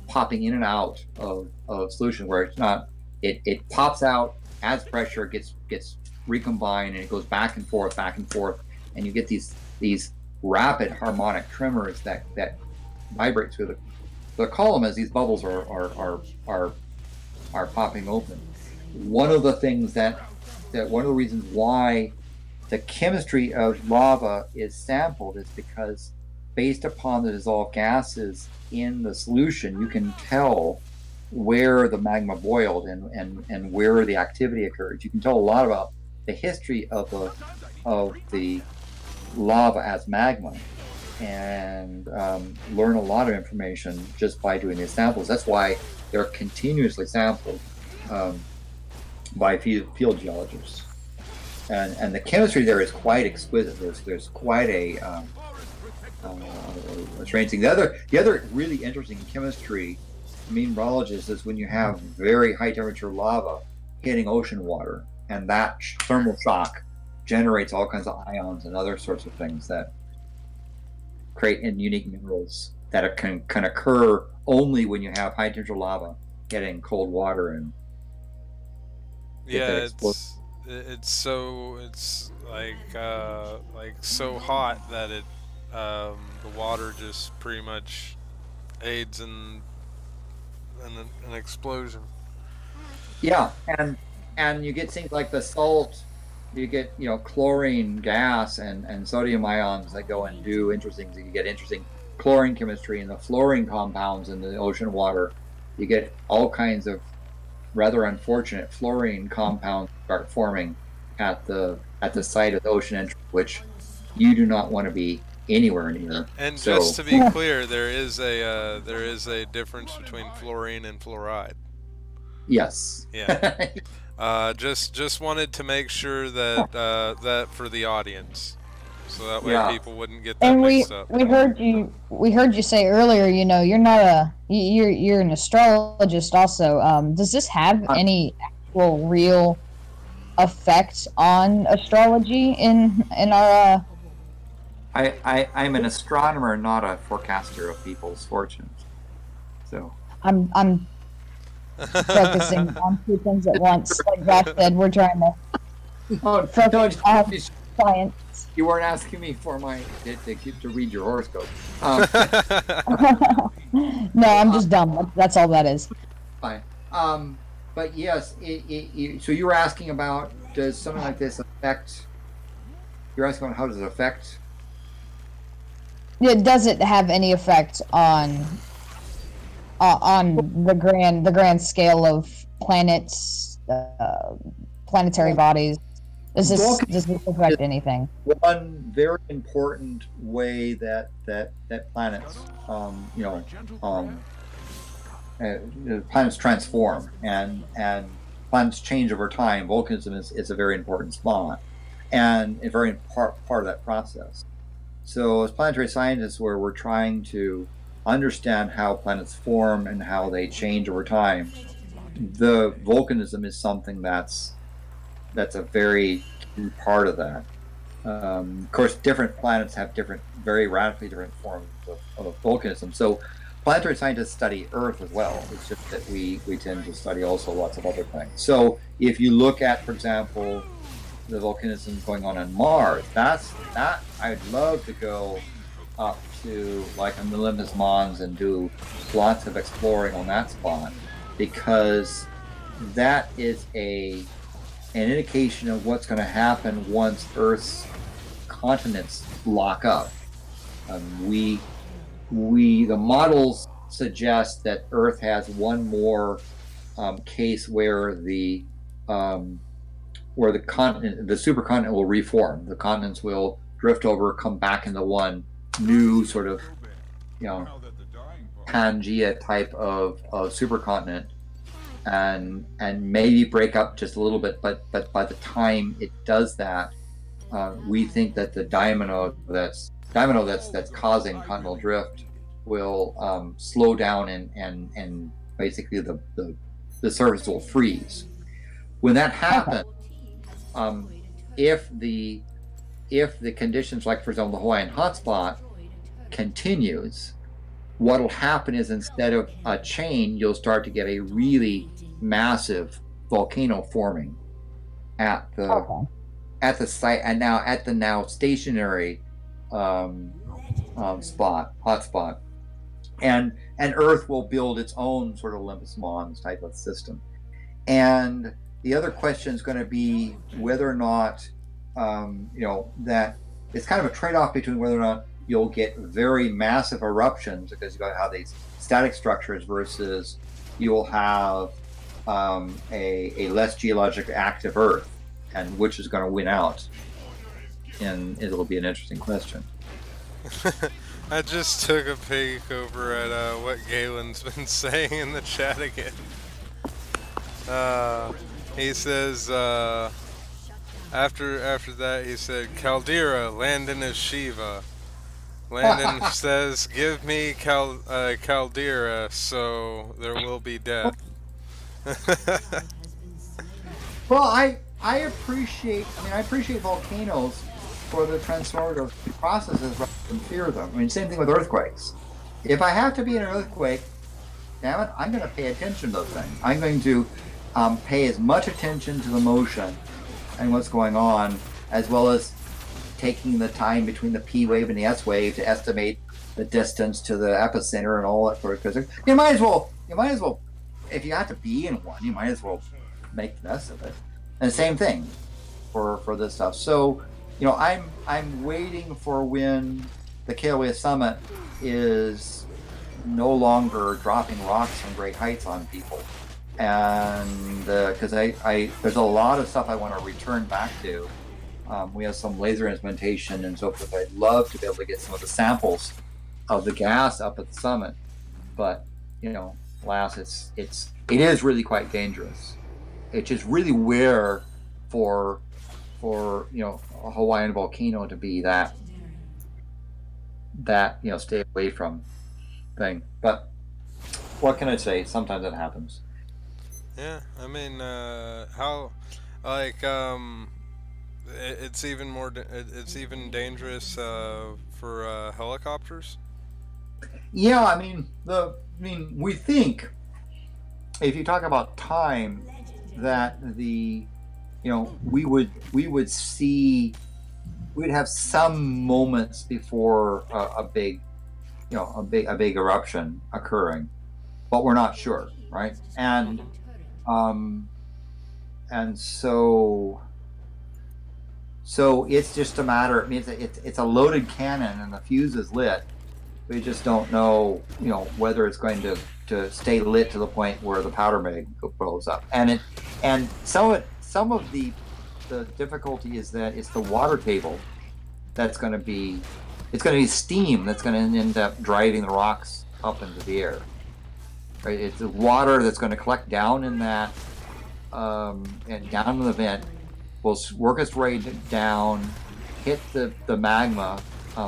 popping in and out of solution, where it's not, it pops out as pressure gets recombined, and it goes back and forth, and you get these rapid harmonic tremors that vibrate through the column as these bubbles are popping open. One of the things one of the reasons why the chemistry of lava is sampled is because, based upon the dissolved gases in the solution, you can tell where the magma boiled and where the activity occurred. You can tell a lot about the history of the lava as magma, and learn a lot of information just by doing these samples. That's why they're continuously sampled by field geologists. And the chemistry there is quite exquisite. There's quite a strange thing. The other really interesting chemistry mineralogist is when you have very high temperature lava hitting ocean water, and that thermal shock generates all kinds of ions and other sorts of things that create unique minerals that can occur only when you have high temperature lava hitting cold water. And
yeah, it's like so hot that it the water just pretty much aids in an explosion.
Yeah, and you get things like the salt. You get chlorine gas and sodium ions that go and do interesting things. You get interesting chlorine chemistry and the fluorine compounds in the ocean water. You get all kinds of rather unfortunate fluorine compounds start forming at the site of the ocean entry, which you do not want to be anywhere near.
And just to be clear, there is a difference between fluorine and fluoride.
Yes.
Yeah. Just wanted to make sure that that for the audience, so that way people wouldn't get that mixed up.
We heard you say earlier, you're not you're an astrologist also. Does this have any actual real effect on astrology in our?
I'm an astronomer, not a forecaster of people's fortunes. So
I'm focusing on two things at once. Like Vash said, we're trying to focus on science.
You weren't asking me for to read your horoscope.
No, I'm just dumb. That's all that is.
Fine. But yes, so you were asking about, does something like this affect? You're asking about how does it affect?
Yeah, does it have any effect on the grand scale of planets, planetary bodies? Does this affect anything?
One very important way that planets, planets transform and planets change over time. Volcanism is a very important spot and a very part of that process. So as planetary scientists, we're trying to understand how planets form and how they change over time, the volcanism is something that's a very key part of that. Of course, different planets have very radically different forms of volcanism. So planetary scientists study Earth as well. It's just that we tend to study also lots of other things. So if you look at, for example, the volcanism going on Mars, that I'd love to go up to like on the Olympus Mons and do lots of exploring on that spot, because that is an indication of what's going to happen once Earth's continents lock up. The models suggest that Earth has one more case where the continent, the supercontinent, will reform. The continents will drift over, come back into one new sort of, Pangea type of supercontinent, and maybe break up just a little bit. But by the time it does that, we think that the dynamo that's causing continental drift will slow down and basically the surface will freeze. When that happens, if the conditions, like for example the Hawaiian hotspot, continues, what'll happen is instead of a chain, you'll start to get a really massive volcano forming at the site, and now at the now stationary hotspot, and Earth will build its own sort of Olympus Mons type of system. And the other question is going to be whether or not that it's kind of a trade-off between whether or not you'll get very massive eruptions, because you've got to have these static structures, versus you'll have a less geologically active Earth, and which is going to win out. And it'll be an interesting question.
I just took a peek over at what Galen's been saying in the chat again. He says, after that, he said, Caldera, Landon is Shiva. Landon says, give me Caldera, so there will be death.
Well, I appreciate volcanoes for the transformative processes rather than fear them. I mean, same thing with earthquakes. If I have to be in an earthquake, damn it, I'm going to pay attention to those things. I'm going to pay as much attention to the motion and what's going on, as well as taking the time between the P wave and the S wave to estimate the distance to the epicenter and all that sort of thing. You might as well, if you have to be in one, you might as well make the mess of it. And the same thing for this stuff. So, I'm waiting for when the KOA Summit is no longer dropping rocks from great heights on people, and because there's a lot of stuff I want to return back to. We have some laser instrumentation and so forth. I'd love to be able to get some of the samples of the gas up at the summit, but alas, it is really quite dangerous. It's just really rare for a Hawaiian volcano to be that stay away from thing. But what can I say? Sometimes it happens.
Yeah, I mean, it's even more. It's even dangerous for helicopters.
Yeah, I mean, we think if you talk about time, that we would see, we'd have some moments before a big eruption occurring, but we're not sure, right? And so it's just a matter. It means it's a loaded cannon and the fuse is lit. We just don't know, whether it's going to stay lit to the point where the powder mag blows up. And some of the difficulty is that it's the water table that's going to be, it's going to be steam that's going to end up driving the rocks up into the air. Right? It's the water that's going to collect down in that and down in the vent, will work its way down, hit the magma,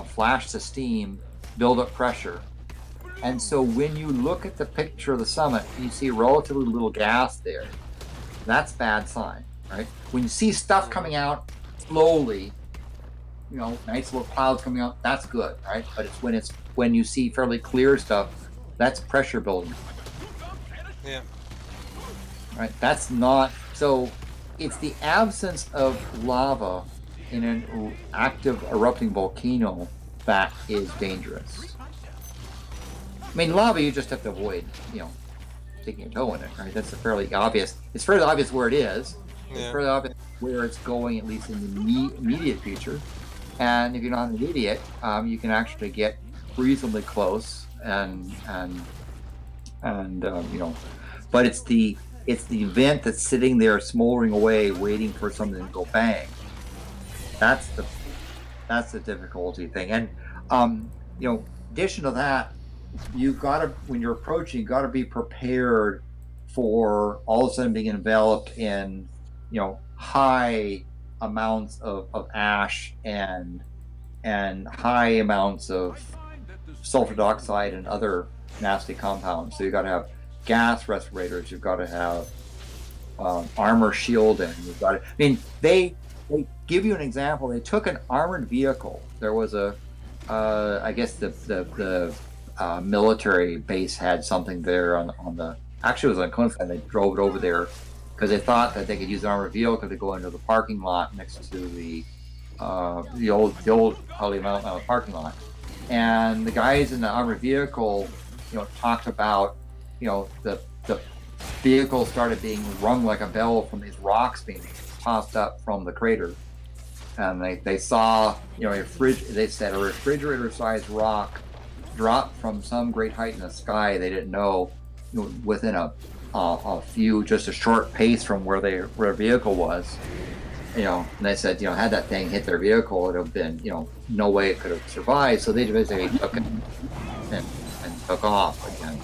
flash the steam, build up pressure. And so when you look at the picture of the summit and you see relatively little gas there, that's bad sign, right? When you see stuff coming out slowly, nice little clouds coming out, that's good, right? But it's when you see fairly clear stuff, that's pressure building.
Yeah.
Right? That's not, so it's the absence of lava in an active erupting volcano that is dangerous. I mean, lava you just have to avoid, sticking your toe in it, right? That's fairly obvious. It's fairly obvious where it is. Yeah. It's fairly obvious where it's going, at least in the immediate future. And if you're not an idiot, you can actually get reasonably close and but it's the vent that's sitting there smoldering away, waiting for something to go bang. That's the difficulty thing. And in addition to that, you've got to, when you're approaching, you've got to be prepared for all of a sudden being enveloped in high amounts of ash and high amounts of sulfur dioxide and other nasty compounds. So you've got to have gas respirators, you've got to have armor shielding, you've got to, they give you an example. They took an armored vehicle. There was I guess the military base had something there on the, actually it was on Conifan. They drove it over there because they thought that they could use an armored vehicle to go into the parking lot next to the old Holy Mountain parking lot. And the guys in the armored vehicle, talked about, the vehicle started being rung like a bell from these rocks being tossed up from the crater. And they saw, they said a refrigerator-sized rock dropped from some great height in the sky. They didn't know, within a few, just a short pace from where their vehicle was. And they said, had that thing hit their vehicle, it would have been, no way it could have survived. So they basically took it and took off again.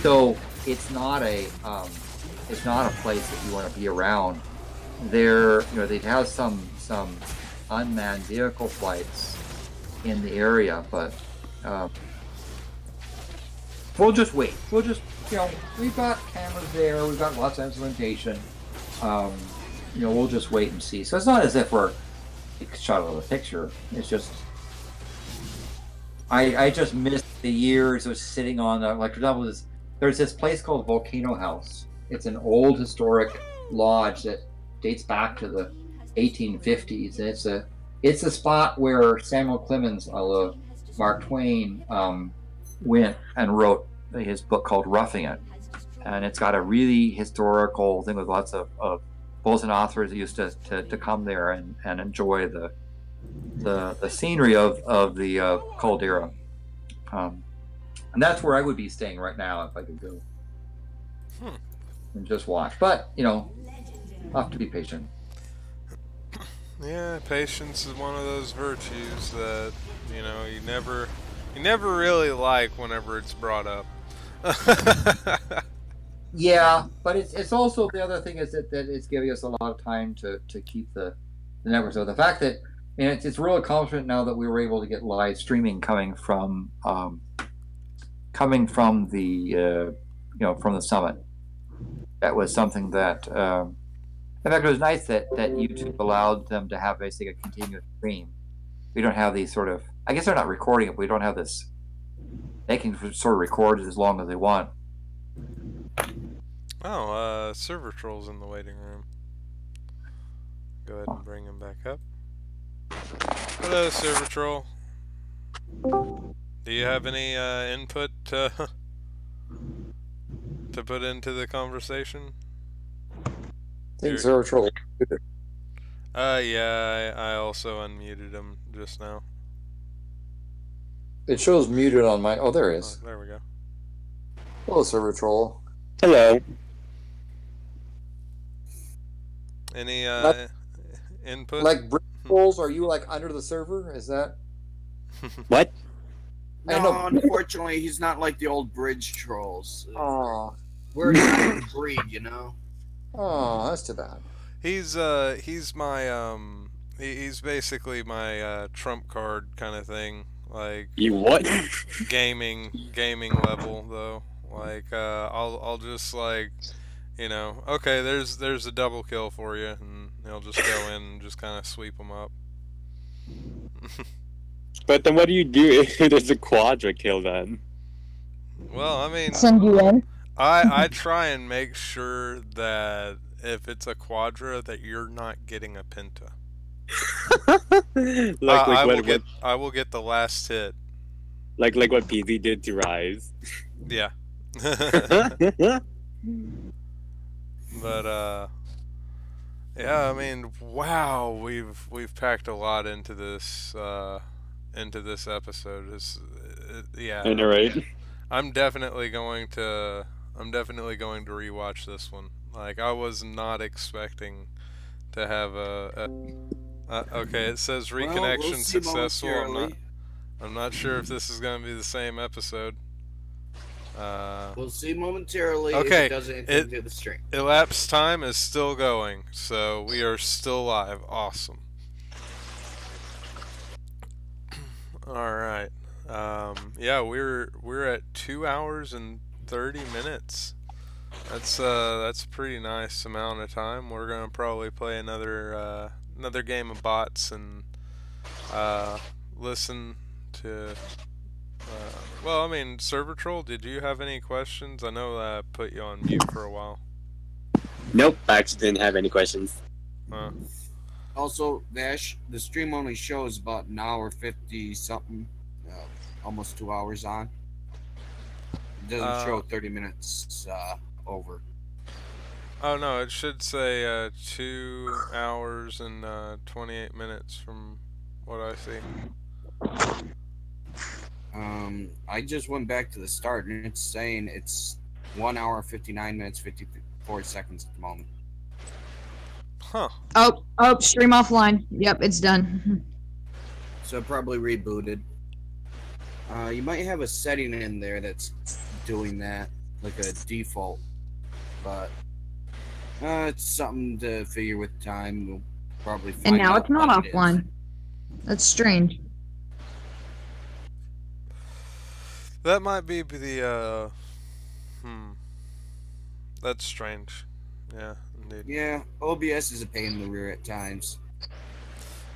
So it's not a place that you want to be around. There, they have some unmanned vehicle flights in the area, but we'll just wait. We'll just, we've got cameras there, we've got lots of instrumentation. We'll just wait and see. So it's not as if we're shot out of the picture. It's just, I just missed the years of sitting on like, for example, there's this place called Volcano House. It's an old historic lodge that dates back to the 1850s. And it's a spot where Samuel Clemens, Mark Twain, went and wrote his book called Roughing It. and it's got a really historical thing with lots of Bolton authors that used to come there and enjoy the scenery of the caldera. And that's where I would be staying right now if I could go and just watch. But I'll have to be patient.
Yeah, patience is one of those virtues that you never really like whenever it's brought up.
Yeah, but it's also the other thing is that it's giving us a lot of time to keep the network. So the fact that it's a real accomplishment now that we were able to get live streaming coming from the from the summit. That was something that in fact it was nice that YouTube allowed them to have basically a continuous stream. We don't have these sort of, I guess they're not recording it, but we don't have this. They can sort of record it as long as they want.
Oh, Server Troll's in the waiting room. Go ahead and bring him back up. Hello, Server Troll. Do you have any input to put into the conversation?
I think Server Troll.
Yeah, I also unmuted him just now.
It shows muted on my. Oh, there he is.
Oh, there we go.
Hello, Server Troll.
Hello.
Any input?
Like bridge trolls? Are you like under the server? Is that?
What?
I
No,
know.
unfortunately, he's not like the old bridge trolls.
Oh.
We're a different breed,
Oh, that's too bad.
He's my he's basically my trump card kind of thing. Like
You what?
gaming level though. Like I'll just like okay, there's a double kill for you, and he'll just go in and just kind of sweep them up.
But then what do you do if there's a quadra kill then?
Well, I mean,
Send you in.
I try and make sure that if it's a quadra that you're not getting a penta. I will get the last hit.
Like what PZ did to Rise.
Yeah. But yeah, I mean, wow, we've packed a lot into this episode. Yeah.
I know, right?
I'm definitely going to rewatch this one. Like, I was not expecting to have okay, it says reconnection
we'll see
successful. I'm not sure if this is going to be the same episode.
We'll see momentarily
okay,
if it does anything to the stream.
Elapsed time is still going, so we are still live. Awesome. All right. Yeah, we're at 2 hours and 30 minutes. That's a pretty nice amount of time. We're gonna probably play another game of bots and listen to. Well, I mean, Server Troll, did you have any questions? I know I put you on mute for a while.
Nope, I actually didn't have any questions.
Also, Vash, the stream only shows about an hour 50 something, almost 2 hours on. It doesn't show 30 minutes over.
Oh no, it should say 2 hours and 28 minutes from what I see.
I just went back to the start and it's saying it's 1 hour 59 minutes 54 seconds at the moment.
Huh.
Oh, stream offline. Yep, it's done.
So probably rebooted. You might have a setting in there that's doing that, like a default, but it's something to figure with time. We'll probably find
And now
out
it's not
what it is.
offline. That's strange.
That might be the That's strange. Yeah, indeed.
Yeah, OBS is a pain in the rear at times.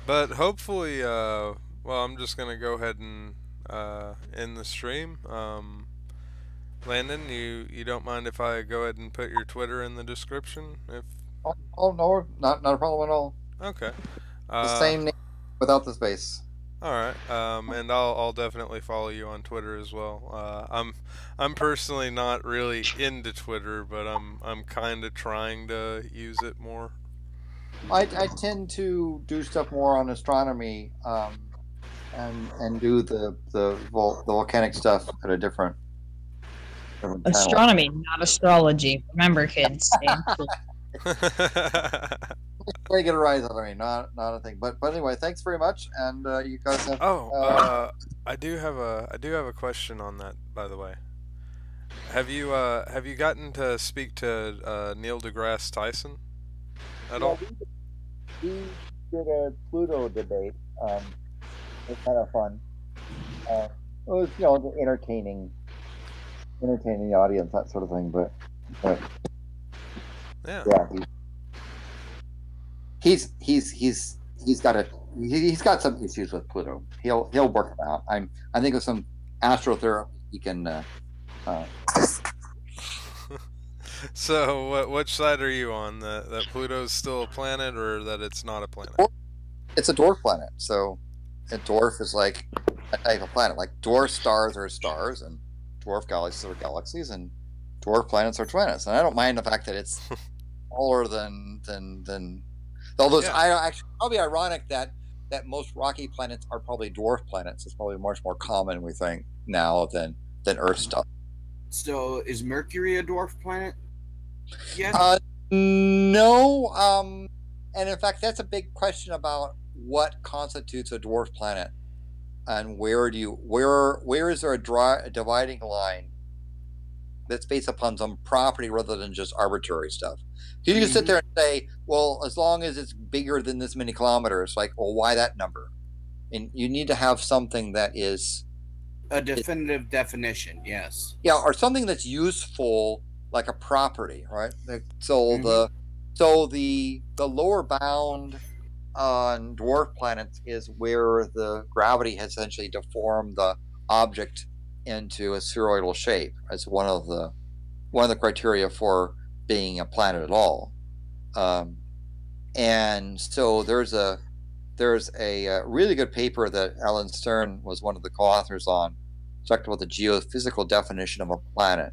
But hopefully, well, I'm just gonna go ahead and end the stream. Landon, you don't mind if I go ahead and put your Twitter in the description? If
Oh no, not a problem at all.
okay,
The same name without the space.
All right, and I'll definitely follow you on Twitter as well. I'm personally not really into Twitter, but I'm kind of trying to use it more.
I tend to do stuff more on astronomy, and do the volcanic stuff at a different channel.
Astronomy, not astrology. Remember, kids. Stay in school.
I get a rise out of me, not a thing. But anyway, thanks very much, and you guys have.
I do have a question on that, by the way. Have you gotten to speak to Neil deGrasse Tyson at all?
We did a Pluto debate. It was kind of fun. It was entertaining the audience, that sort of thing. But
yeah,
he's got some issues with Pluto. He'll work it out. I think of some astrotherapy he can.
So, which side are you on? That Pluto's still a planet, or that it's not a planet?
It's a dwarf planet. So, a dwarf is like a type of planet. Like dwarf stars are stars, and dwarf galaxies are galaxies, and dwarf planets are planets. And I don't mind the fact that it's smaller than. Although it's actually probably ironic that most rocky planets are probably dwarf planets. It's probably much more common, we think, now than Earth stuff.
So, is Mercury a dwarf planet? Yes.
No. And in fact, that's a big question about what constitutes a dwarf planet, and where is there a dividing line that's based upon some property rather than just arbitrary stuff. You can sit there and say, well, as long as it's bigger than this many kilometers, like, well, why that number? And you need to have something that is
a definitive definition, yes.
Yeah, or something that's useful, like a property, right? So the lower bound on dwarf planets is where the gravity has essentially deformed the object into a spheroidal shape as one of the criteria for being a planet at all. And so there's a really good paper that Alan Stern was one of the co-authors on, talked about the geophysical definition of a planet,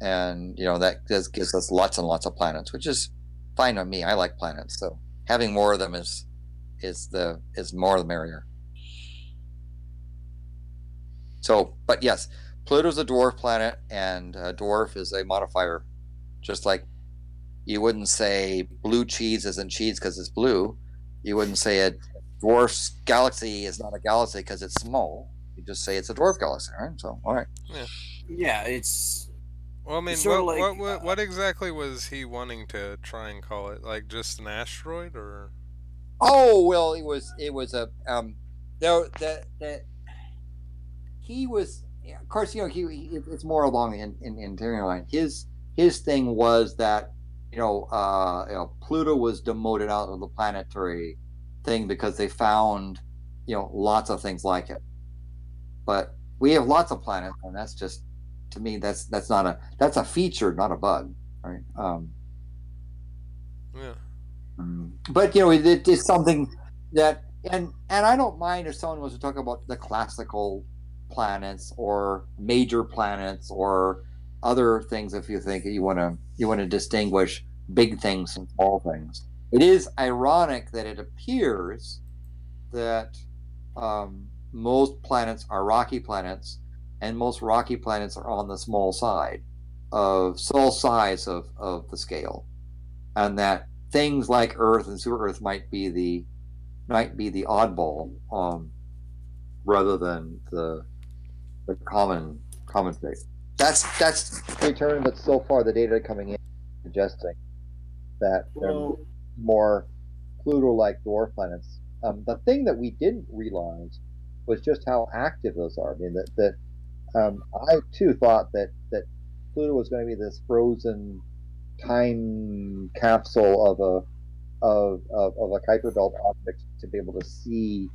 and that gives us lots and lots of planets, which is fine with me. I like planets, so having more of them is more the merrier. So, but yes, Pluto's a dwarf planet, and dwarf is a modifier. Just like you wouldn't say blue cheese isn't cheese because it's blue. You wouldn't say a dwarf galaxy is not a galaxy because it's small. You just say it's a dwarf galaxy, right? So, all right.
Yeah, it's.
Well, I mean, what exactly was he wanting to try and call it? Like just an asteroid, or?
Oh well, it was a he was, of course, it's more along the interior line. His thing was that Pluto was demoted out of the planetary thing because they found lots of things like it. But we have lots of planets, and that's just, to me, that's a feature, not a bug, right? But it is something that, and I don't mind if someone was to talk about the classical planets or major planets or other things, if you think you want to distinguish big things from small things. It is ironic that it appears that most planets are rocky planets, and most rocky planets are on the small side of size of the scale, and that things like Earth and super Earth might be the oddball, rather than the common space. That's the term that so far the data coming in suggesting that they're more Pluto-like dwarf planets. The thing that we didn't realize was just how active those are. I mean, I too thought that Pluto was going to be this frozen time capsule of a Kuiper Belt object to be able to see,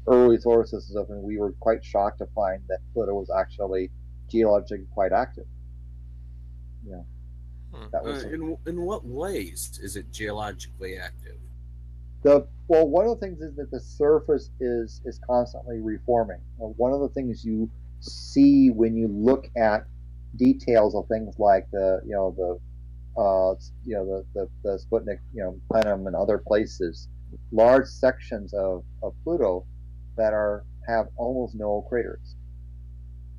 early solar systems, and we were quite shocked to find that Pluto was actually geologically quite active. That was
in what ways is it geologically active?
Well, one of the things is that the surface is constantly reforming. One of the things you see when you look at details of things like the Sputnik plenum and other places, large sections of Pluto that have almost no craters.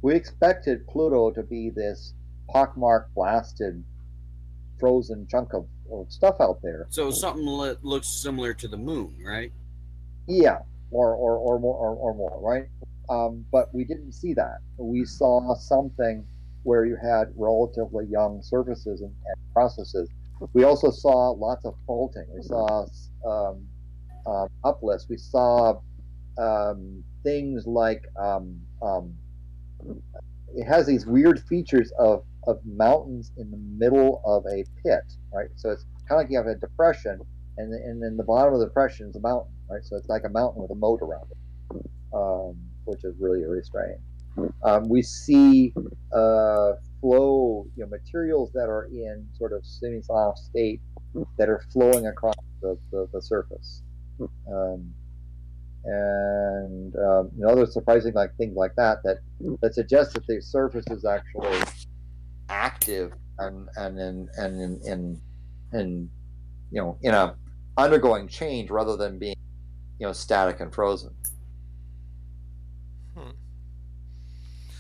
We expected Pluto to be this pockmarked, blasted, frozen chunk of stuff out there.
So something that looks similar to the moon, right?
Yeah, or more, right? But we didn't see that. We saw something where you had relatively young surfaces and processes. We also saw lots of faulting. We saw uplifts. We saw things like it has these weird features of mountains in the middle of a pit, right? So it's kind of like you have a depression, and then the bottom of the depression is a mountain, right? So it's like a mountain with a moat around it, which is really, really strange. We see flow, materials that are in sort of semi-soft state that are flowing across the surface. And other surprising things like that suggest that the surface is actually active and in a undergoing change rather than being static and frozen.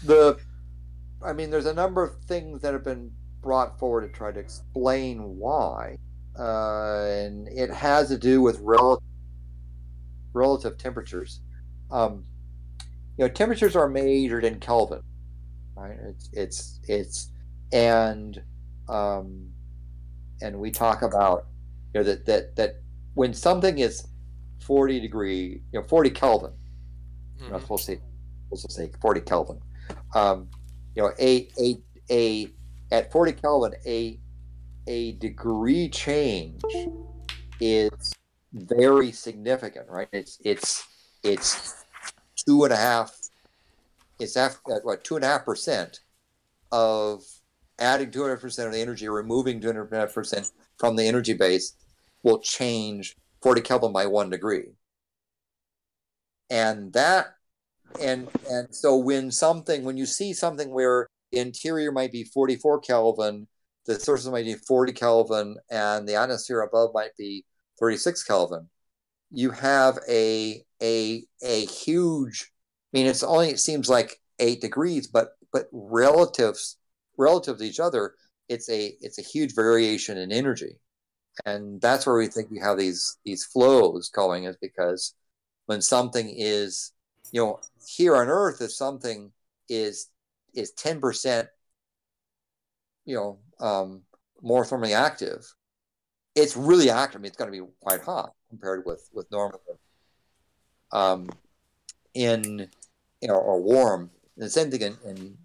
There's a number of things that have been brought forward to try to explain why, and it has to do with relative temperatures. Temperatures are measured in Kelvin, right? And we talk about that when something is 40 Kelvin, you're not supposed to say 40 Kelvin. At 40 Kelvin, a degree change is very significant, right? It's 2.5. It's after 2.5% of adding 200% of the energy, removing 200% from the energy base will change 40 Kelvin by 1 degree. And so when you see something where the interior might be 44 Kelvin, the surface might be 40 Kelvin, and the atmosphere above might be 36 Kelvin, you have a huge. It seems like 8 degrees, but relative to each other, it's a huge variation in energy, and that's where we think we have these flows going, is because when something is, here on Earth, if something is 10%, more thermally active, it's really active. It's going to be quite hot compared with normal, or warm. And the same thing in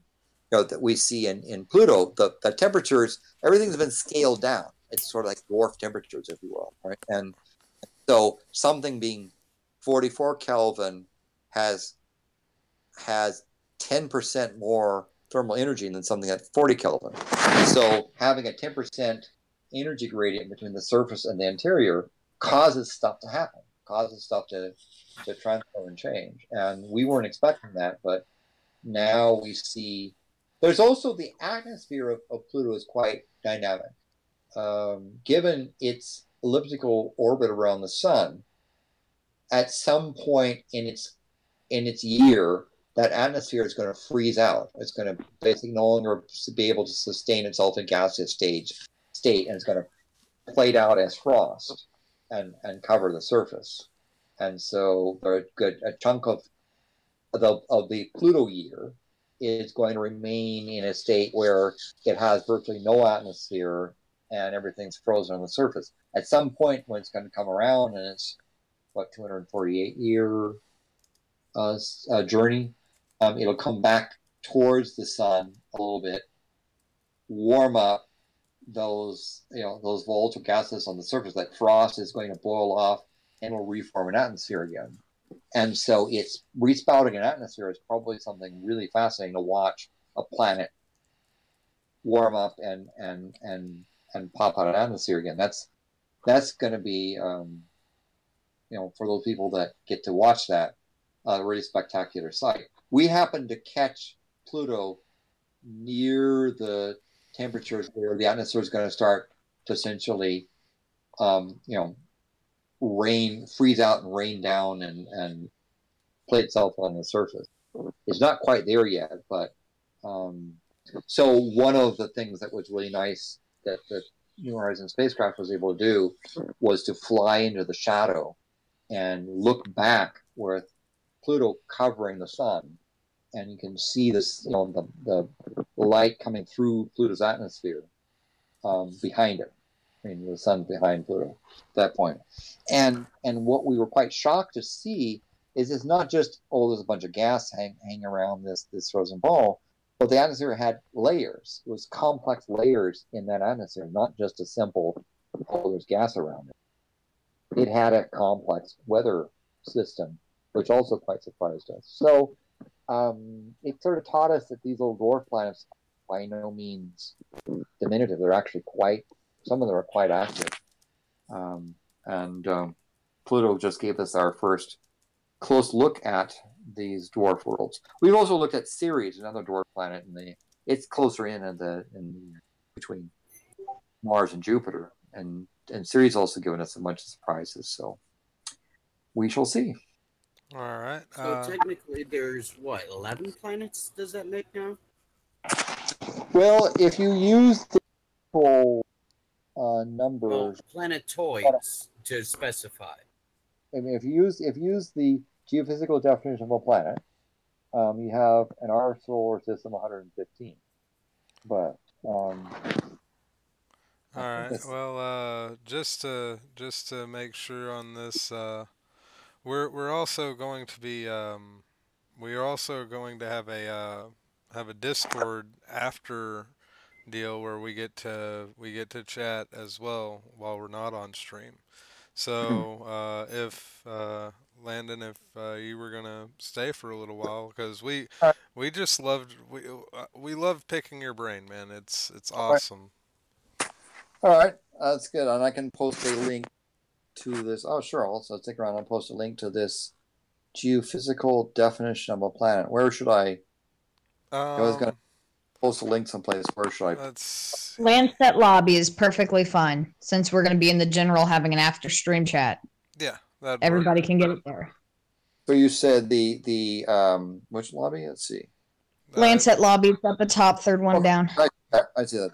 that we see in Pluto. The temperatures, everything's been scaled down. It's sort of like dwarf temperatures, if you will, right? And so something being 44 Kelvin has 10% more thermal energy than something at 40 Kelvin. So having a 10% energy gradient between the surface and the interior causes stuff to happen, causes stuff to transform and change. And we weren't expecting that, but now we see. There's also the atmosphere of Pluto is quite dynamic. Given its elliptical orbit around the sun, at some point in its year, that atmosphere is going to freeze out. It's going to basically no longer be able to sustain itself in gaseous state, and it's going to plate out as frost and cover the surface. And so a chunk of the Pluto year is going to remain in a state where it has virtually no atmosphere and everything's frozen on the surface. At some point when it's going to come around, and it's 248-year journey, it'll come back towards the sun a little bit, warm up those volatile gases on the surface. That frost is going to boil off and will reform an atmosphere again. And so it's respouting an atmosphere is probably something really fascinating to watch a planet warm up and pop out an atmosphere again. That's going to be for those people that get to watch that, really spectacular sight. We happened to catch Pluto near the temperatures where the atmosphere is going to start to essentially, freeze out and rain down and play itself on the surface. It's not quite there yet, but so one of the things that was really nice that the New Horizons spacecraft was able to do was to fly into the shadow and look back with Pluto covering the sun, and you can see this, the light coming through Pluto's atmosphere behind it. I mean, the sun behind Pluto at that point. And what we were quite shocked to see is it's not just, there's a bunch of gas hanging around this frozen ball, but the atmosphere had layers. It was complex layers in that atmosphere, not just a simple, there's gas around it. It had a complex weather system, which also quite surprised us. So it sort of taught us that these little dwarf planets, by no means diminutive, they're actually some of them are quite active. Pluto just gave us our first close look at these dwarf worlds. We've also looked at Ceres, another dwarf planet, and it's closer in between Mars and Jupiter, and Ceres also given us a bunch of surprises. So we shall see.
All right.
So technically, there's 11 planets? Does that make now?
Well, if you use the full numbers,
planetoids to specify.
I mean, if you use the geophysical definition of a planet, you have in our solar system 115. But
all right. Well, just to make sure on this, we're also going to be we are also going to have a Discord after deal where we get to chat as well while we're not on stream. So if Landon, if you were gonna stay for a little while, because we just we love picking your brain, man. It's awesome.
All right, that's good, and I can post a link to this. Oh, sure. Also, stick around. I'll post a link to this geophysical definition of a planet. Where should I was gonna post a link someplace. Where should I?
Lancette lobby is perfectly fine since we're going to be in the general having an after stream chat.
Yeah,
everybody can get it there.
So you said the which lobby? Let's see.
Lancette lobby is at the top, third one down.
I see that.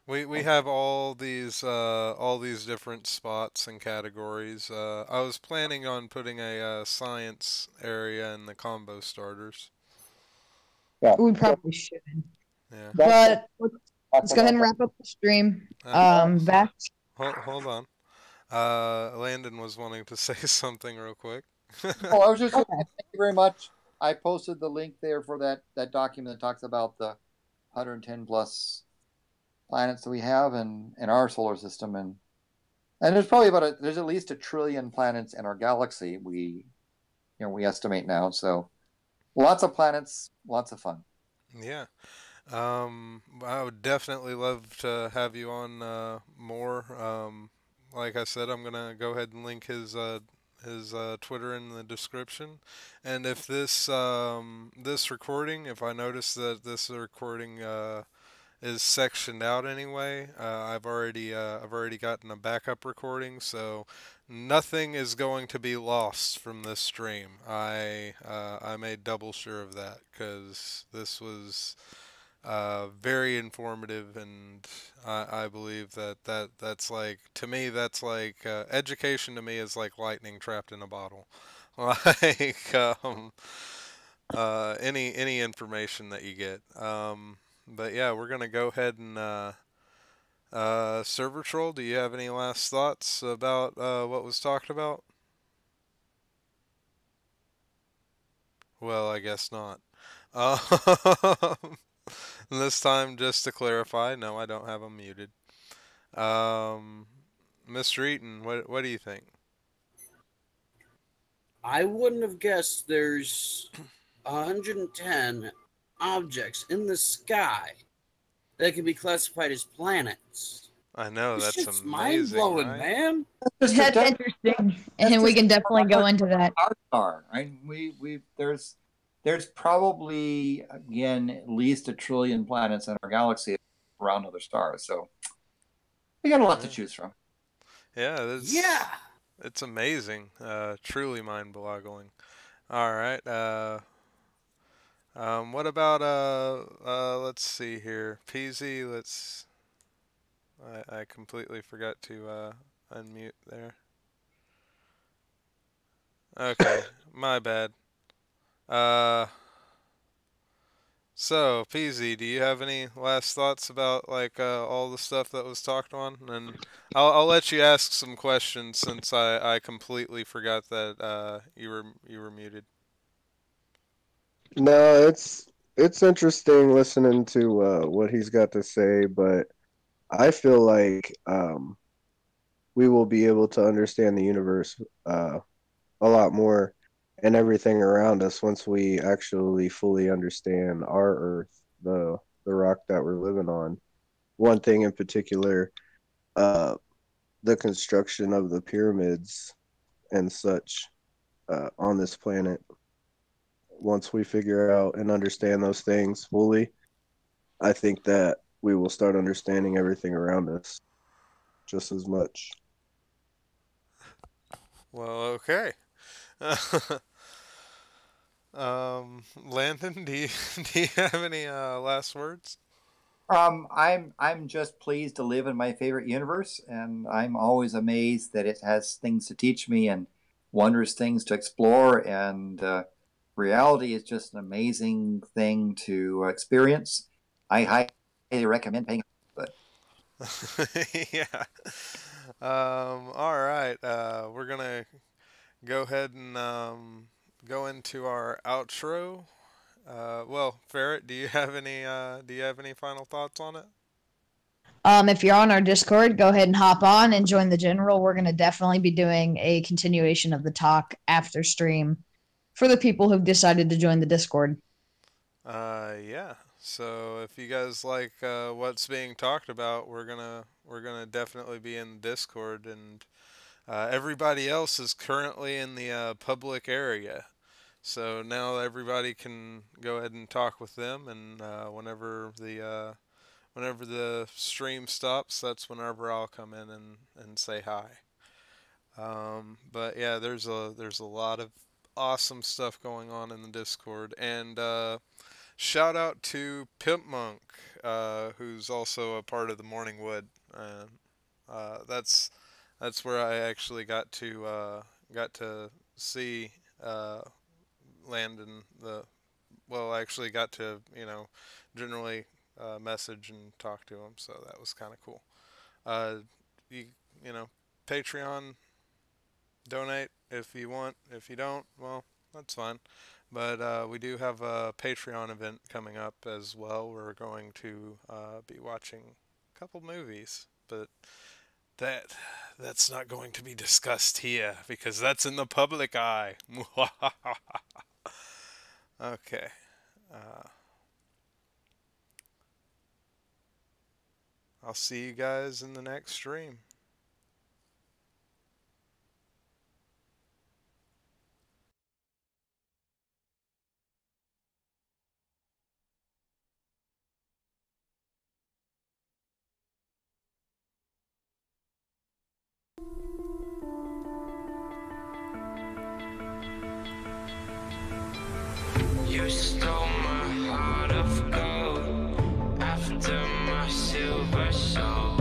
We have all these different spots and categories. I was planning on putting a science area in the combo starters.
Yeah.
We probably should.
Yeah.
But let's go ahead and wrap up the stream. Vash.
Hold on. Landon was wanting to say something real quick.
I was just thank you very much. I posted the link there for that document that talks about the 110 plus planets that we have in our solar system, and there's probably there's at least 1 trillion planets in our galaxy. We estimate now, so lots of planets, lots of fun.
Yeah. I would definitely love to have you on more. Like I said, I'm gonna go ahead and link his Twitter in the description. And if this recording, if I notice that this recording is sectioned out anyway, I've already gotten a backup recording, so nothing is going to be lost from this stream. I made double sure of that because this was very informative, and I believe that's like, to me, that's like education to me is like lightning trapped in a bottle. Like any information that you get. But yeah, we're gonna go ahead and Server Troll, do you have any last thoughts about what was talked about? Well, I guess not. This time, just to clarify, no, I don't have them muted. Mr. Eaton, what do you think?
I wouldn't have guessed there's 110 objects in the sky that can be classified as planets.
I know,
It's
that's
just
amazing,
mind-blowing,
right?
man.
That's interesting, and we can definitely go into that.
Our star, right? There's probably, again, at least 1 trillion planets in our galaxy around other stars. So we got a lot to choose from.
Yeah, it's amazing. Truly mind-boggling. All right. What about let's see here, PZ. I completely forgot to unmute there. Okay, my bad. So PZ, do you have any last thoughts about like all the stuff that was talked on? And I'll let you ask some questions since I completely forgot that you were muted.
No, it's interesting listening to what he's got to say, but I feel like we will be able to understand the universe a lot more and everything around us once we actually fully understand our Earth, the rock that we're living on. One thing in particular, the construction of the pyramids and such on this planet. Once we figure out and understand those things fully, I think that we will start understanding everything around us just as much.
Well, okay. Landon, do you have any last words?
I'm just pleased to live in my favorite universe, and I'm always amazed that it has things to teach me and wondrous things to explore. And reality is just an amazing thing to experience. I highly recommend paying. But
yeah. All right. We're gonna go ahead and go into our outro. Well, Ferret, do you have any final thoughts on it?
If you're on our Discord, go ahead and hop on and join the general. We're going to definitely be doing a continuation of the talk after stream for the people who've decided to join the Discord.
Yeah. So if you guys like what's being talked about, we're gonna definitely be in Discord, and everybody else is currently in the public area. So now everybody can go ahead and talk with them, and whenever the stream stops, that's whenever I'll come in and say hi. But yeah, there's a lot of awesome stuff going on in the Discord, and shout out to Pimp Monk, who's also a part of the Morning Wood. That's where I actually got to see Landon. I actually got to generally message and talk to him, so that was kind of cool. Patreon, donate if you want. If you don't, well, that's fine. But we do have a Patreon event coming up as well. We're going to be watching a couple movies, but that's not going to be discussed here because that's in the public eye. Okay. I'll see you guys in the next stream.
You stole my heart of gold after my silver soul.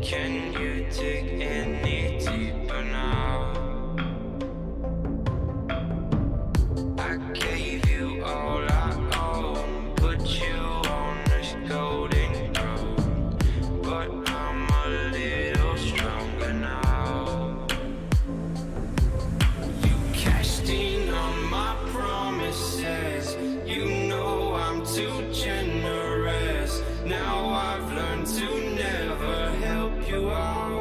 Can you dig any deeper now? I gave you all I own, put you on this golden throne, but I'm a little stronger now. You cashed in on my promises. You know I'm too generous. Now I've learned to never help you out.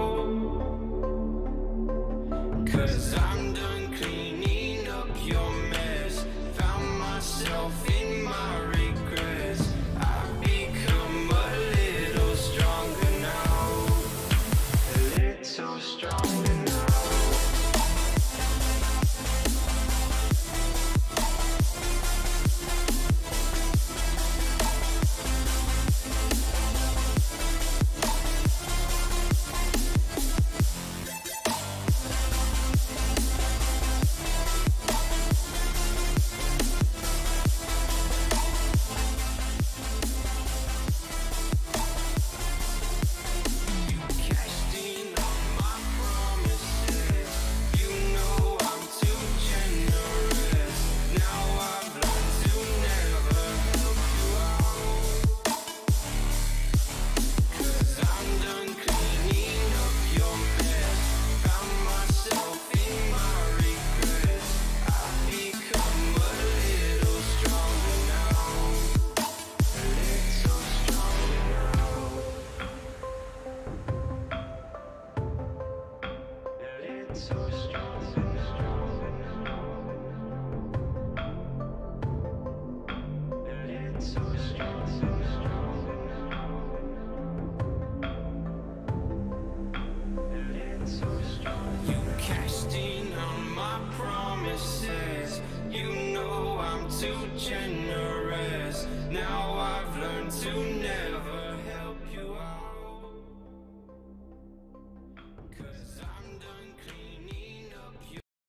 You cashed in on my promises. You know I'm too generous. Now I've learned to